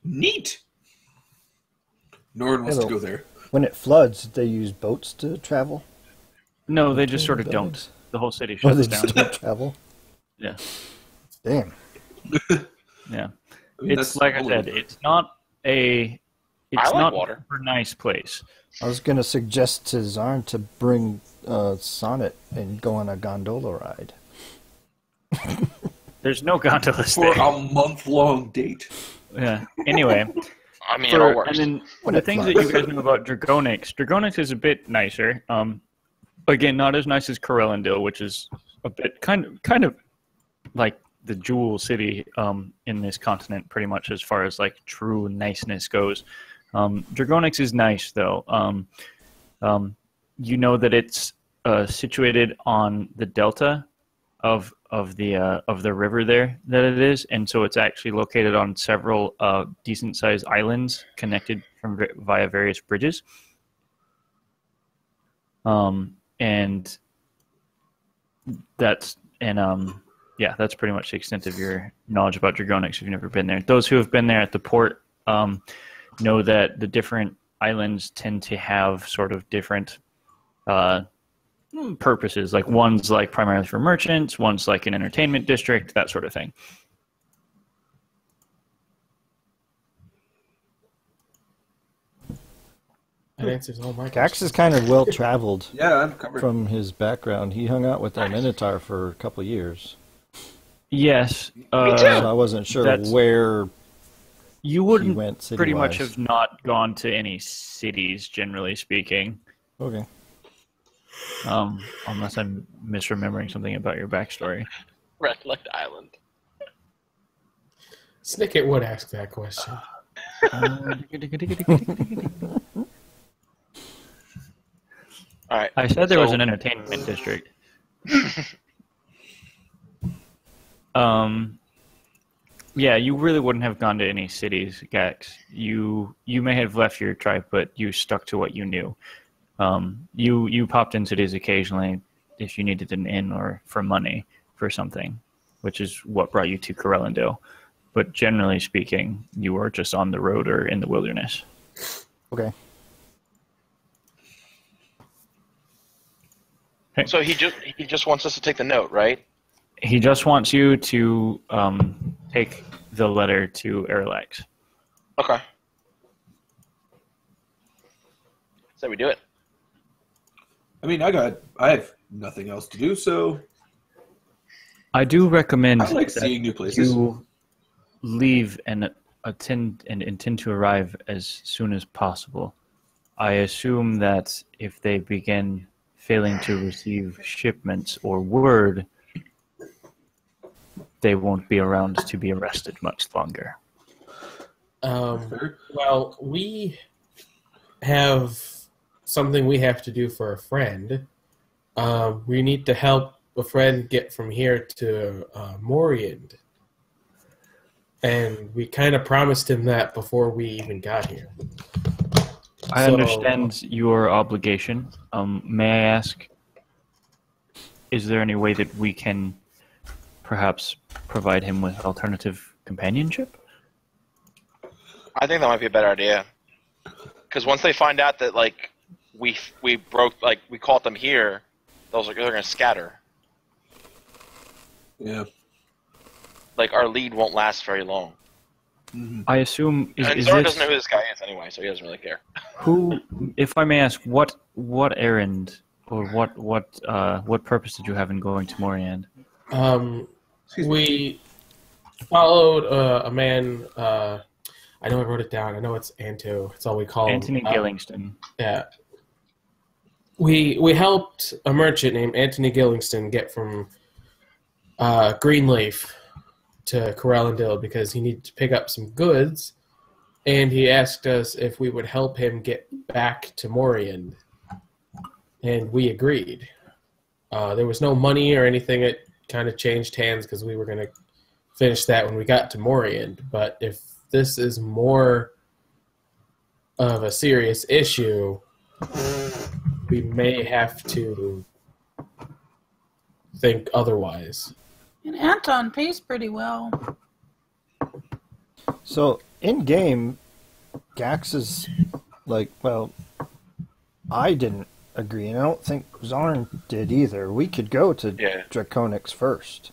Neat. Norman wants to Hello. go there. when it floods, they use boats to travel. No, they just Between sort of the don't. buildings? The whole city Oh, they shuts just down. don't travel. Yeah, Damn. yeah. I mean, It's that's like I all said, of it. it's not a. It's I like not water. a super nice place. I was gonna suggest to Zarn to bring Sonnet and go on a gondola ride. There's no gondolas For there. a month-long date. Yeah. Anyway, I mean, it all works. and then When the it things that you guys know about Dragonics. Dragonics is a bit nicer. Again, not as nice as Corellendil, which is a bit kind of like the jewel city in this continent, pretty much as far as like true niceness goes. Dragonics is nice though. You know that it's situated on the delta of the river there that it is, and so it's actually located on several decent sized islands connected via various bridges. And that's that's pretty much the extent of your knowledge about Dragonics if you've never been there. Those who have been there at the port know that the different islands tend to have sort of different purposes. Like one's like primarily for merchants, one's like an entertainment district, that sort of thing. That answers all my Gax questions. is kind of well traveled Yeah, I'm covered. from his background. He hung out with that Minotaur for a couple of years. Yes. Me too. So I wasn't sure That's- where You he wouldn't went pretty much city-wise. have not gone to any cities, generally speaking, Okay. unless I'm misremembering something about your backstory. Red Light Island. Snicket would ask that question. All right. I said there was So- an entertainment district. Yeah, you really wouldn't have gone to any cities, Gax. You may have left your tribe, but you stuck to what you knew. You popped in cities occasionally if you needed an inn or for money for something, which is what brought you to Corellendale. But generally speaking, you were just on the road or in the wilderness. Okay. So he just wants us to take the note, right? He just wants you to take the letter to Erlax. Okay. So we do it. I mean, I have nothing else to do, so I do recommend I like that seeing new places. you leave and intend to arrive as soon as possible. I assume that if they begin failing to receive shipments or word, they won't be around to be arrested much longer. Well, we have something we have to do for a friend. We need to help a friend get from here to Moriand. And we kind of promised him that before we even got here. I So- understand your obligation. May I ask, is there any way that we can perhaps provide him with alternative companionship? I think that might be a better idea. Because once they find out that like we caught them here, they're gonna scatter. Yeah. Like our lead won't last very long. I assume And is Zora this, doesn't know who this guy is anyway, so he doesn't really care. who, if I may ask, what errand or what purpose did you have in going to Moriand? We followed a man. I know I wrote it down. I know it's Anto. That's all we call him. Anthony Gillingston. Yeah. We helped a merchant named Anthony Gillingston get from Greenleaf to Corellendale because he needed to pick up some goods, and he asked us if we would help him get back to Moriand, and we agreed. There was no money or anything. It kind of changed hands because we were going to finish that when we got to Moriand, but if this is more of a serious issue, we may have to think otherwise. And Anton pays pretty well. So in game, Gax is like, well, I didn't agree, and I don't think Zarn did either. We could go to Yeah. Draconics first,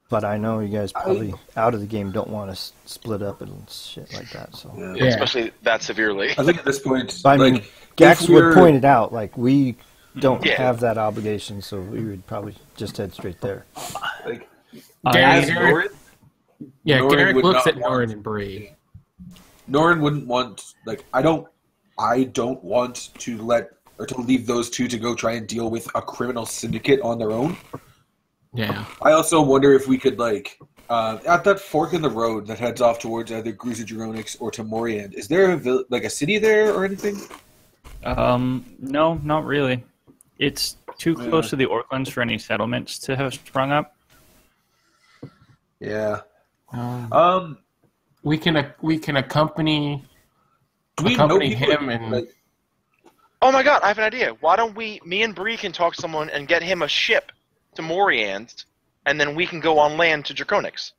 but I know you guys probably out of the game don't want to split up and shit like that. So Yeah. Especially that severely. I think at this point, I mean, like, Gax if would we're- point it out, like we don't Yeah. have that obligation, so we would probably just head straight there. like, Garrett- as Norin, Yeah, Norin Garrick would looks not at want- Norin and Bree. Norin wouldn't want, like, I don't want to leave those two to go try and deal with a criminal syndicate on their own. Yeah. I also wonder if we could, like, at that fork in the road that heads off towards either Gruzageronix or to Moriand, is there a city there or anything? No, not really. It's too Yeah. close to the Orklands for any settlements to have sprung up. Yeah. We can accompany We know accompany people him and like, Oh my god, I have an idea. Why don't me and Bree can talk to someone and get him a ship to Moriand, and then we can go on land to Draconics.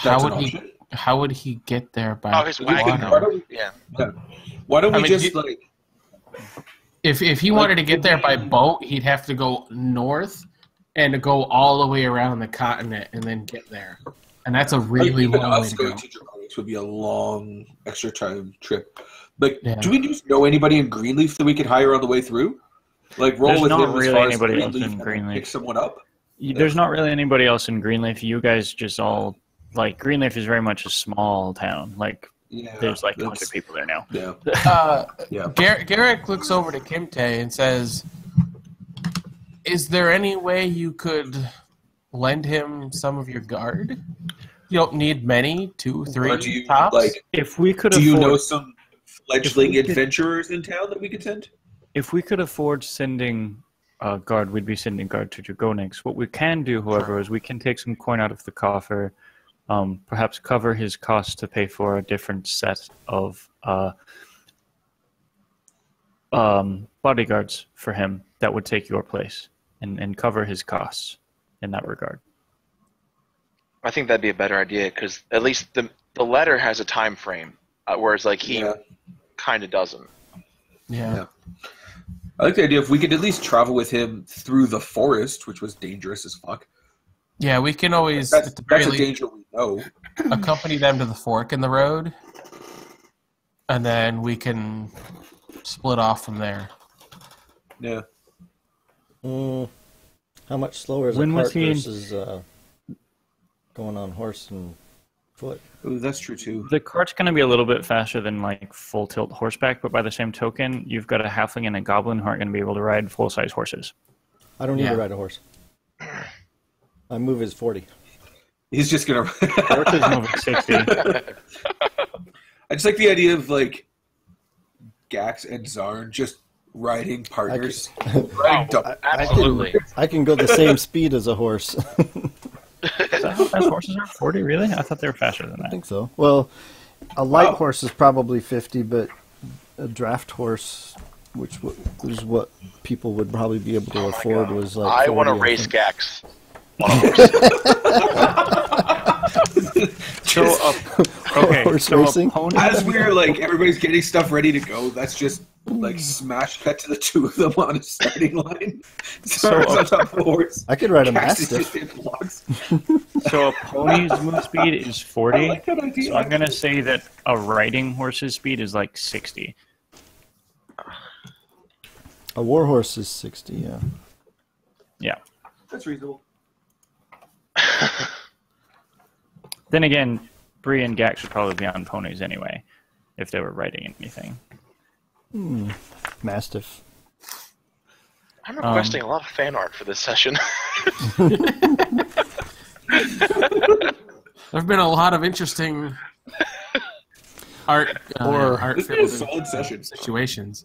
that's an option. how would he get there by Oh, his wagon. Why don't we, Yeah. why don't I we mean, just, like... If he wanted to get there by boat, he'd have to go north and go all the way around the continent and then get there. And that's a really even long way us to going go. to Draconics weeks would be a long extra time trip. Like, Yeah. do we just know anybody in Greenleaf that we could hire on the way through? Like, roll There's with not him really as far as anybody else Greenleaf in and then Greenleaf. pick someone up? There's not really anybody else in Greenleaf. You guys just all like Greenleaf is very much a small town. Like Yeah, there's like that's- 100 people there now. Yeah. Yeah. Garrick looks over to Kimte and says, "Is there any way you could lend him some of your guard? You don't need many, 2, 3 Or do you, tops." like, If we could do you afford, know some fledgling we could- adventurers in town that we could send? if we could afford sending guard, we'd be sending guard to Dragonix. What we can do, however, is we can take some coin out of the coffer, perhaps cover his costs to pay for a different set of bodyguards for him that would take your place and cover his costs in that regard. I think that'd be a better idea because at least the letter has a time frame, whereas like he kind of doesn't. Yeah. I like the idea if we could at least travel with him through the forest, which was dangerous as fuck. Yeah, we can always That's, at the very that's a least, danger we know. accompany them to the fork in the road, and then we can split off from there. Yeah. How much slower is When a was cart he in- versus going on horse and foot? Ooh, that's true too. The cart's going to be a little bit faster than like full tilt horseback, but by the same token, you've got a halfling and a goblin who aren't going to be able to ride full size horses. I don't need Yeah. to ride a horse. My move is 40. He's just gonna. Horses moving 60. I just like the idea of like Gax and Zarn just riding partners. Riding double. Absolutely. I can go the same speed as a horse. Is that how fast horses are? 40, really? I thought they were faster than I that. think so. Well, a light Wow. horse is probably 50, but a draft horse, which is what people would probably be able to afford, was like. I want to 40, race think. Gax on a horse. Okay, Horse so racing? a pony. As we're like everybody's getting stuff ready to go, that's just like smash cut to the two of them on a starting line. Zarn's on top of a horse. I could ride a Gax is mastiff. just in blocks. So a pony's move speed is 40. I like that idea. So I'm going to say that a riding horse's speed is like 60. A war horse is 60, yeah. Yeah. That's reasonable. Then again, Bree and Gax should probably be on ponies anyway, if they were riding anything. Mastiff. I'm requesting a lot of fan art for this session. There've been a lot of interesting art This is a filled solid session. situations.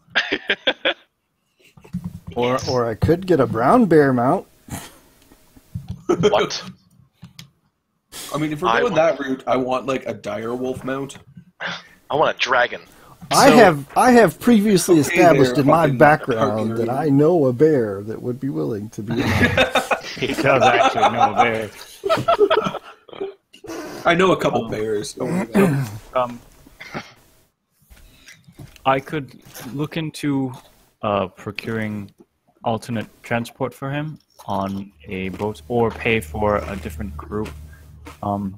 Or I could get a brown bear mount. What? I mean, if we're going that route, I want like a dire wolf mount. I want a dragon. I have previously Okay, established there, in my fucking background Targaryen. that I know a bear that would be willing to be in that. He does actually know a bear. I know a couple bears. Don't worry about it. I could look into procuring alternate transport for him on a boat, or pay for a different group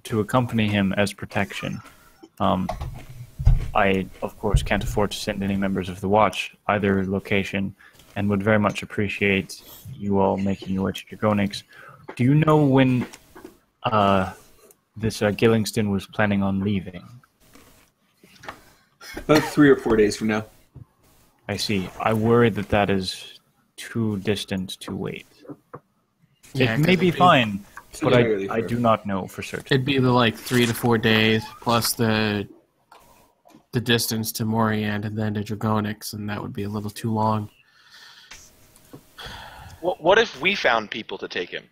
to accompany him as protection. I, of course, can't afford to send any members of the Watch either location, and would very much appreciate you all making your way to Dragonix. Do you know when this Gillingston was planning on leaving? About 3 or 4 days from now. I see. I worry that that is too distant to wait. Yeah, It may 'cause be it'd fine, but Entirely I fair. do not know for certain. It'd be the like 3 to 4 days plus the distance to Moriand and then to Dragonix, and that would be a little too long. What if we found people to take him?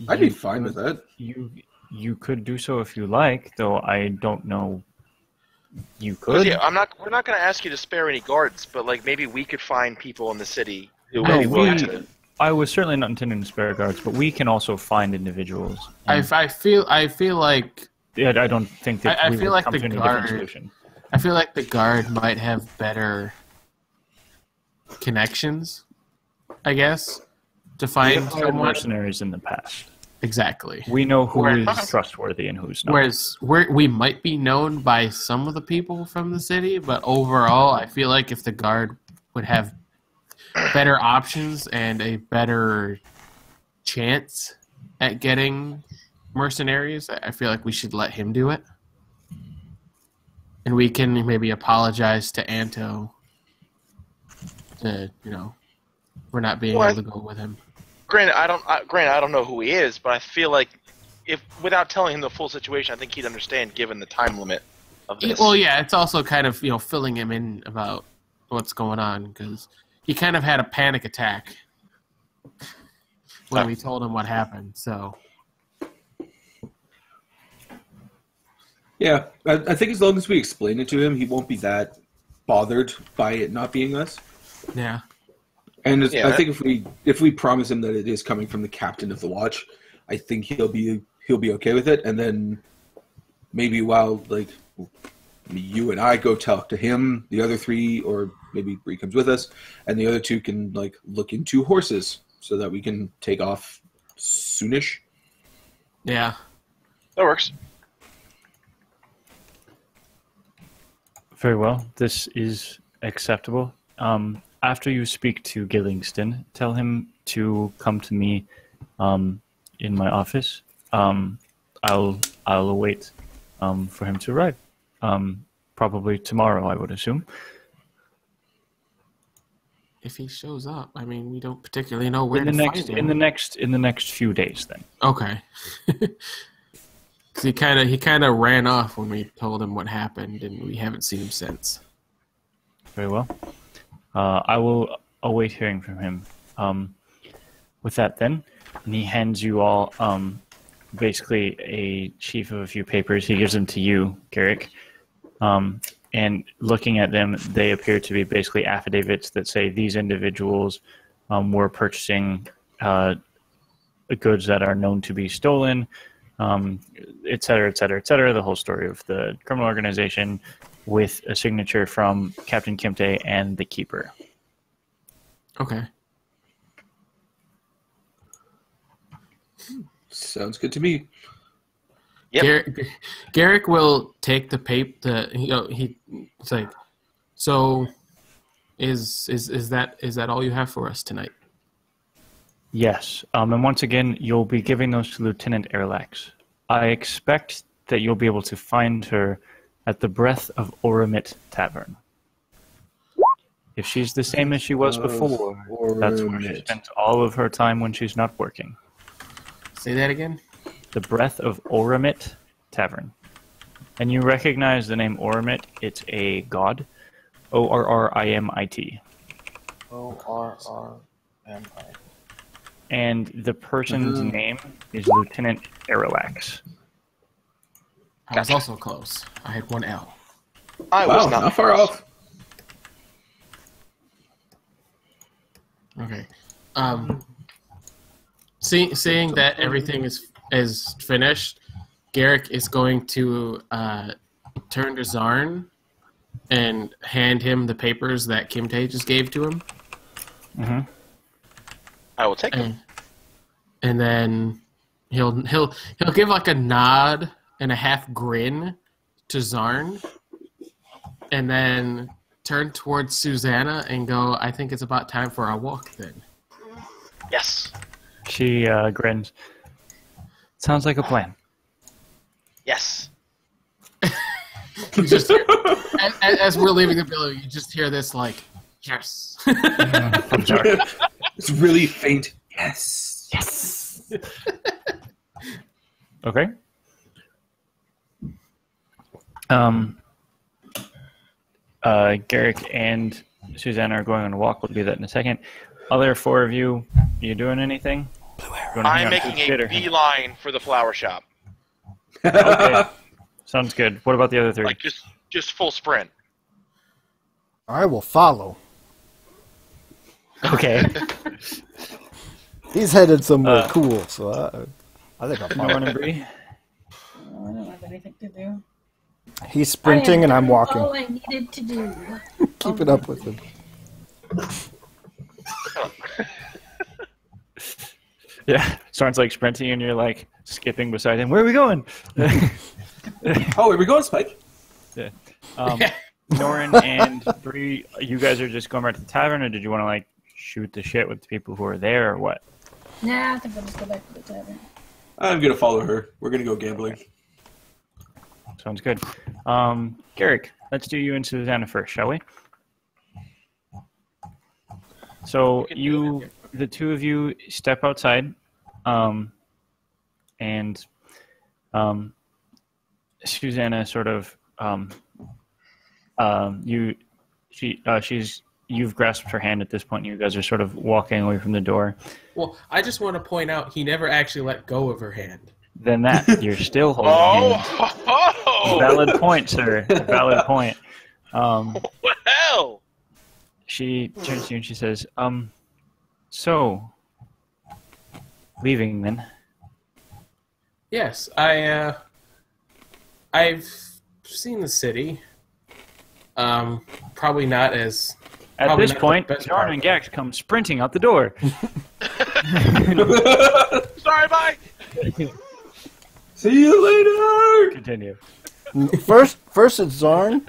I'd be fine with that. You could do so if you like, though I don't know. You 'Cause, could. yeah, we're not going to ask you to spare any guards, but like maybe we could find people in the city who would No, be willing to. I was certainly not intending to spare guards, but we can also find individuals. I feel like Yeah, I don't think that I we feel would like come the to any different guard- solution. I feel like the guard might have better connections, I guess, to find We've hired someone. mercenaries in the past. Exactly. We know who is trustworthy and who's not. Whereas we might be known by some of the people from the city, but overall, I feel like if the guard would have better options and a better chance at getting mercenaries, I feel like we should let him do it. And we can maybe apologize to Anto to, we're not being able to go with him. Granted, I don't know who he is, but I feel like if without telling him the full situation, I think he'd understand given the time limit of this. Well, yeah, it's also kind of filling him in about what's going on because he kind of had a panic attack when we told him what happened. So, yeah, I think as long as we explain it to him, he won't be that bothered by it not being us. Yeah. And I think if we promise him that it is coming from the captain of the watch, I think he'll be okay with it. And then maybe while you and I go talk to him, the other three, or maybe Bree comes with us, and the other two can look into horses so that we can take off soonish. Yeah, that works. Very well. This is acceptable. After you speak to Gillingston, tell him to come to me in my office. I'll await for him to arrive. Probably tomorrow, I would assume. If he shows up, I mean, we don't particularly know where in the next few days. Then. Okay. Because he kind of ran off when we told him what happened, and we haven't seen him since. Very well. I will await hearing from him. With that, then, and he hands you all basically a sheaf of a few papers. He gives them to you, Garrick. And looking at them, they appear to be basically affidavits that say these individuals were purchasing goods that are known to be stolen, et cetera, et cetera, et cetera. The whole story of the criminal organization, with a signature from Captain Kimte and the Keeper. Okay. Sounds good to me. Yep. Garrick will take the paper. It's like, so is that all you have for us tonight? Yes. And once again, you'll be giving those to Lieutenant Erlax. I expect that you'll be able to find her at the Breath of Oramit Tavern. If she's the same as she was before, that's where she spends all of her time when she's not working. Say that again? The Breath of Oramit Tavern. And you recognize the name Oramit. It's a god. Orrimit. Orrimit. And the person's name is Lieutenant Erlax. I was also close. I had one L. I was not far off. Okay. Seeing that everything is finished, Garrick is going to turn to Zarn and hand him the papers that Kimte just gave to him. Mm-hmm. I will take them. And then he'll give like a nod and a half grin to Zarn, and then turn towards Susanna and go, I think it's about time for our walk then. Yes. She grins. Sounds like a plan. Yes. You just hear, as we're leaving the building, you just hear this like, yes. I'm sorry. It's really faint. Yes. Yes. Okay. Garrick and Susanna are going on a walk. We'll do that in a second. Other four of you, you doing anything? I'm making a beeline for the flower shop. Okay. Sounds good. What about the other three? Like just full sprint. I will follow. Okay. He's headed somewhere cool, so I think I'll follow. Norman and Bree? I don't have anything to do. He's sprinting and I'm walking. All I needed to do. Keeping up with him. Yeah, Zorn's like sprinting, and you're like skipping beside him. Where are we going? Oh, where we going, Spike? Yeah. Norin and Bree, you guys are just going right to the tavern, or did you want to like shoot the shit with the people who are there, or what? Nah, I think we'll just go back to the tavern. I'm gonna follow her. We're gonna go gambling. Sounds good. Garrick, let's do you and Susanna first, shall we? So the two of you step outside, and Susanna sort of you've grasped her hand at this point. You guys are sort of walking away from the door. Well, I just want to point out he never actually let go of her hand. Then that you're still holding hands. Valid point, sir. Valid point. What the hell? She turns to you and she says, so leaving then? Yes, I've seen the city. Probably not as. At this point, Zorn and Gax come sprinting out the door. Sorry, bye. See you later. Continue. First it's Zarn,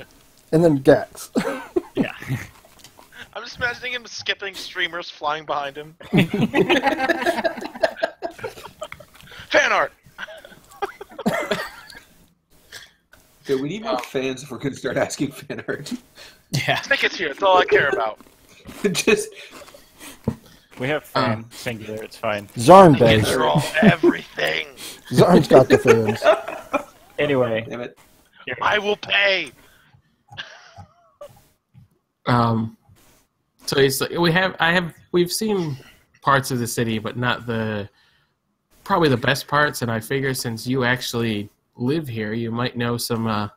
and then Gax. Yeah. I'm just imagining him skipping streamers flying behind him. Fan art. Okay, we need more fans if we're gonna start asking fan art. Yeah. Tickets here. That's all I care about. Just We have fan singular. It's fine. Zarn Tickets does. are all everything. Zarn's got the fans. Anyway, damn it. I will pay. So he's like, we've seen parts of the city, but not probably the best parts. And I figure since you actually live here, you might know some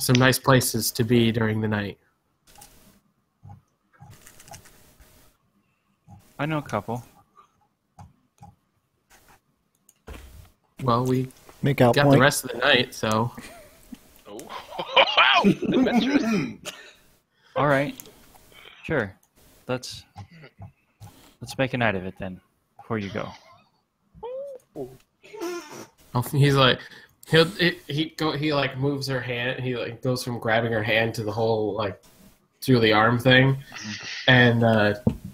nice places to be during the night. I know a couple. Well, we Make out got point. the rest of the night, so Oh, wow. Adventurous. All right. Sure. Let's make a night of it then. Before you go. he's like he like moves her hand. He like goes from grabbing her hand to the whole like through the arm thing, and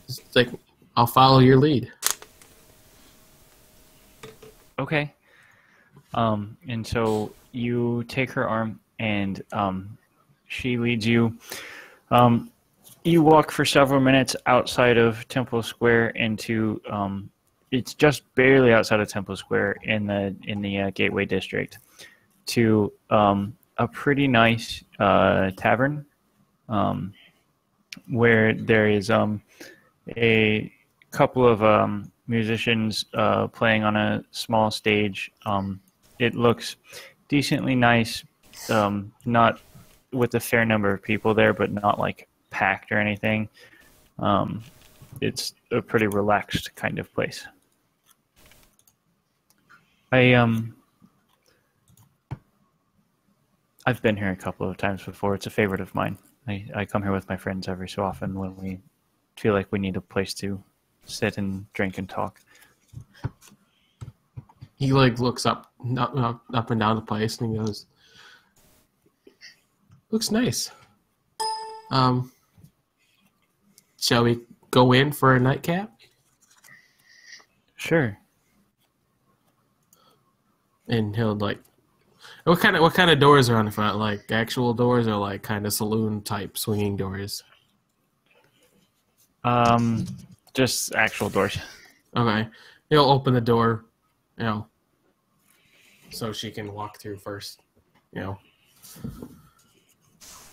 it's like I'll follow your lead. Okay. And so you take her arm and she leads you. You walk for several minutes outside of Temple Square into it's just barely outside of Temple Square in the Gateway District to a pretty nice tavern where there is a couple of musicians playing on a small stage. It looks decently nice, not with a fair number of people there, but not like packed or anything. It's a pretty relaxed kind of place. I've been here a couple of times before. It's a favorite of mine. I come here with my friends every so often when we feel like we need a place to sit and drink and talk. He like looks up and down the place, and he goes, "Looks nice. Shall we go in for a nightcap?" Sure. And he'll like, what kind of doors are on the front? Like actual doors, or like kind of saloon type swinging doors? Just actual doors. Okay, he'll open the door, so she can walk through first.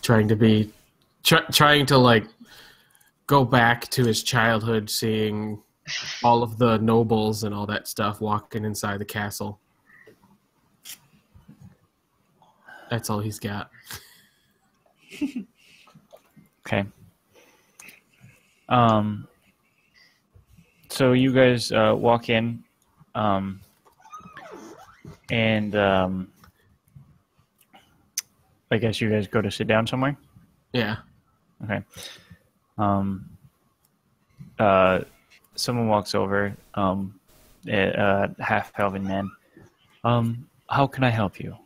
Trying to like go back to his childhood, seeing all of the nobles and all that stuff walking inside the castle. That's all he's got. Okay. So you guys walk in, and I guess you guys go to sit down somewhere? someone walks over, a half-elven man. How can I help you?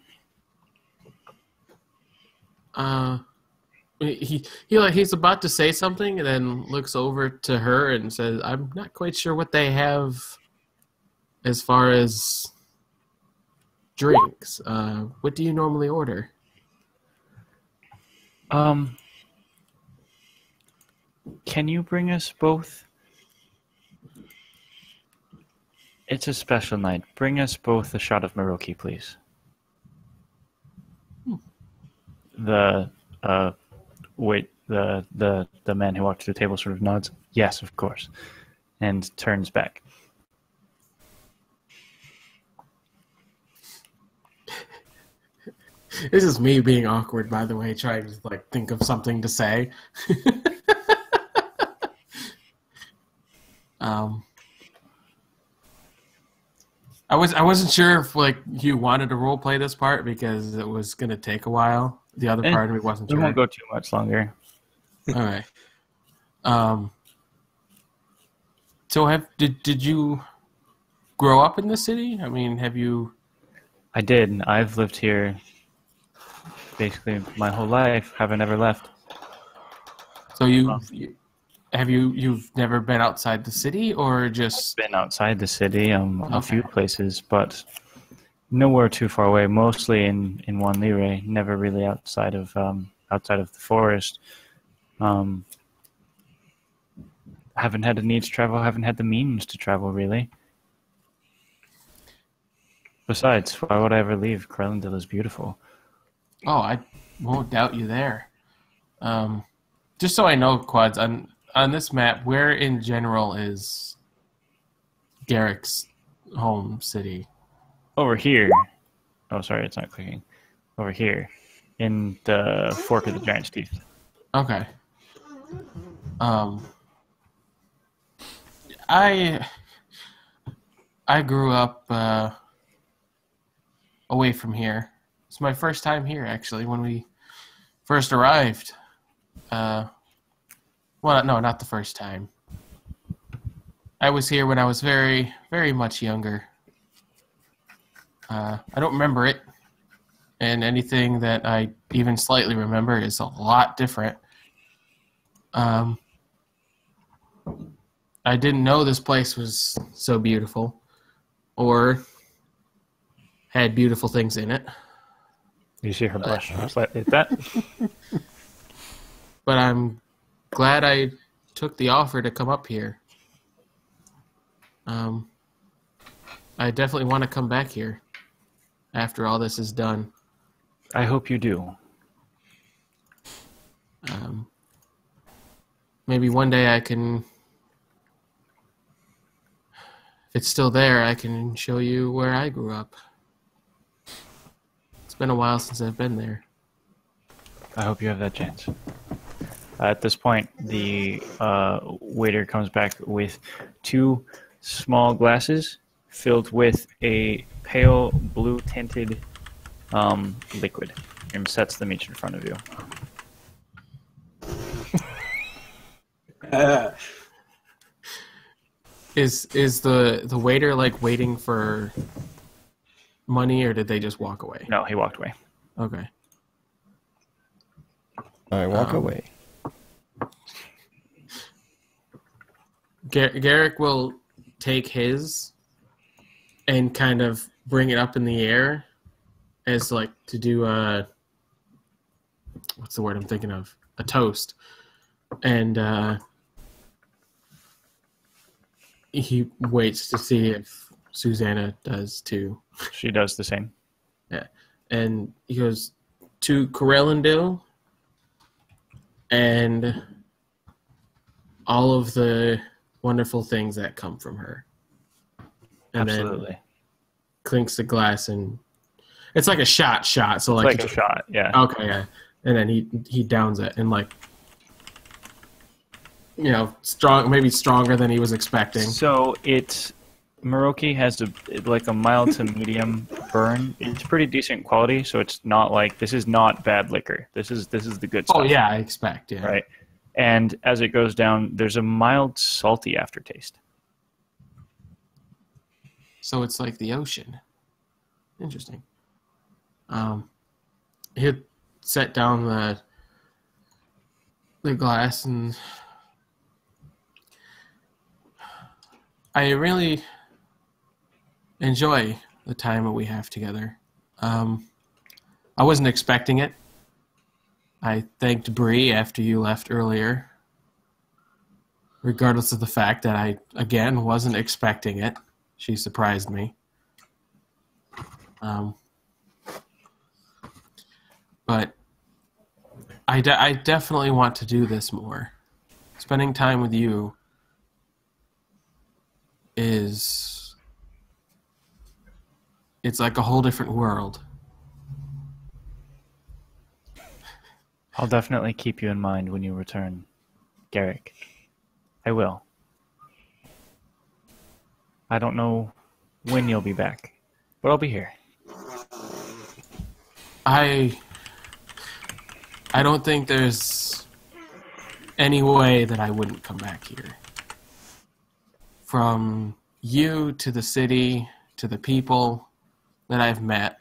He's about to say something and then looks over to her and says, "I'm not quite sure what they have as far as drinks. What do you normally order?" Can you bring us both? It's a special night. Bring us both a shot of Maroki, please. The man who walked to the table sort of nods. Yes, of course, and turns back. This is me being awkward, by the way, trying to like think of something to say. I wasn't sure if like you wanted to role play this part because it was gonna take a while. The other part of me wasn't sure. We won't go too much longer. All right. So did you grow up in the city? I mean, have you? I did. I've lived here basically my whole life. Haven't ever left. So you've never been outside the city, or just been outside the city? A few places, but nowhere too far away. Mostly in One Lire. Never really outside of the forest. Haven't had the need to travel. Haven't had the means to travel really. Besides, why would I ever leave? Krellendil is beautiful. Oh, I won't doubt you there. Just so I know, Quads, on this map, where in general is Garrick's home city? Over here. Oh, sorry, it's not clicking. Over here, in the Fork of the Giant's Teeth. Okay. I grew up away from here. It's my first time here, actually, when we first arrived. Well, no, not the first time. I was here when I was very, very much younger. I don't remember it, and anything that I even slightly remember is a lot different. I didn't know this place was so beautiful, or had beautiful things in it. You see her blush slightly at that? But I'm glad I took the offer to come up here. I definitely want to come back here after all this is done. I hope you do. Maybe one day I can, if it's still there, I can show you where I grew up. It's been a while since I've been there. I hope you have that chance. At this point, the waiter comes back with 2 small glasses filled with a pale blue-tinted liquid and sets them each in front of you. Is the waiter like waiting for money, or did they just walk away? No, he walked away. Okay. I walk away. Garrick will take his and kind of bring it up in the air as like to do a, what's the word I'm thinking of? A toast. And he waits to see if Susanna does too. She does the same. Yeah. And he goes, to Corellendil and all of the wonderful things that come from her. And Absolutely. then clinks the glass, and it's like a shot. So like a shot, yeah. Okay, yeah. And then he downs it, and like, you know, maybe stronger than he was expecting. So it's Maroki has a mild to medium burn. It's pretty decent quality, so it's not like, this is not bad liquor. This is the good stuff. Oh yeah, I expect, yeah. Right. And as it goes down, there's a mild salty aftertaste. So it's like the ocean. Interesting. He'd set down the glass, and I really enjoy the time that we have together. I wasn't expecting it. I thanked Bree after you left earlier, regardless of the fact that I, again, wasn't expecting it. She surprised me. But I definitely want to do this more. Spending time with you it's like a whole different world. I'll definitely keep you in mind when you return, Garrick. I will. I don't know when you'll be back, but I'll be here. I don't think there's any way that I wouldn't come back here. From you to the city to the people that I've met,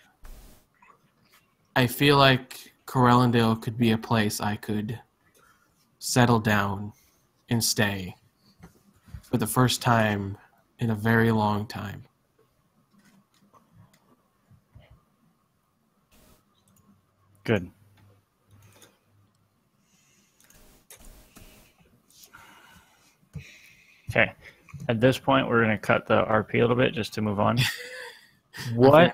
I feel like Corellendale could be a place I could settle down and stay for the first time in a very long time. Good. Okay. At this point, we're going to cut the RP a little bit just to move on. What's,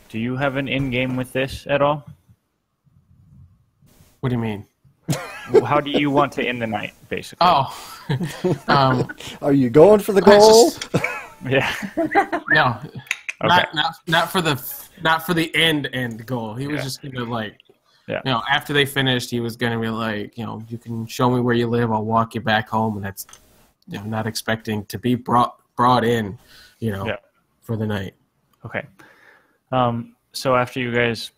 do you have an in-game with this at all? What do you mean? How do you want to end the night, basically? Oh. Are you going for the goal? Yeah. No. Okay. Not for the end goal. He was just gonna like, after they finished, he was gonna be like, you can show me where you live. I'll walk you back home, and that's, not expecting to be brought in, for the night. Okay. So after you guys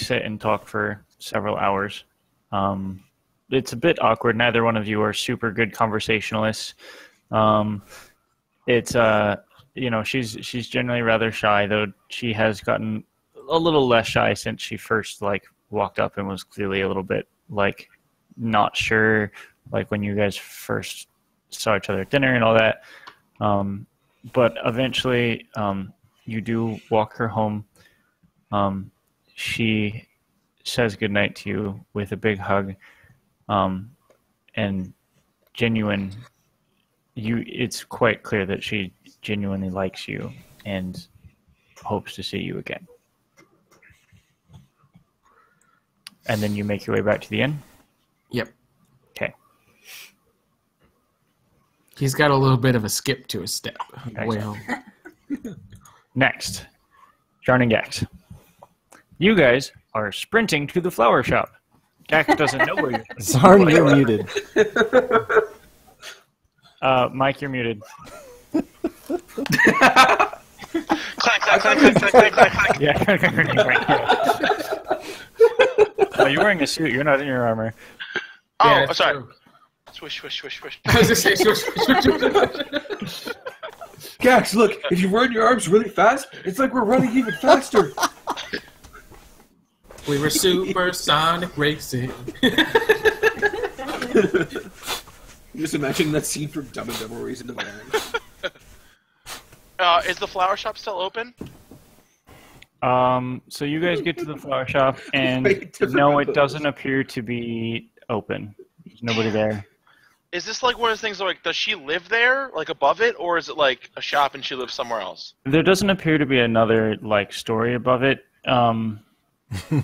sit and talk for several hours, it's a bit awkward. Neither one of you are super good conversationalists. She's generally rather shy, though she has gotten a little less shy since she first walked up and was clearly a little bit not sure, when you guys first saw each other at dinner and all that. But eventually, you do walk her home. She says goodnight to you with a big hug, and genuine. It's quite clear that she genuinely likes you and hopes to see you again. And then you make your way back to the inn? Yep. Okay. He's got a little bit of a skip to his step. Okay. Way home. Next, Jarn and Gax. You guys are sprinting to the flower shop. Gax doesn't know where you're Zarn, you're muted. Mike, you're muted. Clack, clack, clack, clack, clack, clack, clack. Yeah. Oh, you're wearing a suit. You're not in your armor. Oh, Yeah, sorry. true. Swish, swish, swish, swish. I was just saying, swish. Gax, look, if you run your arms really fast, it's like we're running even faster. We were supersonic racing. Just imagine that scene from Dumb and Dumber where he's in the van. Is the flower shop still open? So you guys get to the flower shop, and Different no, it windows. doesn't appear to be open. There's nobody there. Is this like one of those things where, does she live there, above it, or is it like a shop and she lives somewhere else? There doesn't appear to be another story above it.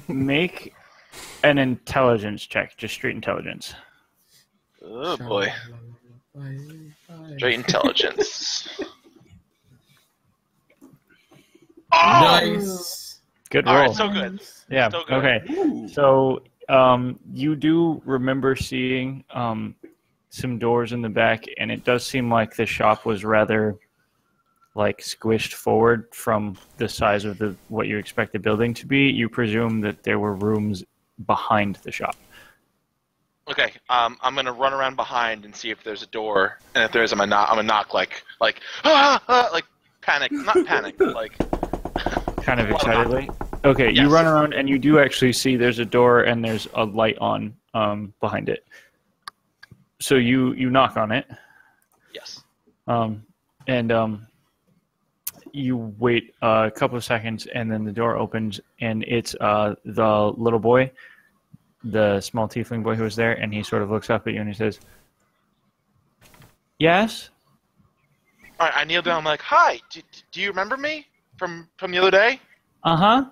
Make an intelligence check, just straight intelligence. Oh boy. Straight intelligence. Oh! Nice. Good roll. Alright, so good. Yeah. Still good. Okay. Ooh. So you do remember seeing some doors in the back, and it does seem like the shop was rather squished forward from the size of what you expect the building to be. You presume that there were rooms behind the shop. Okay, I'm gonna run around behind and see if there's a door, and if there is, I'm gonna knock like panic, not panic, but like kind of excitedly. Okay, Yes. you run around and you do actually see there's a door and there's a light on behind it. So you knock on it. yes. And you wait a couple of seconds, and then the door opens, and it's the little boy, the small tiefling boy who was there, and he sort of looks up at you and he says, "Yes." All right, I kneel down. I'm like, "Hi, do you remember me from the other day? Uh-huh.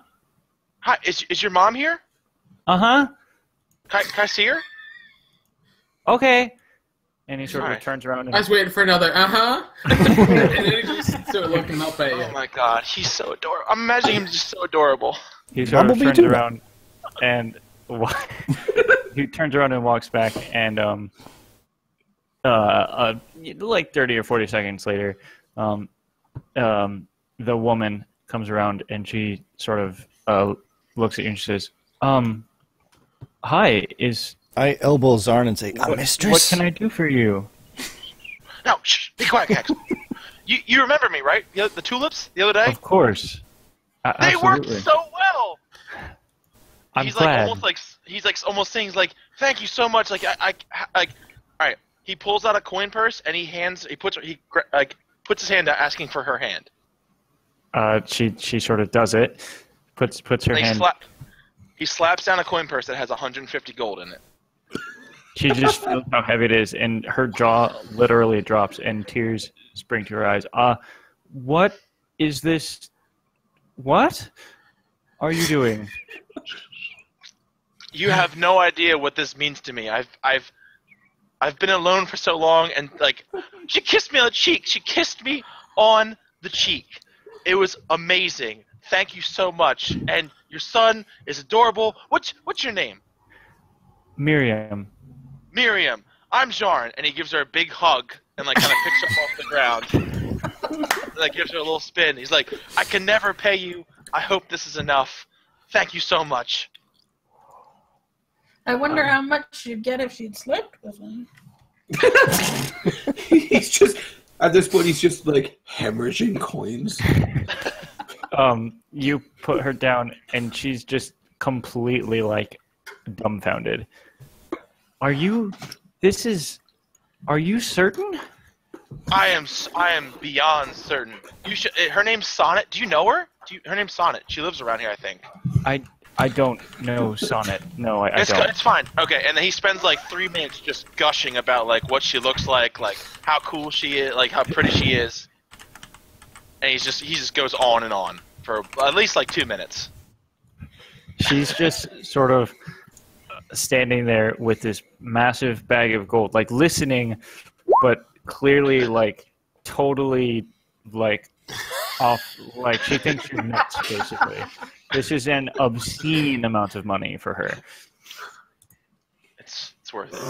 Hi, is your mom here? Uh-huh. Can I see her?" Okay. And he sort of Alright. turns around I was and waiting for another and then he just started looking up at you. Oh my god, he's so adorable. I'm imagining him just so adorable. he sort of Bumblebee turns too. around and he turns around and walks back, and like 30 or 40 seconds later, the woman comes around and she sort of looks at you and she says, "Hi, I elbow Zarn and say, "A what mistress." can I do for you?" No, shh, be quiet, Cax. You remember me, right? The tulips the other day? Of course. They worked Absolutely. so well. I'm He's glad. like almost saying like, "Thank you so much." Like I all right. He pulls out a coin purse and he puts his hand out asking for her hand. She sort of does it, puts her And hand. he slaps down a coin purse that has 150 gold in it. She just feels how heavy it is, and her jaw literally drops, and tears spring to her eyes. What is this? What are you doing? You have no idea what this means to me. I've been alone for so long, and like, she kissed me on the cheek. She kissed me on the cheek. It was amazing. Thank you so much. And your son is adorable. What's your name? Miriam. Miriam. I'm Jarn. And he gives her a big hug and like kind of picks her off the ground. And, like gives her a little spin. He's like, "I can never pay you. I hope this is enough. Thank you so much." I wonder how much you'd get if you'd slept with him. He's just at this point. He's just like hemorrhaging coins. You put her down, and she's just completely like dumbfounded. Are you certain? I am beyond certain. You should. Her name's Sonnet. Do you know her? Her name's Sonnet. She lives around here, I think. I don't know Sonnet. No, I don't. It's fine. Okay, and then he spends like 3 minutes just gushing about like what she looks like how cool she is, like how pretty she is, and he just goes on and on for at least like 2 minutes. She's just sort of standing there with this massive bag of gold, like listening, but clearly like totally like off, like she thinks you're nuts, basically. This is an obscene amount of money for her. It's worth it.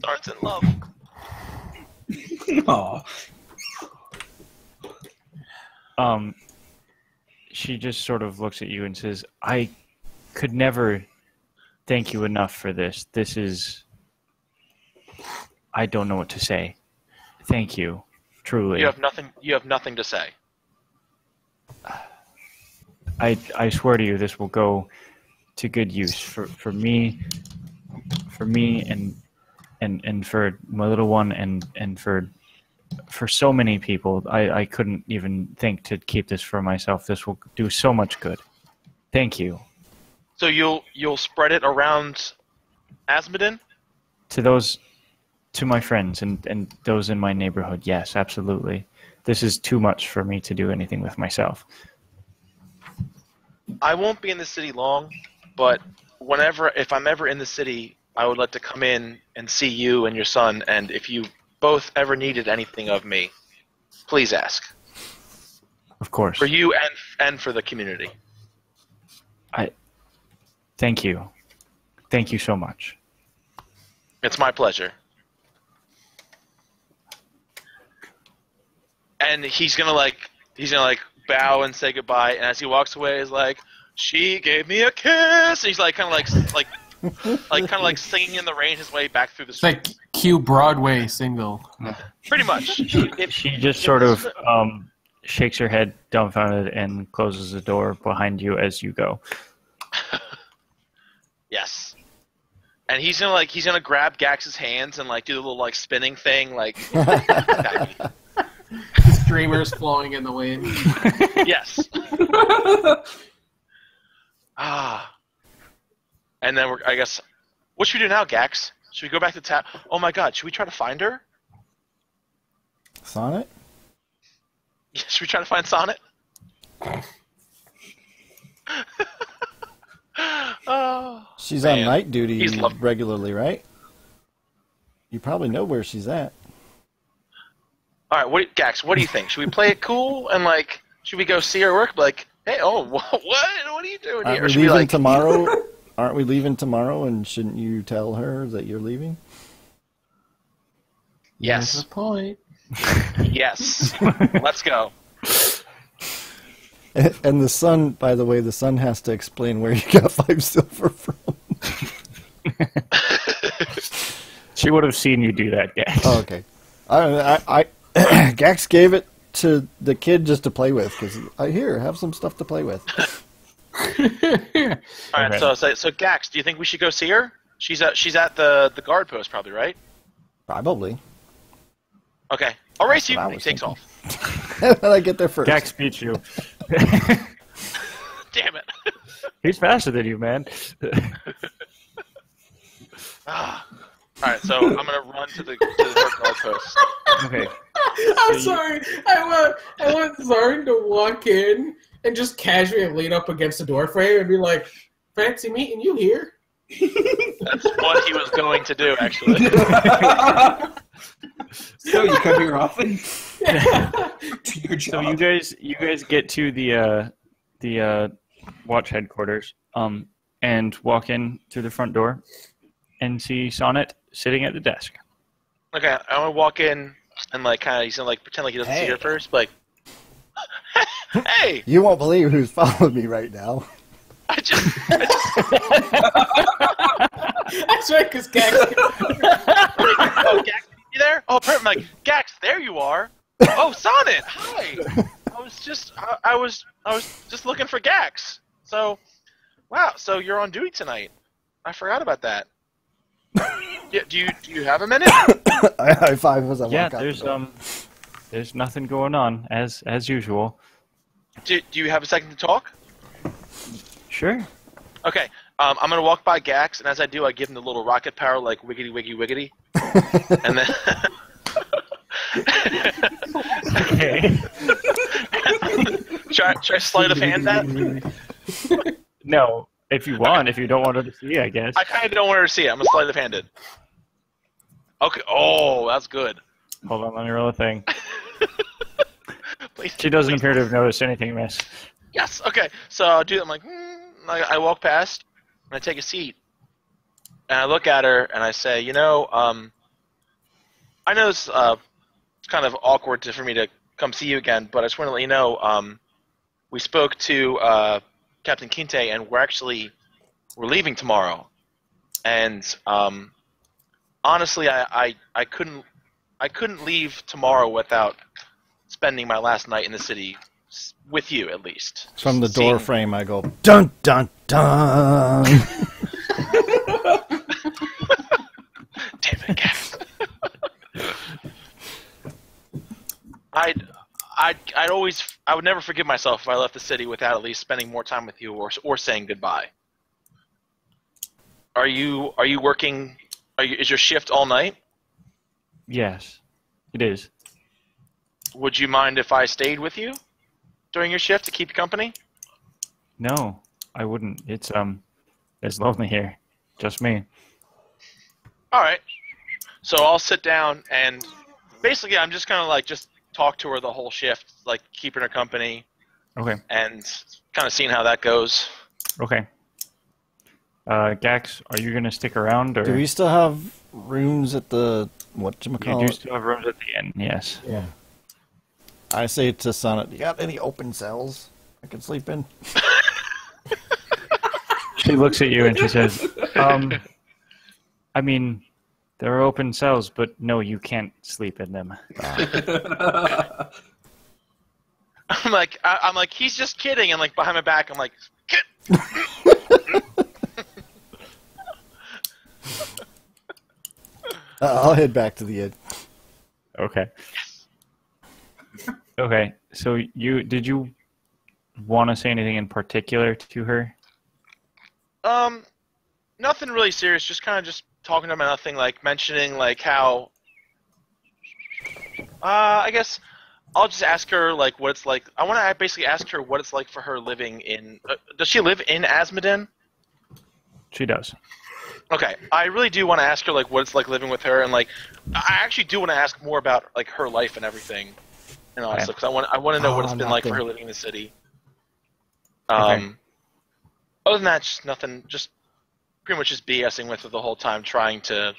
Zarn's in love. Aw. She just sort of looks at you and says, "I could never thank you enough for this. This is... I don't know what to say. Thank you. Truly. You have nothing to say. I swear to you, this will go to good use for me and for my little one and for so many people. I couldn't even think to keep this for myself. This will do so much good. Thank you." So you'll spread it around Asmodin? To my friends and those in my neighborhood, yes, absolutely. This is too much for me to do anything with myself. I won't be in the city long, but if I'm ever in the city, I would like to come in and see you and your son, and if you both ever needed anything of me, please ask. Of course. For you and for the community. Thank you. Thank you so much. It's my pleasure. And he's gonna bow and say goodbye, and as he walks away, he's like, "She gave me a kiss." And he's like kind of like like kind of like singing in the rain his way back through the It's street. like Q Broadway single. Pretty much. She just sort of shakes her head dumbfounded and closes the door behind you as you go. Yes. And he's gonna grab Gax's hands and like do the little like spinning thing, like. Streamers flowing in the wind. Yes. And then I guess, what should we do now, Gax? Should we go back to town? Oh my God, should we try to find her? Sonnet? Yeah, should we try to find Sonnet? Oh, She's man. on night duty He's regularly, right? You probably know where she's at. All right, Gax, what do you think? Should we play it cool and like, should we go see her work? Like, hey, oh, what? What are you doing here? Aren't Or we should we leaving like tomorrow? Aren't we leaving tomorrow? And shouldn't you tell her that you're leaving? Yes. That's the point. Yes. Let's go. And the son, by the way, the son has to explain where you got 5 silver from. She would have seen you do that, Gax. Oh, okay. I Gax gave it to the kid just to play with because here, have some stuff to play with. All right, Okay. so Gax, do you think we should go see her? She's at the guard post, probably, right? Probably. Okay, I'll race That's you. what I He was takes thinking. off. I get there first. Gax beats you. Damn it. He's faster than you, man. All right, so I'm gonna run to the guard post. Okay. I'm sorry. I want Zarn to walk in and just casually lean up against the door frame and be like, "Fancy meeting you here." That's what he was going to do, actually. So you come here often? To your So job. you guys get to the watch headquarters, and walk in through the front door, and see Sonnet sitting at the desk. Okay, I'm gonna walk in and like kind of he's gonna like pretend like he doesn't see her first, but like, hey, You won't believe who's following me right now. I just That's right, because Gax. oh, Gax, you there? Oh, perfect. I'm like, Gax, there you are. Oh, Sonnet, hi. I was just looking for Gax. So, wow. So you're on duty tonight. I forgot about that. Yeah, do you have a minute? I high five as I Yeah, walk out. there's nothing going on as usual. Do you have a second to talk? Sure. Okay. I'm gonna walk by Gax, and as I do, I give him the little rocket power, like wiggity wiggy wiggity, and then. Okay. Should I sleight of hand that? No, if you want. If you don't want her to see, I guess. I kind of don't want her to see it. I'm gonna sleight of hand it. Okay. Oh, that's good. Hold on, let me roll a thing. Please. She doesn't appear to have noticed anything, miss. Yes. Okay. So I'll do that. I'm like, I walk past and I take a seat and I look at her and I say, I know it's kind of awkward for me to come see you again, but I just want to let you know we spoke to Captain Kinte and we're leaving tomorrow, and honestly, I couldn't leave tomorrow without spending my last night in the city with you, at least. From the Seeing- door frame, I go, dun, dun, dun. Damn it, Gax. I would never forgive myself if I left the city without at least spending more time with you or saying goodbye. Are you working? Is your shift all night? Yes, it is. Would you mind if I stayed with you during your shift to keep you company? No, I wouldn't. It's lonely here. Just me. All right. So I'll sit down and basically I'm just kind of like just talk to her the whole shift, like keeping her company Okay. and kind of seeing how that goes. Okay. Gax, are you gonna stick around, or Do we still have rooms at the you do whatchamacallit? still have rooms at the inn? Yes. Yeah. I say to Sonnet, you got any open cells I can sleep in? She looks at you and she says, I mean, there are open cells, but no, you can't sleep in them. I'm like, he's just kidding, and like behind my back, I'm like, "Kid." I'll head back to the inn. Okay. Okay, so did you want to say anything in particular to her? Nothing really serious. Just kind of just talking about nothing, like mentioning like how. I guess I'll just ask her like what it's like. I want to basically ask her what it's like for her living in. Does she live in Asmodin? She does. Okay, I really do want to ask her like what it's like living with her, and like I actually do want to ask more about like her life and everything, and all that stuff. Because I want to know what it's been like for her living in the city. Okay. Other than that, just nothing. Just pretty much just BSing with her the whole time, trying to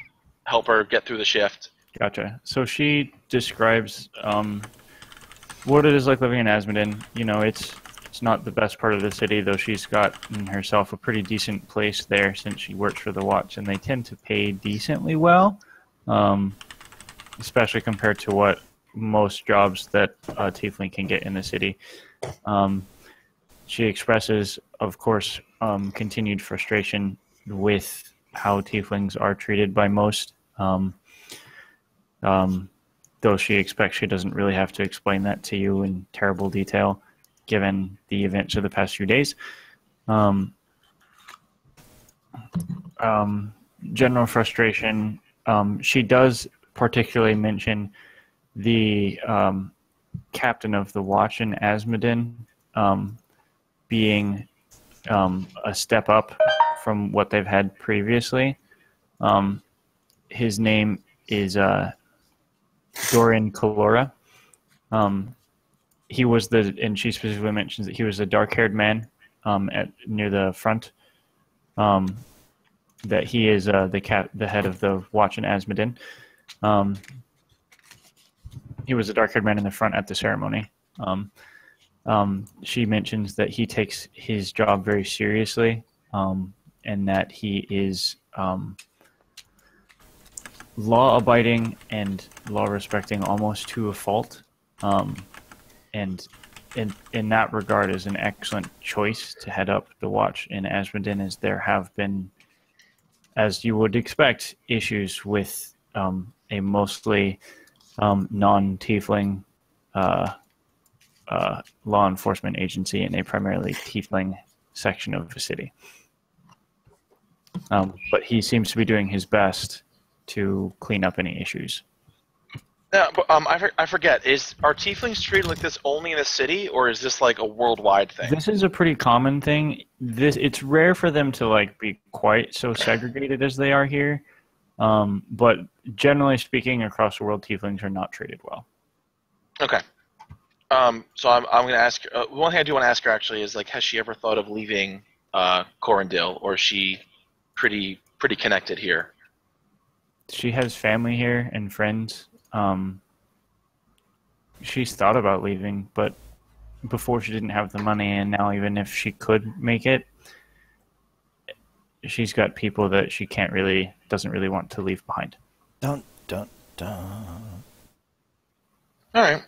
help her get through the shift. Gotcha. So she describes what it is like living in Asmodin. You know, it's not the best part of the city, though she's gotten herself a pretty decent place there since she works for the Watch, and they tend to pay decently well, especially compared to what most jobs that a tiefling can get in the city. She expresses, of course, continued frustration with how tieflings are treated by most, though she expects she doesn't really have to explain that to you in terrible detail, given the events of the past few days. General frustration. She does particularly mention the captain of the Watch in Asmodin being a step up from what they've had previously. His name is Doran Kalora. He was and she specifically mentions that he was a dark-haired man near the front. That he is the head of the Watch in Asmodin. He was a dark-haired man in the front at the ceremony. She mentions that he takes his job very seriously, and that he is law-abiding and law-respecting almost to a fault. And in that regard is an excellent choice to head up the Watch in Asmodin, as there have been, as you would expect, issues with a mostly non-tiefling law enforcement agency in a primarily tiefling section of the city. But he seems to be doing his best to clean up any issues. Yeah, but I forget. Are tieflings treated like this only in the city, or is this like a worldwide thing? This is a pretty common thing. It's rare for them to like be quite so segregated as they are here, but generally speaking, across the world, tieflings are not treated well. Okay. So I'm going to ask. One thing I do want to ask her actually is like, has she ever thought of leaving Corendil, or is she pretty connected here? She has family here and friends. She's thought about leaving, but before she didn't have the money, and now even if she could make it, she's got people that she doesn't really want to leave behind. Dun. All right.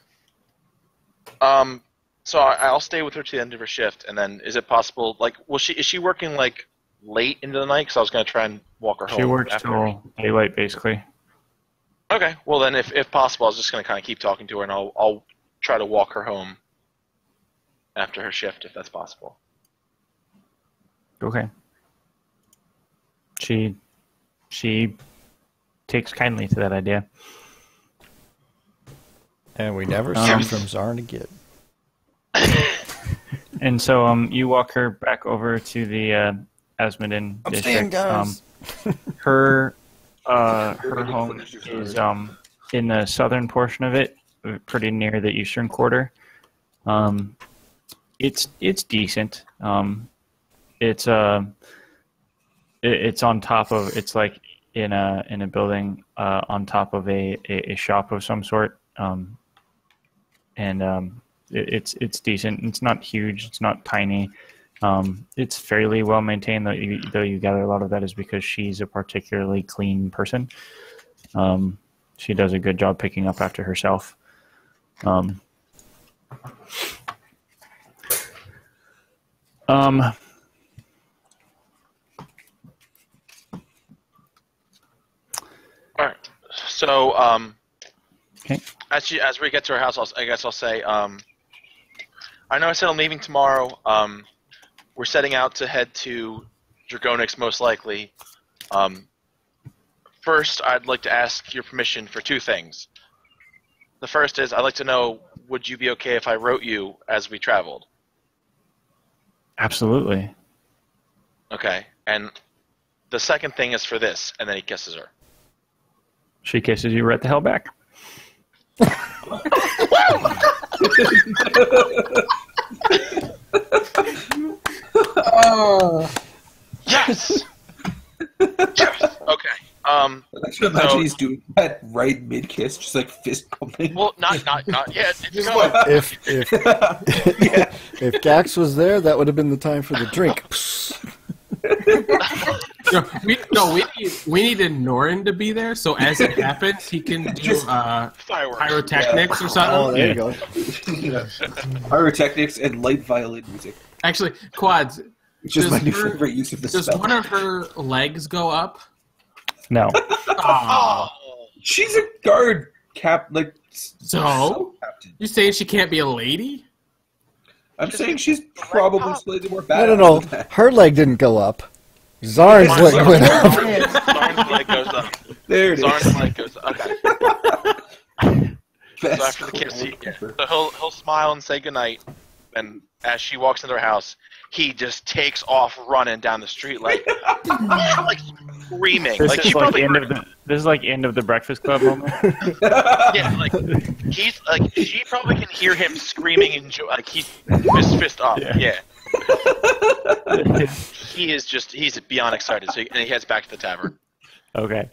So I'll stay with her to the end of her shift, and then is it possible? Like, is she working like late into the night? Because I was going to try and walk her home. She works till daylight, basically. Okay. Well, then, if possible, I was just going to kind of keep talking to her, and I'll try to walk her home after her shift, if that's possible. Okay. She takes kindly to that idea. And we never see from Zarn again. And so you walk her back over to the Asmodin district. Her home is in the southern portion of it, pretty near the eastern quarter. It's decent. It's on top of, it's like in a building on top of a shop of some sort. It's decent. It's not huge. It's not tiny. It's fairly well maintained, though you gather a lot of that is because she's a particularly clean person. She does a good job picking up after herself. All right. So, Okay. as we get to our house, I guess I'll say, I know I said I'm leaving tomorrow. We're setting out to head to Dragonix, most likely. First, I'd like to ask your permission for two things. The first is, I'd like to know, would you be okay if I wrote you as we traveled? Absolutely. Okay. And the second thing is for this, and then he kisses her. She kisses you right the hell back. Oh. Yes! Yes! Okay. Actually, imagine he's doing that right mid-kiss, just like fist pumping. Well, not yet. It's Just going. like- If Yeah. if Gax was there, that would have been the time for the drink. We needed Norin to be there, so as it happens, he can do Just Fireworks. pyrotechnics or Oh, something. there you go. Pyrotechnics and light violin music. Actually, Quads, It's just my Does new her- favorite use of the does spell. one of her legs go up? No. Aw. Oh, She's a guard So? captain. You saying she can't be a lady? I'm saying she's probably slightly more bad. No. Her leg didn't go up. Zarn's Yes, leg went up. Zarn's leg goes up. There it is. Zarn's leg goes up. Okay. Best So after the kiss, quote ever. so he'll smile and say goodnight, and as she walks into their house, he just takes off running down the street like screaming. This Like is she like probably end of the. This is like end of the Breakfast Club moment. yeah, like he's like she probably can hear him screaming and like he's his fist up. Yeah. Yeah. He's beyond excited. So and he heads back to the tavern. Okay.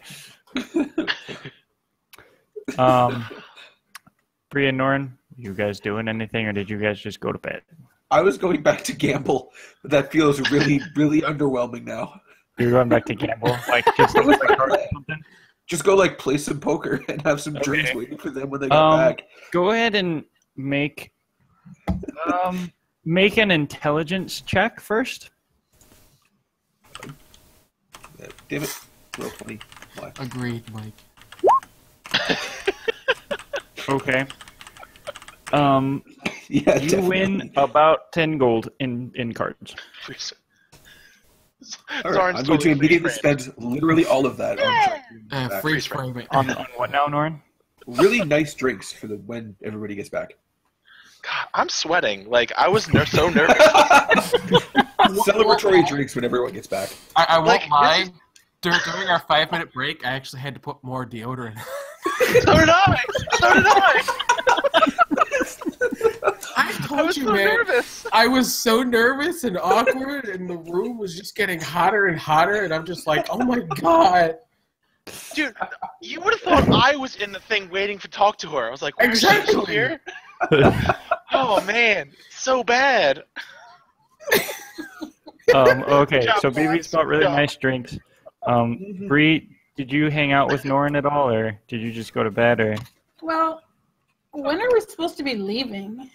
Bree and Norin, you guys doing anything, or did you guys just go to bed? I was going back to gamble, but that feels really, really underwhelming now. You're going back to gamble, like just like cards or something. Just go play some poker and have some drinks Okay. waiting for them when they get back. Go ahead and make an intelligence check first. Damn it. Roll 20. Why? Agreed, Mike. Okay. Yeah, You definitely. win about 10 gold in cards. All right, I'm going to immediately spend literally all of that on trying to get back. Freeze frame it. On what now, Norin? Really nice drinks for when everybody gets back. God, I'm sweating. Like I was so nervous. Celebratory drinks when everyone gets back. I won't Like, lie. During our 5-minute break, I actually had to put more deodorant. So did I. So did I. I I told was you, so man. nervous. I was so nervous and awkward, and the room was just getting hotter and hotter, and I'm just like, oh my god. Dude, you would have thought I was in the thing waiting to talk to her. I was like, where is she Exactly. here? Oh man, it's so bad. Okay, Job, so BB's got really job. nice drinks. Bree, did you hang out with Norin at all, or did you just go to bed, or Well, when are we supposed to be leaving?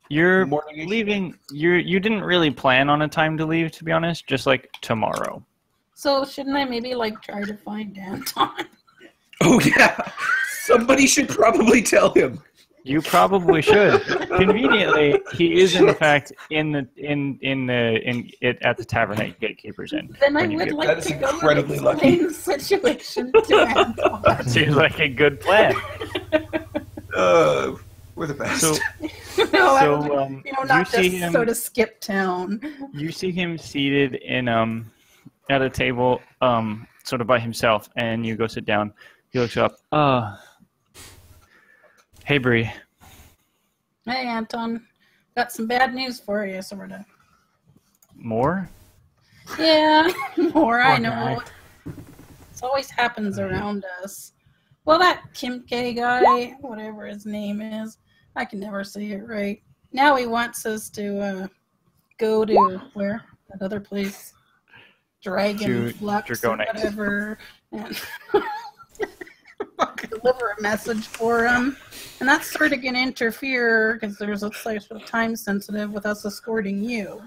you're Morning-ish. leaving? You didn't really plan on a time to leave, to be honest. Just like tomorrow. So shouldn't I maybe try to find Anton? Oh yeah, somebody should probably tell him. You probably should. Conveniently, he is in fact at the tavern at Gatekeeper's Inn. Then I when you would get like That is to go incredibly and lucky. explain the situation to Anton. back. Seems like a good plan. We're the best. So, No, so not you see just him. sort of skip town. You see him seated in at a table sort of by himself, and you go sit down. He looks up. Hey, Bree. Hey, Anton. Got some bad news for you, sort of. More? Yeah, more, I Poor know. guy. This always happens around us. Well, that Kim K guy, whatever his name is, I can never say it right. Now he wants us to go to where? That other place. Dragon To Flux or Dragonite. whatever. And deliver a message for him. And that's sort of going to interfere because there's a place time sensitive with us escorting you.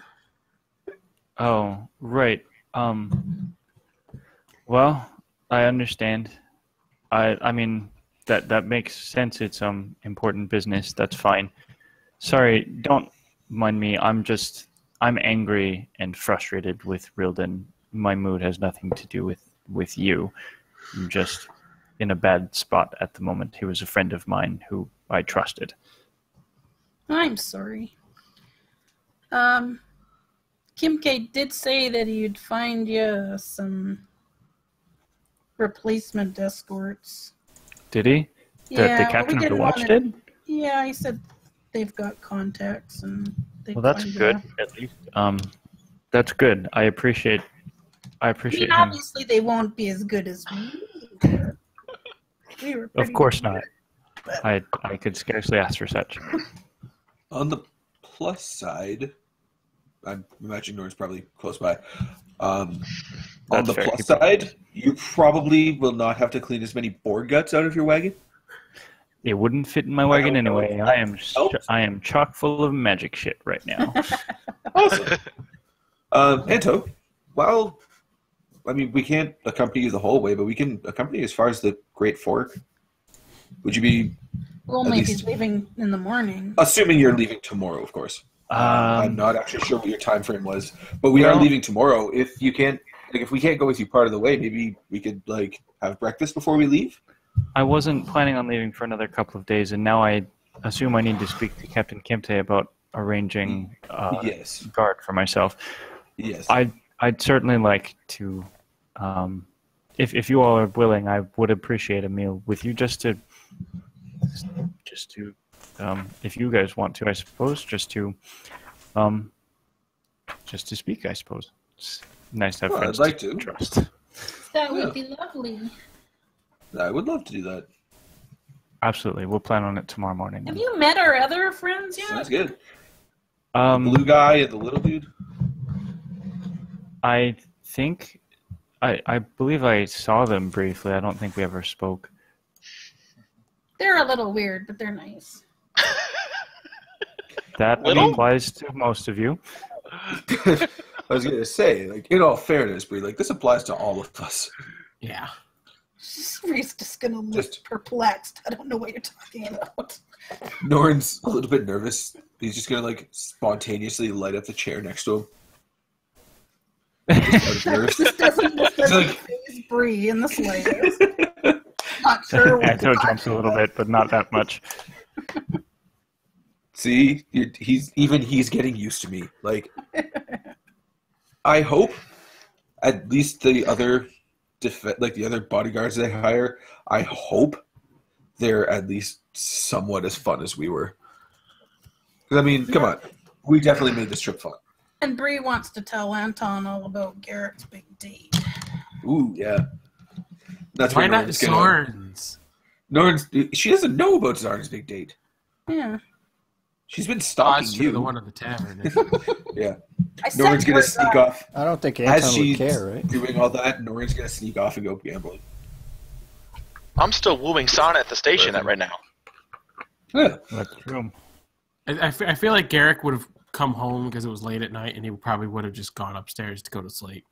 Oh, right. Well, I understand. I mean that makes sense. It's important business. That's fine. Sorry, don't mind me. I'm angry and frustrated with Rildan. My mood has nothing to do with you. I'm just in a bad spot at the moment. He was a friend of mine who I trusted. I'm sorry. Kim K did say that he'd find you some replacement escorts. Did he? Yeah, The captain of the watch did? Yeah, he said they've got contacts and they. Well, that's good. At least, that's good. I appreciate him. Obviously, they won't be as good as we. We were Of course not. I could scarcely ask for such. On the plus side, I'm imagining Norton's probably close by. On the fair. plus side, you probably will not have to clean as many board guts out of your wagon. It wouldn't fit in my wagon anyway. I am chock full of magic shit right now. Awesome. Anto, well, I mean, we can't accompany you the whole way, but we can accompany you as far as the Great Fork. Would you be... Well, only if he's leaving in the morning. Assuming you're leaving tomorrow, of course. I'm not actually sure what your time frame was, but we are leaving tomorrow. If you can't, if we can't go with you part of the way, maybe we could have breakfast before we leave. I wasn't planning on leaving for another couple of days, and now I assume I need to speak to Captain Kimte about arranging yes. guard for myself. Yes. I'd certainly like to, if you all are willing, I would appreciate a meal with you just to, if you guys want to, I suppose, just to speak, I suppose. It's nice to have friends I'd like to trust. That would be lovely. I would love to do that. Absolutely. We'll plan on it tomorrow morning. Have you met our other friends yet? Sounds good. The blue guy and the little dude? I think... I believe I saw them briefly. I don't think we ever spoke. They're a little weird, but they're nice. That applies to most of you. I was going to say, in all fairness, Bree, this applies to all of us. Yeah. Ree's just going to look perplexed. I don't know what you're talking about. Norton's a little bit nervous. He's just going to, spontaneously light up the chair next to him. This doesn't phase Bree in the slightest. Not sure what Anto jumps a little bit, but not that much. See, he's getting used to me. I hope at least the other the other bodyguards they hire, I hope they're at least somewhat as fun as we were. I mean, come on, we definitely made this trip fun. And Bree wants to tell Anton all about Garrett's big date. Ooh, yeah. That's why not Zorn's? She doesn't know about Zorn's big date. Yeah. She's been stalking you. The one at the tavern. Yeah. Norton's going to sneak off. I don't think Anton would care, right? Doing all that, Norton's going to sneak off and go gambling. I'm still wooing Sana at the station right now. Yeah. That's true. I feel like Garrick would have come home because it was late at night, and he probably would have just gone upstairs to go to sleep.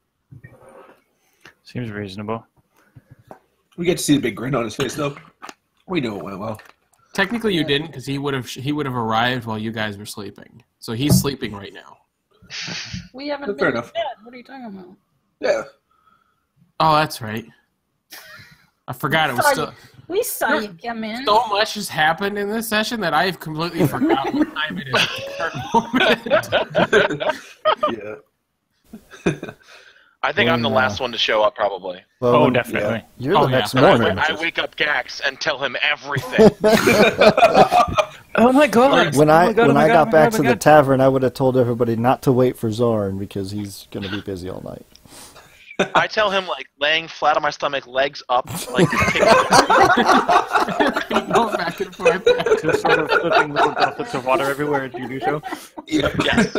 Seems reasonable. We get to see the big grin on his face, though. We know it went well. Technically, you didn't, because he would have arrived while you guys were sleeping. So he's sleeping right now. We haven't Fair been enough. to bed. What are you talking about? Yeah. Oh, that's right. I forgot it was still. We saw you come in. So much has happened in this session that I've completely forgotten what time it is at the current moment. Yeah. I think I'm the last one to show up, probably. Well, definitely. You're the next morning. I wake up Gax and tell him everything. Oh my god! When I got back to the tavern, I would have told everybody not to wait for Zorn because he's going to be busy all night. I tell him laying flat on my stomach, legs up, Going back and forth. Just sort of flipping little droplets of water everywhere as you do so. Yes.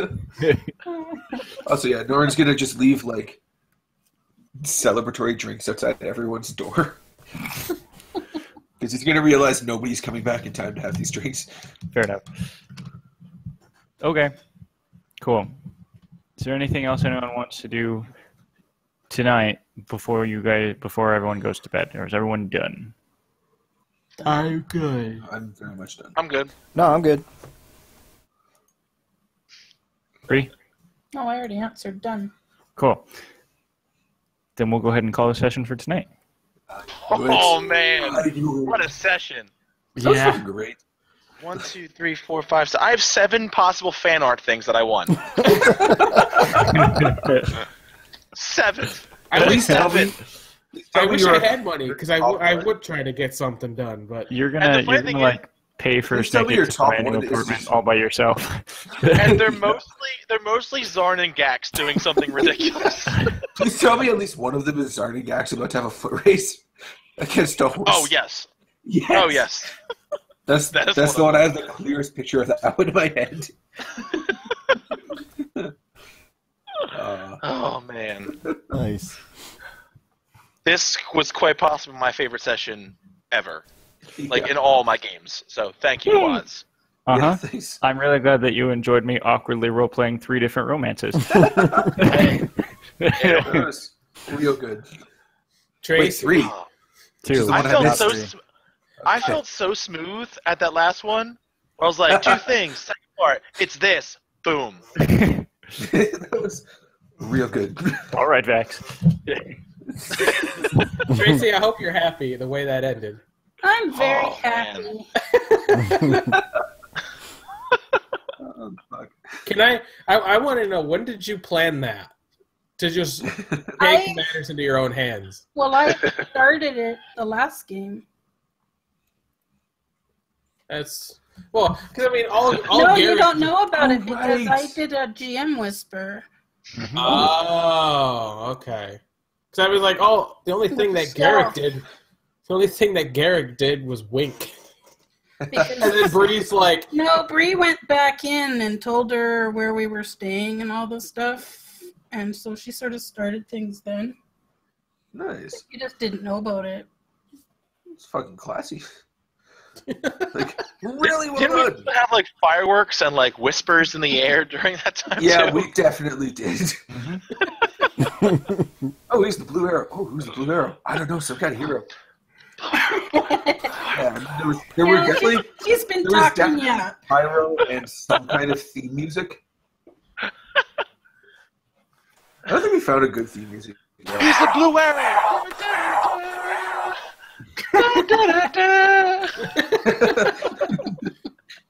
Also, yeah, Norin's gonna just leave like celebratory drinks outside everyone's door because he's gonna realize nobody's coming back in time to have these drinks. Fair enough. Okay. Cool. Is there anything else anyone wants to do tonight before everyone goes to bed, or is everyone done? I'm good. I'm very much done. I'm good. No, I'm good. Bree? Oh, I already answered. Done. Cool. Then we'll go ahead and call the session for tonight. Oh man, what a session! That was Yeah. fucking great. 1, 2, 3, 4, 5. So I have 7 possible fan art things that I want. 7. At least Tell me- 7. I tell me wish you're I a- had money because I would try to get something done, but You're And gonna the funny thing like pay for Please tell me your to top buy a new one is apartment just- all by yourself. And they're mostly Zarn and Gax doing something ridiculous. Please tell me at least one of them is Zarnigax about to have a foot race against a horse. Oh yes. Yes. Oh yes. That's That is the one one I of have the clearest picture of that one in my head. Oh man. Nice. This was quite possibly my favorite session ever. Like in all my games. So thank you, Waz. Uh-huh. Thanks. I'm really glad that you enjoyed me awkwardly role-playing 3 different romances. That was real good. Wait, Trace, 3. Oh, Two. the I one I felt missed. so Three. I felt so smooth at that last one. I was like, 2 things. Second part, it's this. Boom. That was real good. All right, Vax. Tracy, I hope you're happy the way that ended. I'm very Oh, man. happy. Oh, fuck. Can I want to know, when did you plan that? To just take matters into your own hands. Well, I started it the last game. That's well, because I mean, all No, Gary, you don't know about Oh, it because right. I did a GM whisper. Oh, okay. Because I was like, the only thing that Garrick did was wink. And then Because Bree's like, no, Bree went back in and told her where we were staying and all this stuff, and so she sort of started things then. Nice. You just didn't know about it. It's fucking classy. Like, really well Didn't done. we have like fireworks and like whispers in the air during that time Yeah, too? we definitely did. Oh, he's the blue arrow. Oh, who's the blue arrow? I don't know, some kind of hero. Yeah, there were definitely She's been there was talking, definitely yeah. pyro and some kind of theme music. I don't think we found a good theme music. yet. He's the blue arrow.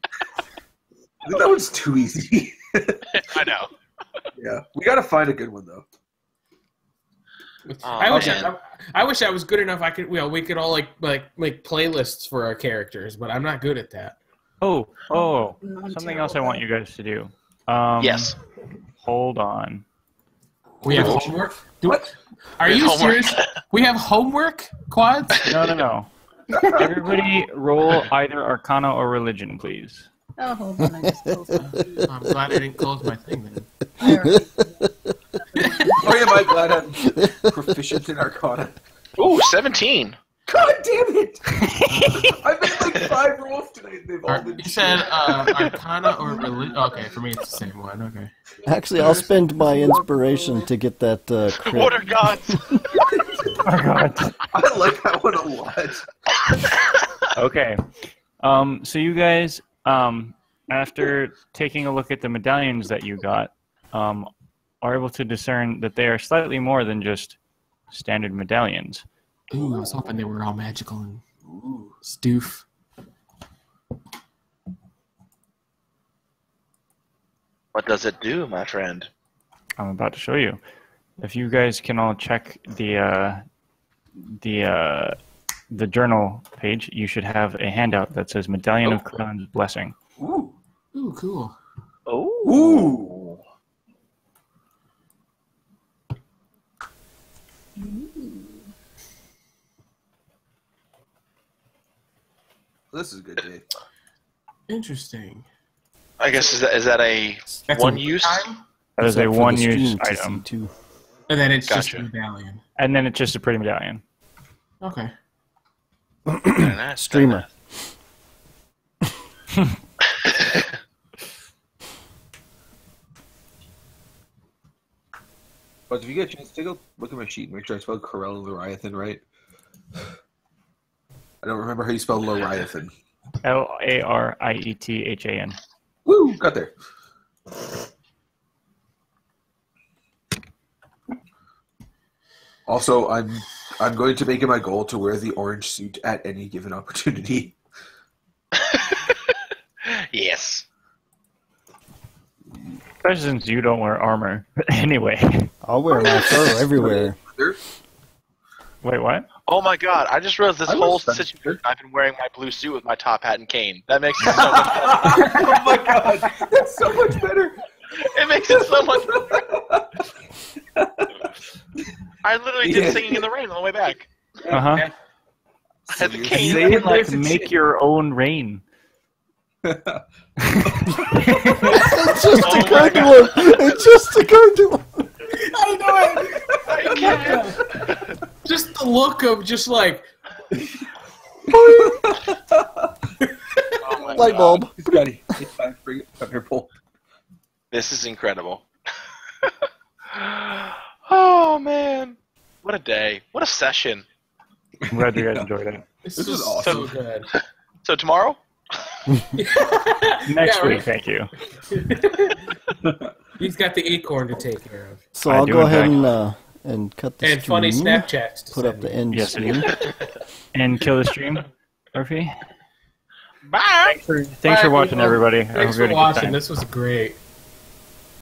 I think that one's too easy. I know. Yeah, we gotta find a good one though. I wish man. I wish I was good enough. I could, we could all like make playlists for our characters, but I'm not good at that. Oh, I'm something else I terrible. want you guys to do. Yes. Hold on. We have homework. What? Are We have you homework. serious? We have homework, Quads? No. Everybody roll either Arcana or Religion, please. Oh, hold on, I just closed it. I'm glad I didn't close my thing then. There. Oh, am I glad I'm proficient in Arcana? Ooh, 17. God damn it! I made like 5 rolls tonight. They've all been You said Arcana or Religion? Okay, for me it's the same one. Okay. Actually, I'll spend my inspiration to get that crit. What are gods? Oh, God. I like that one a lot. Okay. So you guys, after taking a look at the medallions that you got, are able to discern that they are slightly more than just standard medallions. Ooh, I was hoping they were all magical and stoof. What does it do, my friend? I'm about to show you. If you guys can all check the journal page, you should have a handout that says Medallion of Crown's Blessing. Ooh. Ooh, cool. Oh. Ooh. This is a good day. Interesting. I guess is that a That's one a use? time? That is a Except for the one-use stream to item. see, too. And then it's just Gotcha. a medallion. And then it's just a pretty medallion. Okay. Very nice, Streamer. But if you get a chance, take a look at my sheet. Make sure I spelled Corel Leviathan right. I don't remember how you spell Leviathan. Lariethan. Woo! Got there. Also, I'm going to make it my goal to wear the orange suit at any given opportunity. Yes. Especially since you don't wear armor. Anyway. I'll wear my fur everywhere. Wait, what? Oh my god, I just realized this I whole was done. situation, I've been wearing my blue suit with my top hat and cane. That makes it so much better. Oh my god, that's so much better. It makes it so much better. I literally did Singing in the Rain on the way back. Uh-huh. I had the you're cane. saying You can, like, there's a make shit. your own rain. It just occurred to him. It just occurred to him. I know it. Just the look of just like Oh my Light God. bulb. Scotty, it's time to bring it up your pole. This is incredible. Oh man. What a day. What a session. I'm glad you guys enjoyed it. this This is is awesome. so good. So tomorrow? Next Yeah, week, right. thank you. He's got the acorn to take care of. So I I'll do go in ahead fact. and cut the And stream. funny Snapchats. to Put up send the me. end Yes, screen. And kill the stream, Murphy. Bye! Thanks for watching, people. everybody. I Thanks hope you had for a good watching. time. This was great.